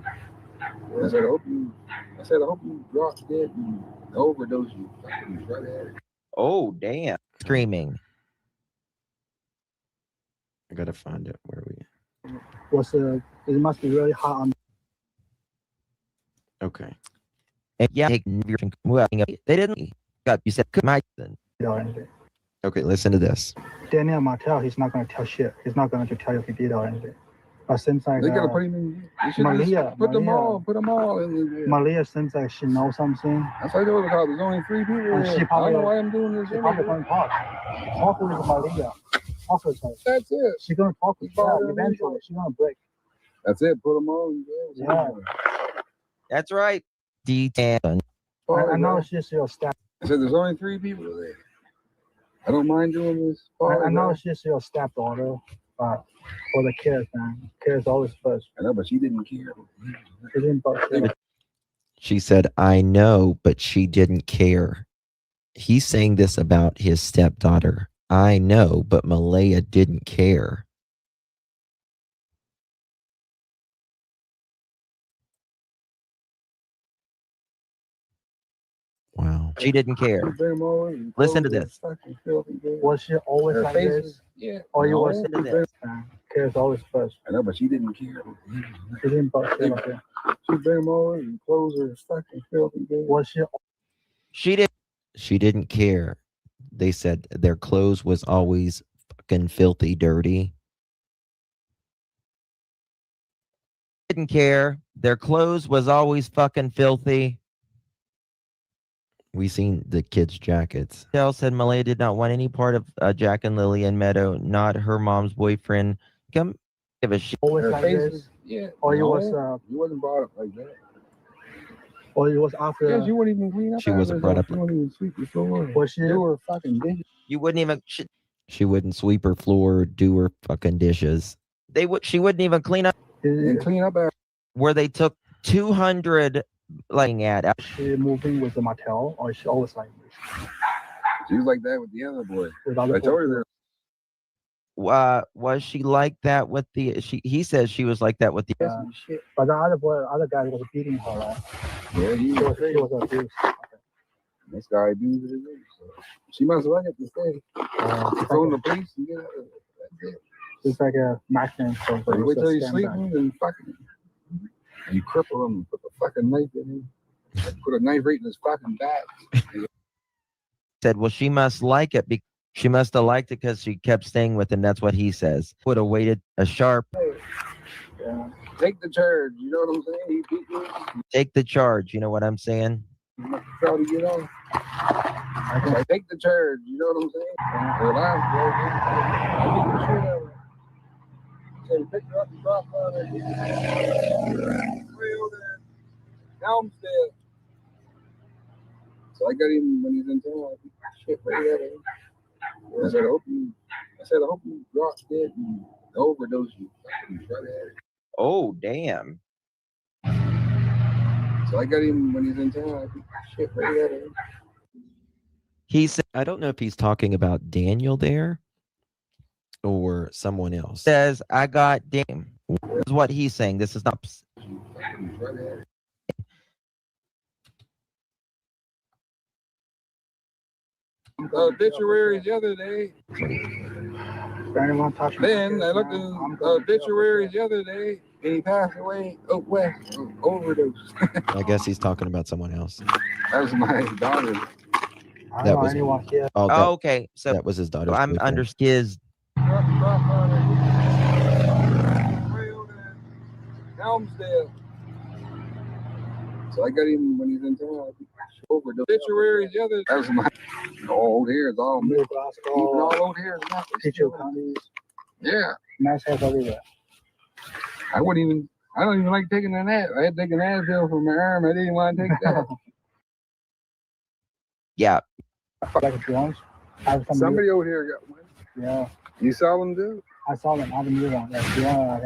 I said, I hope you drop dead and overdose you. Right at it. Oh, damn. Screaming. I gotta find it. Where are we? It must be really hot on. Okay. And yeah, they didn't. You said my. Okay, listen to this. Daniel Martell, he's not going to tell shit. He's not going to tell you if he did or anything. But seems like they gotta put him in. Put them all in. Malia seems like she knows something. That's why there's only 3 people. And she I probably, don't know why I'm doing this. She probably going to talk. Talk with Malia. Talk with her. That's it. She's going to talk with her. Eventually, she's going to break. That's it. Put them all in. Yeah. That's right. D10. I know it's just your staff. I said there's only 3 people there. I don't mind doing this. I know it's just your stepdaughter, but for the kids, man. Kids always first. I know, but she didn't care. She didn't care. She said, I know, but she didn't care. He's saying this about his stepdaughter. I know, but Malaya didn't care. Wow. She didn't care. Listen to this. Was she always like this? Yeah. Or you listen to this? Cares always first. I know, but she didn't care. She didn't care like that. She bring them over and clothes are fucking filthy. Was she? She didn't care. They said their clothes was always fucking filthy dirty. Didn't care. Their clothes was always fucking filthy. We seen the kids' jackets. Dell said Malaya did not want any part of Jack and Lily and Meadow, not her mom's boyfriend. Come give a shit. Always like this? Yeah. Or you you wasn't brought up like that. Or you was after. Yes, you wouldn't even clean up. She wasn't brought up. You wouldn't even sweep your floor. Was she? You were fucking dishes. You wouldn't even. She wouldn't sweep her floor or do her fucking dishes. She wouldn't even clean up. And clean up after. Where they took 200 laying at. She moving with the Martell, or she always like this? She was like that with the other boy. I told her that. Was she like that with the? He says she was like that with the. But the other guy was beating her. Right? Yeah, he was abused. This guy abused her. So she must like it to stay. She phoned the police and get her. That's it. It's like a maximum. So wait till you're sleeping and fucking. You cripple him and put the fucking knife in him. Put a knife right in his fucking back. Said, well, she must like it. She must have liked it because she kept staying with him. That's what he says. Would have waited a sharp. Yeah. Take the charge. You know what I'm saying? He beat me. Take the charge. You know what I'm saying? You must try to get on. I take the charge. You know what I'm saying? Or last bro. I beat the shit out of her. So pick her up and drop her there. Now I'm dead. So I got him when he's in town. Shit, right at him. I said, I hope you drop dead and overdose you. Right at it. Oh, damn. So I got him when he's in town. Shit, right at him. He said, I don't know if he's talking about Daniel there, or someone else? Says, I got damn. This is what he's saying. This is not. Obituaries the other day. Then I looked at obituaries the other day, and he passed away out west, overdose. I guess he's talking about someone else. That's my daughter. That was. Oh, that, okay. So that was his daughter. I'm under his. Helmsdale. So I got him when he's in town. Over the obituaries the other. That was my old hair is all Microscope. All old hair is nothing. Pictou County. Yeah. Nice hair everywhere. I don't even like taking a nap. I had to take an Advil for my arm. I didn't want to take that. Yeah. Like a drone. Somebody over here got one. Yeah. You saw them do? I saw them. I haven't used one. Yeah.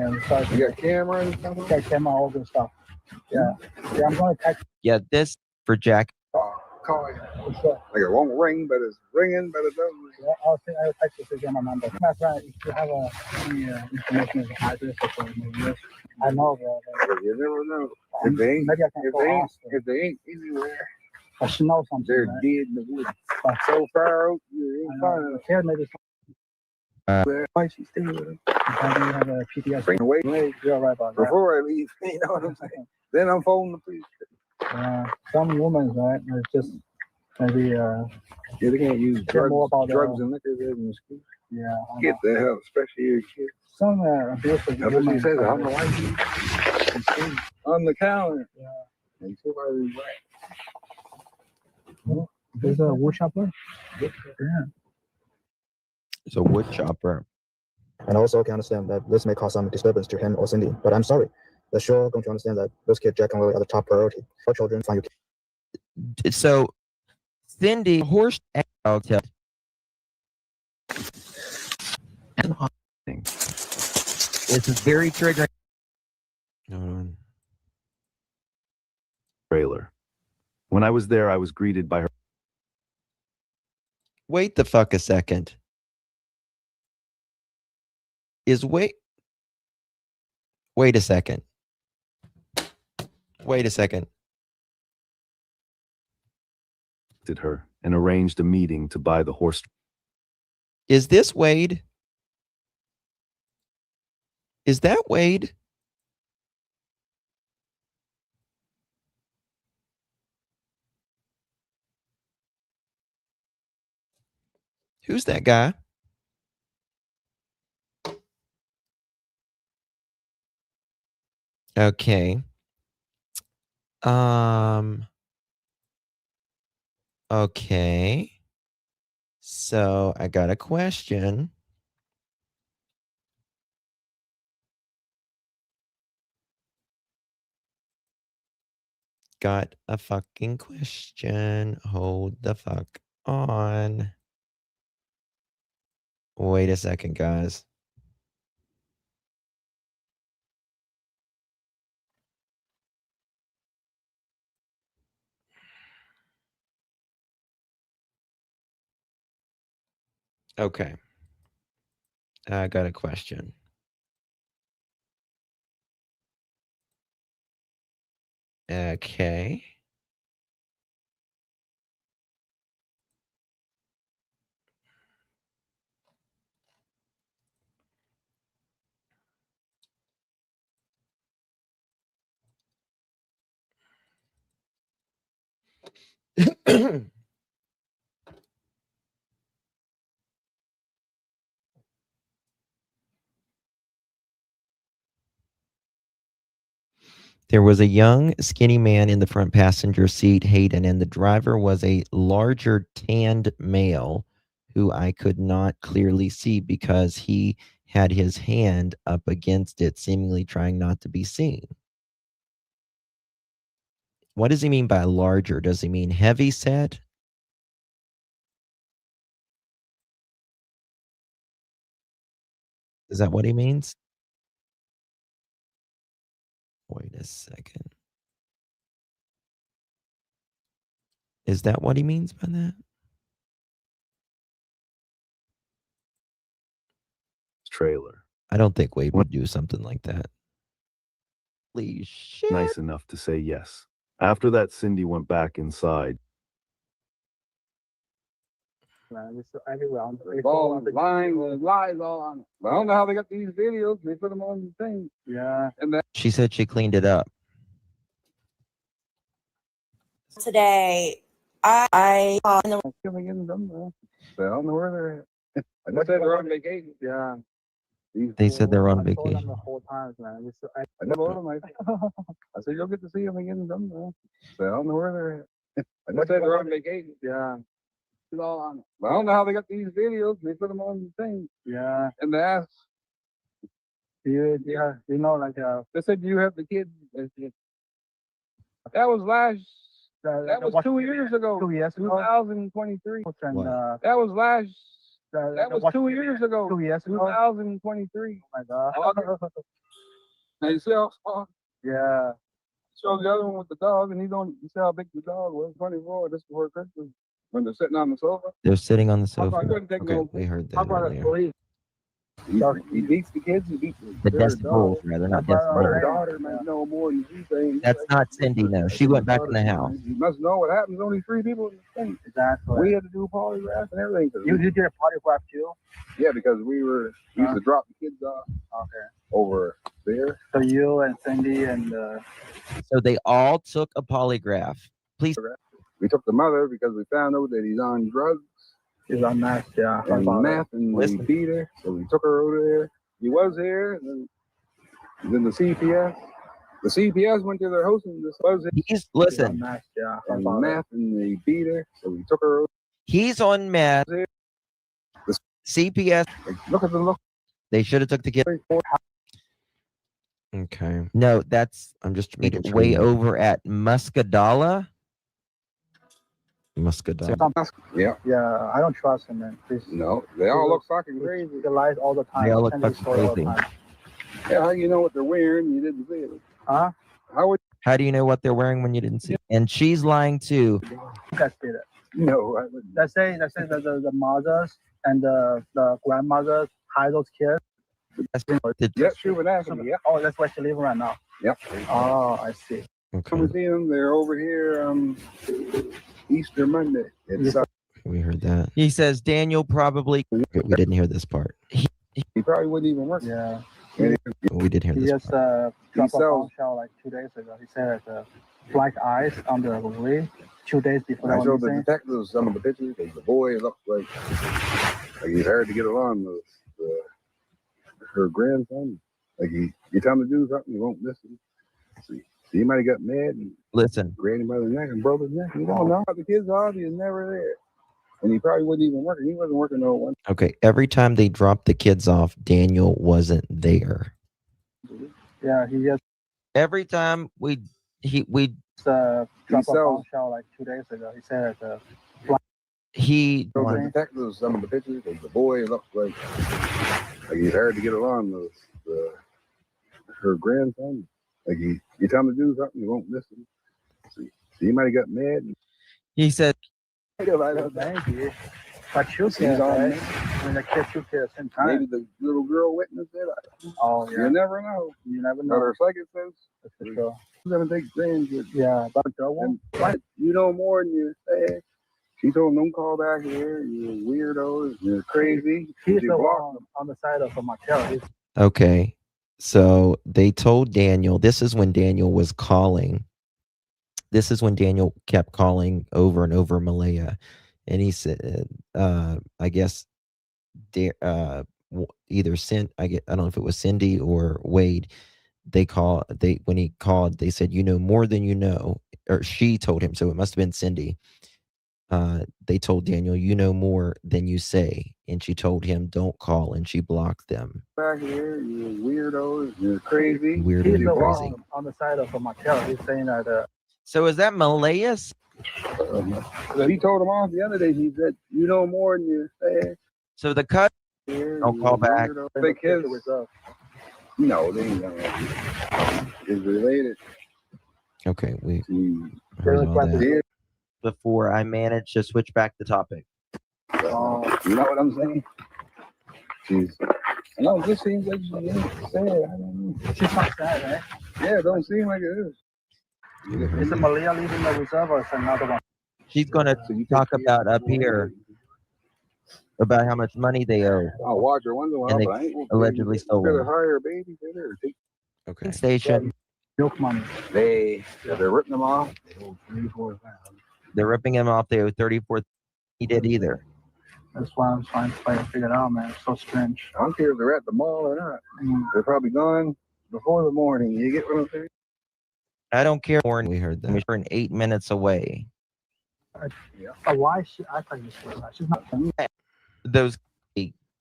You got camera and stuff? Yeah, camera, all good stuff. Yeah. Yeah, I'm going to text. Yeah, this for Jack. Call it. Like it won't ring, but it's ringing, but it doesn't ring. Yeah, I'll text you again my number. My friend, if you have any information as an address or something, I know that. You never know. If they ain't anywhere, I should know something. They're dead in the woods. But so far out, you ain't finding them. Here, maybe why she stay with him? Maybe you have a PTS. Bring away. You're right about that. Before I leave, you know what I'm saying? Then I'm phoning the police. Some women, right? It's just maybe yeah, they can't use drugs and liquor in school. Yeah. Get the help, especially your kids. Some abusive women. She says on the light, on the counter. Yeah. And somebody's right. There's a wood chopper. Yeah. It's a wood chopper. And I also can understand that this may cause some disturbance to him or Cindy, but I'm sorry. They're sure going to understand that those kids, Jack and Lily, are the top priority. Our children find you. So, Cindy, horse out. This is very triggering. Trailer. When I was there, I was greeted by her. Wait the fuck a second. Wait a second. Wait a second. Her and arranged a meeting to buy the horse. Is this Wade? Is that Wade? Who's that guy? Okay. Okay. So I got a question. Got a fucking question. Hold the fuck on. Wait a second, guys. Okay. I got a question. Okay. There was a young, skinny man in the front passenger seat, Hayden, and the driver was a larger, tanned male who I could not clearly see because he had his hand up against it, seemingly trying not to be seen. What does he mean by larger? Does he mean heavy set? Is that what he means? Wait a second. Is that what he means by that? trailer. I don't think Wade would do something like that. Holy shit. Nice enough to say yes. After that, Cindy went back inside. All lying, lies all on it. I don't know how they got these videos. They put them on the thing. Yeah. And that She said she cleaned it up. Today, I coming in them. I don't know where they're at. I just said they're on vacation. Yeah. They said they're on I told them vacation. the whole time, man. I never told them. I said you'll get to see them again someday. So I don't know where they're at. I just said they're on vacation. Yeah. It's all on it. I don't know how they got these videos. They put them on the thing. Yeah. And they asked. Yeah, you know, like they said you have the kids. That was last. That was 2 years ago. 2 years ago. 2023. And, that was last. That was 2 years ago. 2 years ago. 2023. Oh my God. And you see how, yeah. Show the other one with the dog, and you see how big the dog was. 24. This before Christmas when they're sitting on the sofa. They're sitting on the sofa. I couldn't take no. We heard that How about earlier. police? He beats the kids. He beats The their decibels, dog. rather, not Her decibels. daughter might know more than she thinks. That's not Cindy, no. She went back in the house. You must know what happens. Only 3 people in the thing. Exactly. We had to do polygraph and everything. You did a polygraph too? Yeah, because we used to drop the kids off. Okay. Over there. So you and Cindy and So they all took a polygraph. Please. We took the mother because we found out that he's on drugs. He's on meth, yeah. On meth, and we beat her. So we took her over there. He was here, and then the CPS. The CPS went to their house and this was it. He's listen. Meth, yeah. On meth, and they beat her. So we took her over. He's on meth. The CPS. Look at the look. They should have took the kid. Okay. No, that's I'm just reading way over at Muscadala. Muscadala. Yeah. Yeah, I don't trust him, man. Please. No, they all look fucking crazy. They lies all the time. They all look Tell fucking story all the crazy. time. Yeah, how you know what they're wearing? You didn't see it. Huh? How do you know what they're wearing when you didn't see? And she's lying too. You guys did it. No, I wouldn't. Let's say the mothers and the grandmothers hide those kids. Yes, she would ask me. Yeah. Oh, that's where she's living right now. Yep. Oh, I see. Come and see them. They're over here Easter Monday. It's, We heard that. He says Daniel probably. We didn't hear this part. he probably wouldn't even work. Yeah. We did hear He this just part. dropped a bombshell like 2 days ago. He said black eyes on the way 2 days before. I showed the detectives some of the pictures. The boy looked like he's hard to get along with her grandson. Like you tell him to do something, he won't listen. See, he might have got mad and grabbed him by the neck and broke his neck. You don't know. The kid's obviously is never there. And he probably wasn't even working. He wasn't working no one. Okay. Every time they dropped the kids off, Daniel wasn't there. Yeah, he just Every time we dropped a bombshell like 2 days ago. He said he showed the detectives some of the pictures. The boy looked like he's hard to get along with her grandson. Like you tell him to do something, he won't listen. See, he might have got mad. he said thank you. But shoot kids, right? When the kids shoot kids at the same time. Maybe the little girl witnessed it. Oh, yeah. You never know. You never know. But her second sense, that's for sure. She's gonna take advantage. Yeah, but you know more than you say. She told him, "Don't call back here. You're weirdos. You're crazy." He's the one on the side of Martell. okay. So they told Daniel, this is when Daniel was calling. This is when Daniel kept calling over and over Malaya. And he said, I guess, either I don't know if it was Cindy or Wade. When he called, they said, you know more than you know, or she told him. So it must have been Cindy. They told Daniel, you know more than you say. And she told him, don't call. And she blocked them. Back here, you're weirdos. You're crazy. Weirdo, He's you're the crazy. one on the side of Martell. He's saying that. So is that Malaya's? He told him off the other day. He said, "You know more than you say." So the cut. Don't call back. Think his. No, they is related. Okay, we heard all that. Before I managed to switch back the topic. You know what I'm saying? She's No, it just seems like she ain't sad. I don't know. She's not sad, right? Yeah, it don't seem like it is. Is it Malia leaving the reserve or is it another one? She's going to talk about up here about how much money they owe. I'll watch her once in a while, And they but I ain't gonna allegedly stole better one. hire a baby. Better take Okay. Station. Milk money. they're ripping them off. They owe 34,000. They're ripping him off. They owe 34. He did either. That's why I'm trying to figure it out, man. It's so strange. I don't care if they're at the mall or not. They're probably gone before the morning. You get what I'm saying? I don't care. We heard that. We're 8 minutes away. Why she? I thought you said that. She's not. Those.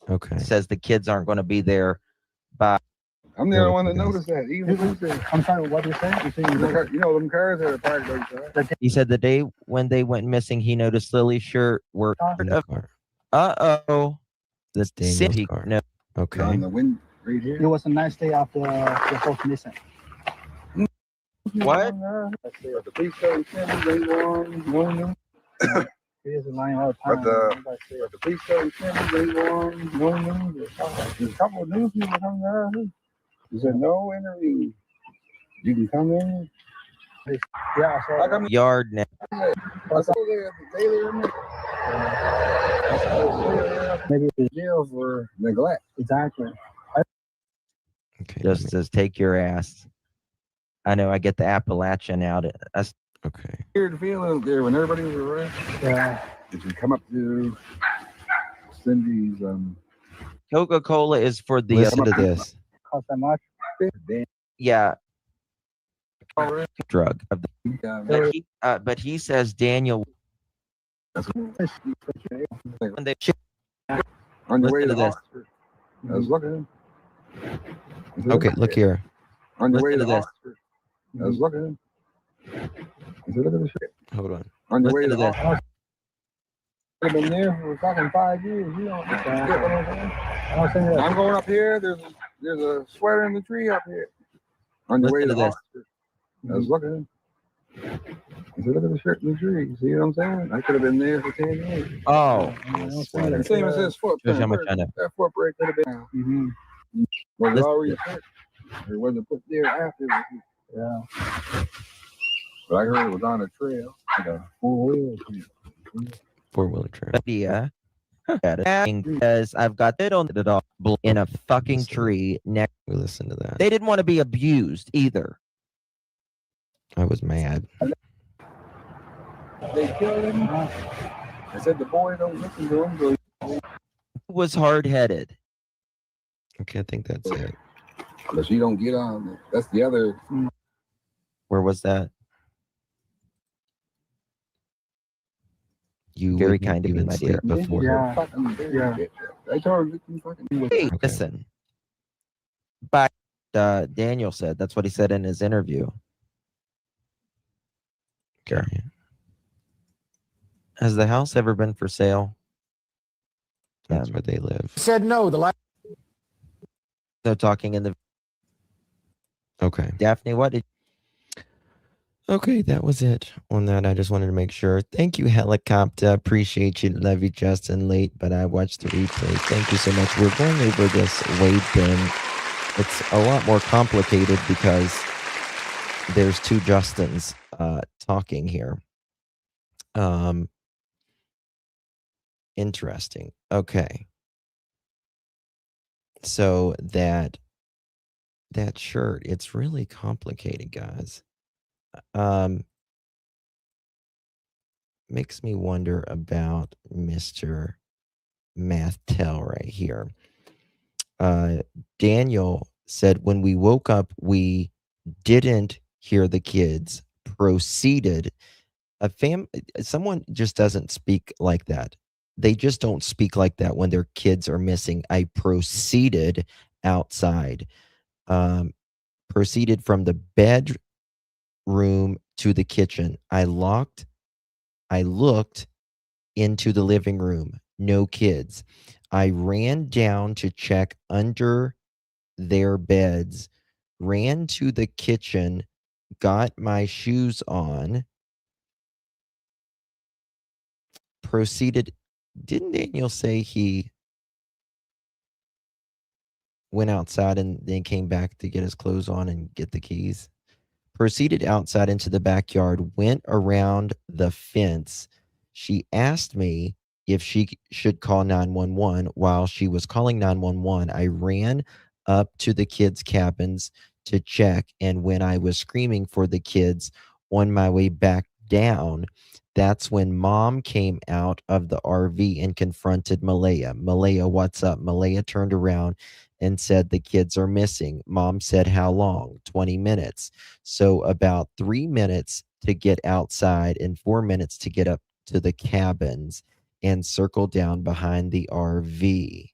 Okay. Says the kids aren't going to be there by. I'm the only one that noticed that. Even I'm sorry, what do you say? you know, them cars that are parked outside. He said the day when they went missing, he noticed Lily's shirt were. Uh-oh. The city. No. Okay. On the wind right here. It was a nice day after the both missing. What? The police started sending, they won. He is lying all the time. But the police started sending, they won. No news. There's a couple of news people coming around. He said, no interview. You can come in. Yeah, so Yard now. Maybe it's jail for neglect. Exactly. Okay. Just says, take your ass. I know I get the Appalachian out. Okay. Weird feeling there when everybody was around. Yeah. Did you come up to Cindy's Coca-Cola is for the. Listen to this. Cost that much? Yeah. Drug. But he says Daniel. on your way to this. Oxford. I was looking. Okay, look here. On your way Listen to to this. Oxford. I was looking. I said, look at this shit. Hold on. On your way Listen to to this. Oxford. I've been there for fucking 5 years. You don't get what I'm saying? I'm going up here. There's a sweater in the tree up here. On your way Listen to to this. Oxford. I was looking. I said, look at the shirt in the tree. See what I'm saying? I could have been there for 10 years. Oh. The same as this footprint. Shows how much I know. That footprint could have been. Was it already put? Or was it put there after? Yeah. But I heard it was on a trail. Like a 4-wheel. Four-wheeler trail. Idea. Because I've got it on the dog in a fucking tree next. We listen to that. They didn't want to be abused either. I was mad. They killed him. I said the boy don't listen to him. So He was hard-headed. Okay, I think that's it. but she don't get on. That's the other. Where was that? You Very wouldn't kind of you, even my sleep dear. before her. Yeah. I told her you fucking. Hey, Okay. listen. But Daniel said that's what he said in his interview. Okay. Has the house ever been for sale? That's where they live. Said no. The last. They're talking in the. Okay. Daphne, what did? Okay, that was it on that. I just wanted to make sure. Thank you, Helicopter. Appreciate you. Love you, Justin. Late, but I watched the replay. Thank you so much. We're going over this weight thing. It's a lot more complicated because there's two Justins talking here. Interesting. Okay. So that shirt, it's really complicated, guys. Makes me wonder about Mr. Martell right here. Daniel said when we woke up, we didn't hear the kids, proceeded. Someone just doesn't speak like that. They just don't speak like that when their kids are missing. I proceeded outside. Proceeded from the bedroom to the kitchen. I looked into the living room. No kids. I ran down to check under their beds, ran to the kitchen, got my shoes on, proceeded. Didn't Daniel say he went outside and then came back to get his clothes on and get the keys. Proceeded outside into the backyard, went around the fence. She asked me if she should call 911. While she was calling 911, I ran up to the kids' cabins to check. And when I was screaming for the kids on my way back down, that's when Mom came out of the RV and confronted Malaya. Malaya, what's up? Malaya turned around and said, the kids are missing. Mom said, how long? 20 minutes. So about 3 minutes to get outside and 4 minutes to get up to the cabins and circle down behind the RV.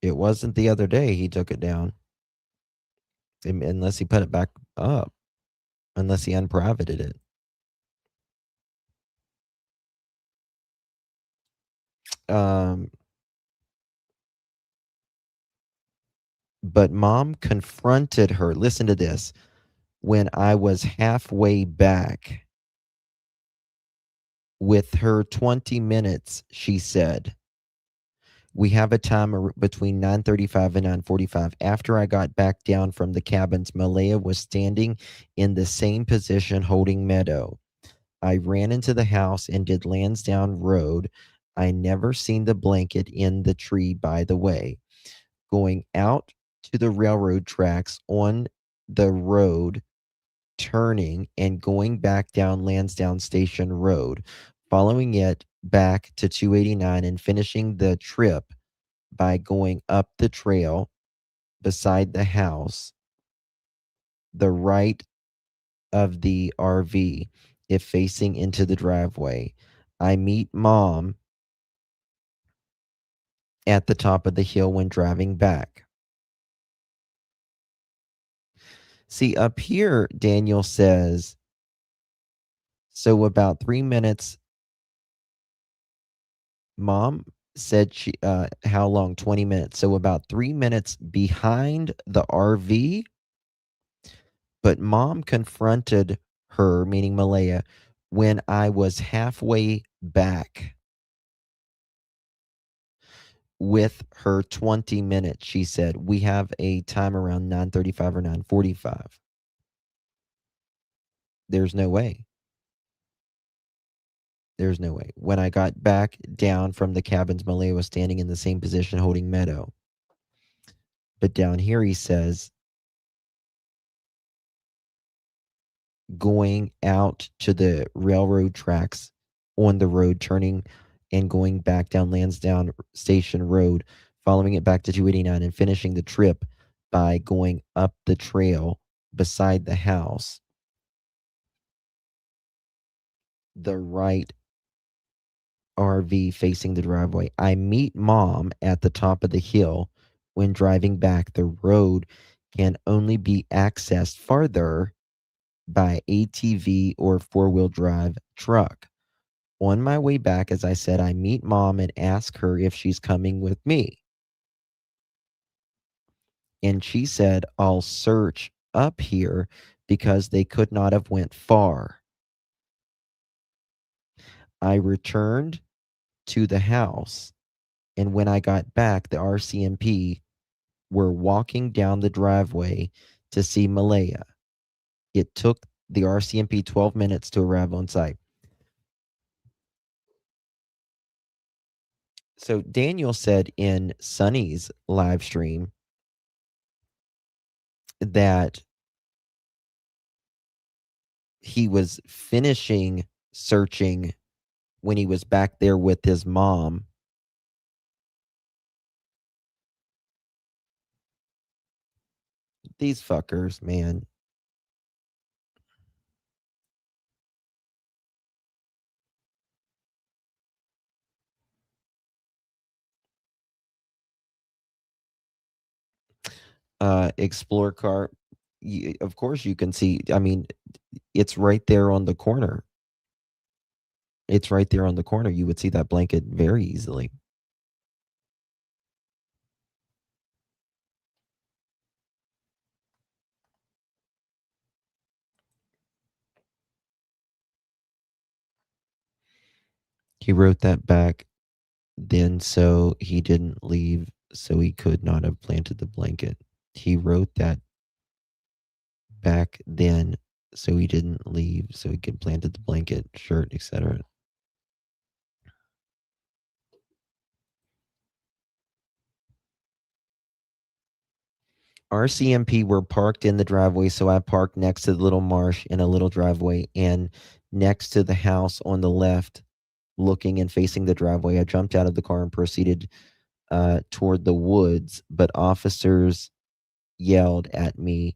It wasn't the other day he took it down. Unless he put it back up. Unless he unprivated it. But Mom confronted her. Listen to this. When I was halfway back with her 20 minutes, she said, we have a time between 9:35 and 9:45. After I got back down from the cabins, Malaya was standing in the same position holding Meadow. I ran into the house and did Lansdowne Road. I never seen the blanket in the tree, by the way. Going out to the railroad tracks on the road, turning and going back down Lansdowne Station Road, following it back to 289 and finishing the trip by going up the trail beside the house, the right of the RV, if facing into the driveway. I meet Mom at the top of the hill when driving back. See, up here, Daniel says, so about 3 minutes, Mom said she, how long? 20 minutes. So about 3 minutes behind the RV. But Mom confronted her, meaning Malaya, when I was halfway back with her 20 minutes. She said, we have a time around 9:35 or 9:45. There's no way. There's no way. When I got back down from the cabins, Malaya was standing in the same position holding Meadow. But down here, he says, going out to the railroad tracks on the road, turning and going back down Lansdowne Station Road, following it back to 289 and finishing the trip by going up the trail beside the house, the right RV facing the driveway. I meet Mom at the top of the hill when driving back. The road can only be accessed farther by ATV or four-wheel drive truck. On my way back, as I said, I meet Mom and ask her if she's coming with me. And she said, I'll search up here because they could not have went far. I returned to the house, and when I got back, the RCMP were walking down the driveway to see Malaya. It took the RCMP 12 minutes to arrive on site. So Daniel said in Sonny's live stream that he was finishing searching when he was back there with his mom. These fuckers, man. Explore car. Of course you can see. I mean, it's right there on the corner. It's right there on the corner. You would see that blanket very easily. He wrote that back then so he didn't leave, so he could not have planted the blanket. He wrote that back then so he didn't leave, so he could planted the blanket, shirt, etc. RCMP were parked in the driveway, so I parked next to the little marsh in a little driveway, and next to the house on the left, looking and facing the driveway. I jumped out of the car and proceeded toward the woods, but officers yelled at me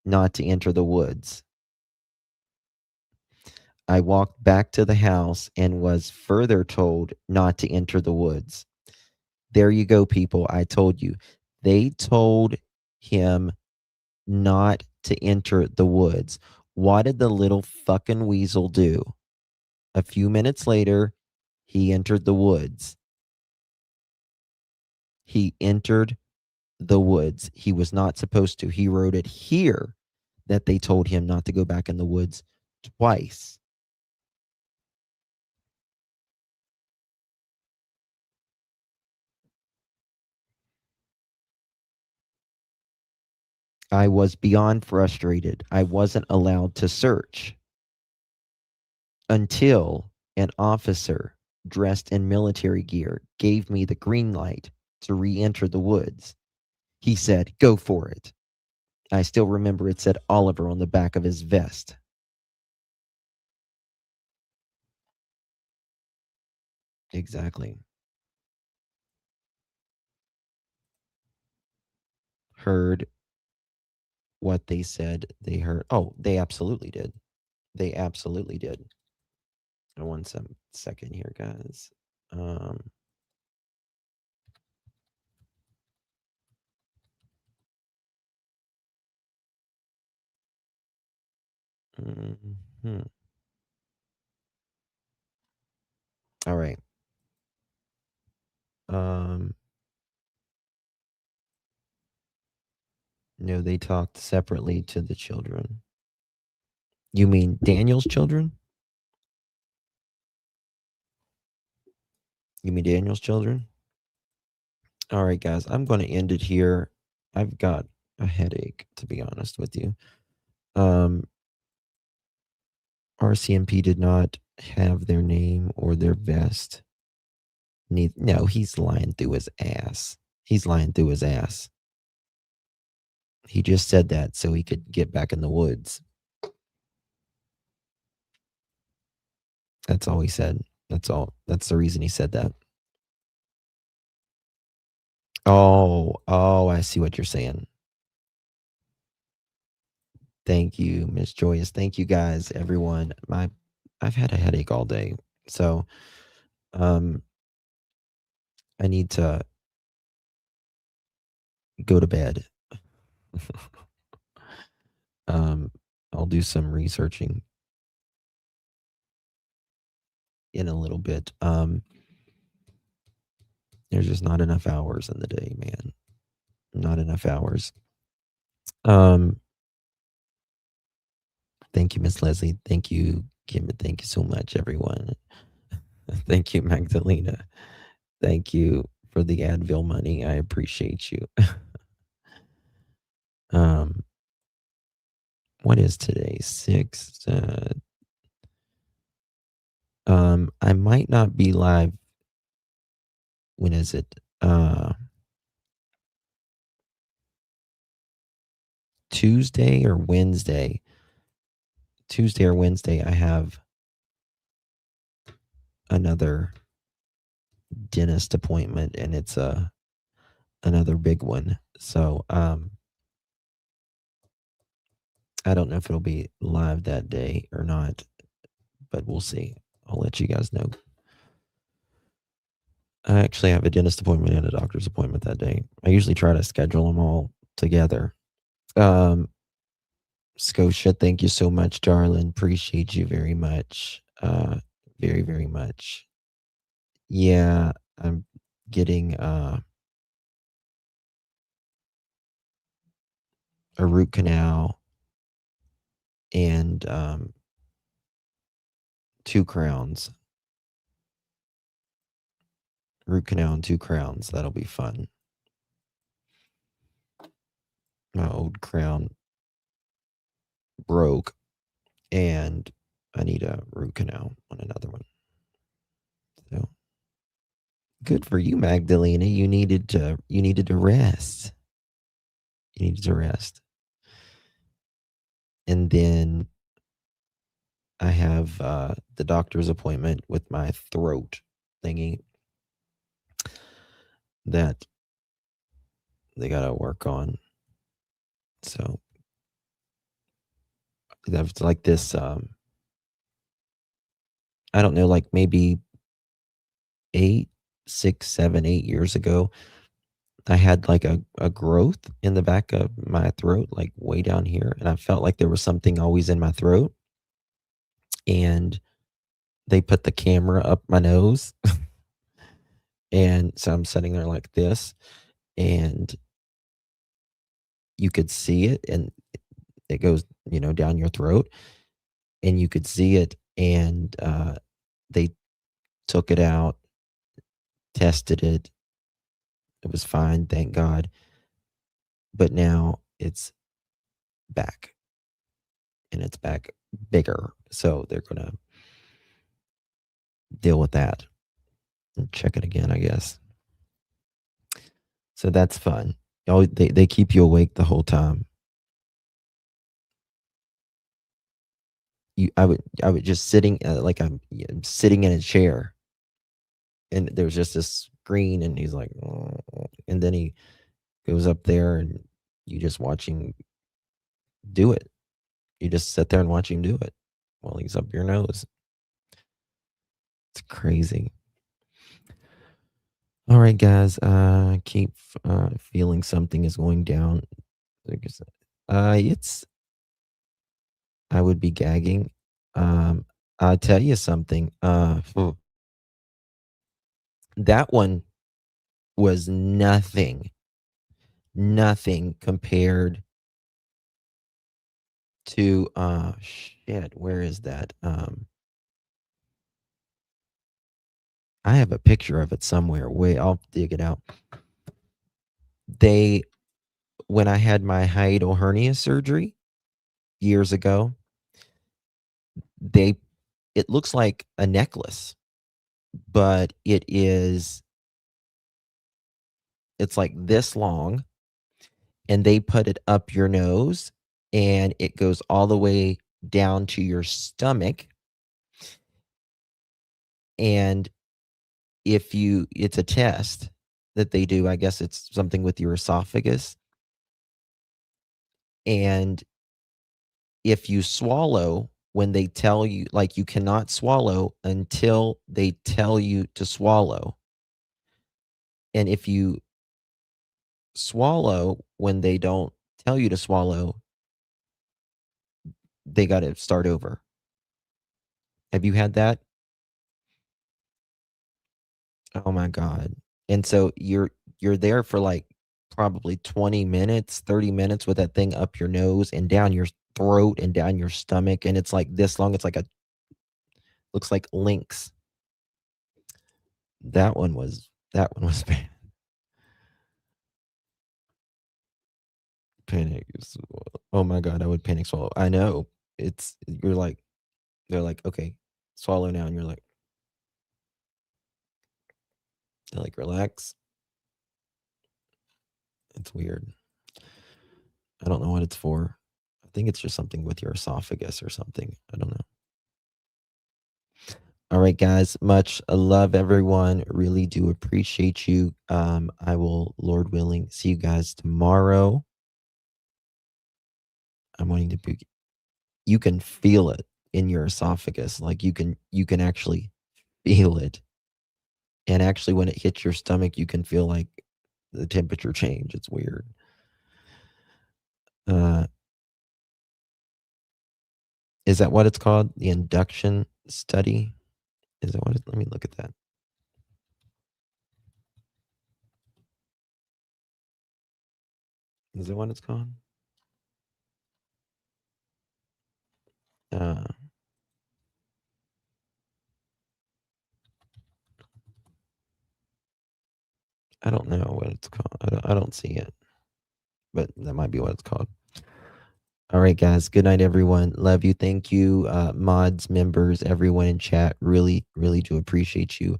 not to enter the woods. I walked back to the house and was further told not to enter the woods. There you go, people. I told you. They told him not to enter the woods. What did the little fucking weasel do? A few minutes later, he entered the woods. He entered the woods. He was not supposed to. He wrote it here that they told him not to go back in the woods twice. I was beyond frustrated. I wasn't allowed to search until an officer dressed in military gear gave me the green light to re-enter the woods. He said, "Go for it." I still remember it said Oliver on the back of his vest. Exactly. Heard what they said they heard. Oh, they absolutely did. They absolutely did. One second here, guys. All right. No, they talked separately to the children. You mean Daniel's children? You mean Daniel's children? All right, guys, I'm going to end it here. I've got a headache, to be honest with you. RCMP did not have their name or their vest. No, he's lying through his ass. He's lying through his ass. He just said that so he could get back in the woods. That's all he said. That's all. That's the reason he said that. Oh, I see what you're saying. Thank you, Miss Joyous. Thank you, guys, everyone. I've had a headache all day, so I need to go to bed. I'll do some researching in a little bit. There's just not enough hours in the day, man. Not enough hours. Thank you, Miss Leslie. Thank you, Kim. Thank you so much, everyone. Thank you, Magdalena. Thank you for the Advil money. I appreciate you. What is today? 6. I might not be live. When is it? Tuesday or Wednesday? Tuesday or Wednesday, I have another dentist appointment, and it's another big one. So I don't know if it'll be live that day or not, but we'll see. I'll let you guys know. I actually have a dentist appointment and a doctor's appointment that day. I usually try to schedule them all together. Scotia, thank you so much, darling. Appreciate you very much. Very, very much. Yeah, I'm getting a root canal and 2 crowns. root canal and 2 crowns. That'll be fun. My old crown broke, and I need a root canal on another one. So good for you, Magdalena. You needed to rest. You needed to rest. And then I have the doctor's appointment with my throat thingy that they gotta work on. So that's like this. I don't know, like maybe 8, 6, 7, 8 years ago, I had like a growth in the back of my throat, like way down here, and I felt like there was something always in my throat. And they put the camera up my nose, and so I'm sitting there like this, and you could see it, and it goes, down your throat, and you could see it, and they took it out, tested it. It was fine, thank God. But now it's back, and it's back bigger. So they're going to deal with that and check it again, I guess. So that's fun. They keep you awake the whole time. I would just sitting like I'm sitting in a chair, and there's just this screen, and he's like, and then he goes up there, and you just watch him do it. You just sit there and watch him do it while he's up your nose. It's crazy. All right, guys. Keep feeling something is going down. I would be gagging. I'll tell you something. That one was nothing compared to shit. Where is that? I have a picture of it somewhere. I'll dig it out. When I had my hiatal hernia surgery years ago, it looks like a necklace, but it's like this long, and they put it up your nose, and it goes all the way down to your stomach. And it's a test that they do. I guess it's something with your esophagus. And if you swallow when they tell you, like, you cannot swallow until they tell you to swallow. And if you swallow when they don't tell you to swallow, they got to start over. Have you had that? Oh my God. And so you're there for like probably 20 minutes, 30 minutes with that thing up your nose and down your throat and down your stomach. And it's like this long. It's like looks like lynx. That one was bad. Panic. Oh my God, I would panic swallow. I know. They're like, okay, swallow now. And you're like, relax. It's weird. I don't know what it's for. I think it's just something with your esophagus or something. I don't know. All right, guys. Much love, everyone. Really do appreciate you. I will, Lord willing, see you guys tomorrow. I'm wanting to be. You can feel it in your esophagus. Like you can actually feel it. And actually, when it hits your stomach, you can feel like the temperature change. It's weird. Is that what it's called? The induction study? Is that what let me look at that. Is that what it's called? I don't know what it's called. I don't see it, but that might be what it's called. All right, guys. Good night, everyone. Love you. Thank you, mods, members, everyone in chat. Really, really do appreciate you.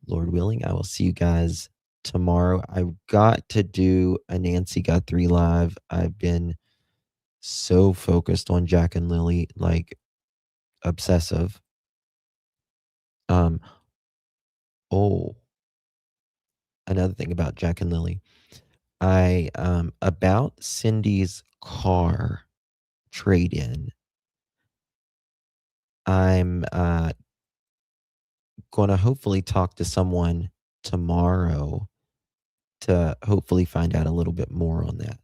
Lord willing, I will see you guys tomorrow. I've got to do a Nancy Guthrie live. I've been so focused on Jack and Lily, like obsessive. Oh, another thing about Jack and Lily. About Cindy's car trade-in. I'm going to hopefully talk to someone tomorrow to hopefully find out a little bit more on that.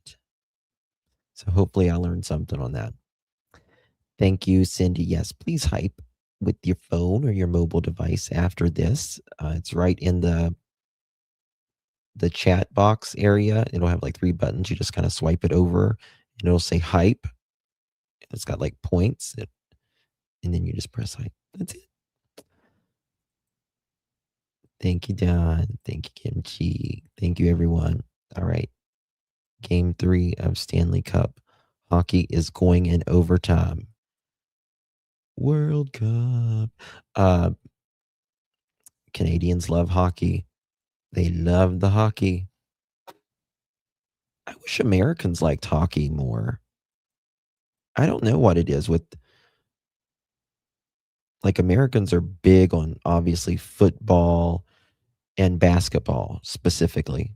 So hopefully I learned something on that. Thank you, Cindy. Yes, please hype with your phone or your mobile device after this. It's right in the chat box area. It'll have like 3 buttons. You just kind of swipe it over and it'll say hype. It's got like points and then you just press hype. That's it. Thank you, Don. Thank you, Kimchi. Thank you, everyone. All right. Game 3 of Stanley Cup. Hockey is going in overtime. World Cup. Canadians love hockey. They love the hockey. I wish Americans liked hockey more. I don't know what it is with, like, Americans are big on obviously football and basketball specifically.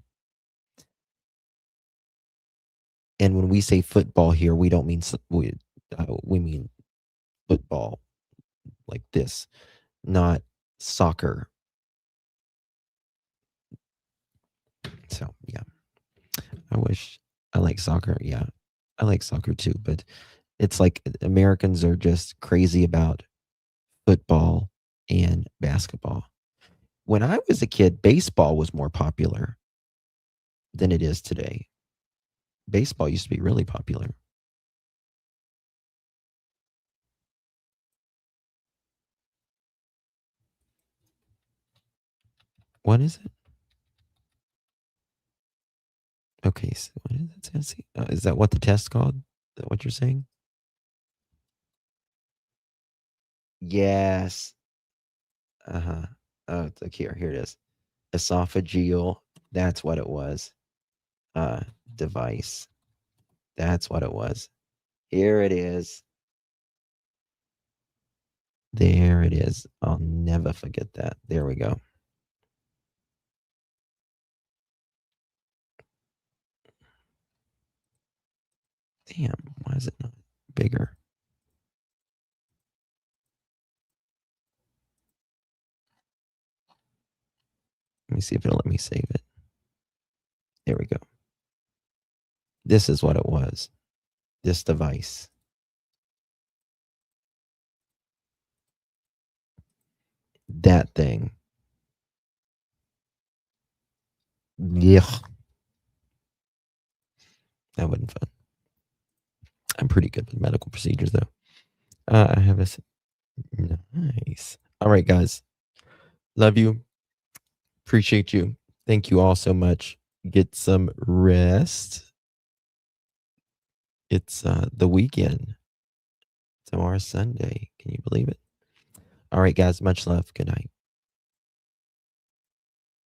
And when we say football here, we don't mean we mean football like this, not soccer. So, yeah. I wish I like soccer. Yeah. I like soccer too, but it's like Americans are just crazy about football and basketball. When I was a kid, baseball was more popular than it is today. Baseball used to be really popular. What is it? Okay, so what is it? Is that what the test's called? Is that what you're saying? Yes. Uh-huh. Oh, it's like here it is. Esophageal. That's what it was. Device. That's what it was. Here it is. There it is. I'll never forget that. There we go. Damn, why is it not bigger? Let me see if it'll let me save it. There we go. This is what it was. This device. That thing. Yuck. That wasn't fun. I'm pretty good with medical procedures, though. I have a... Nice. All right, guys. Love you. Appreciate you. Thank you all so much. Get some rest. It's the weekend. Tomorrow's Sunday. Can you believe it? All right, guys. Much love. Good night.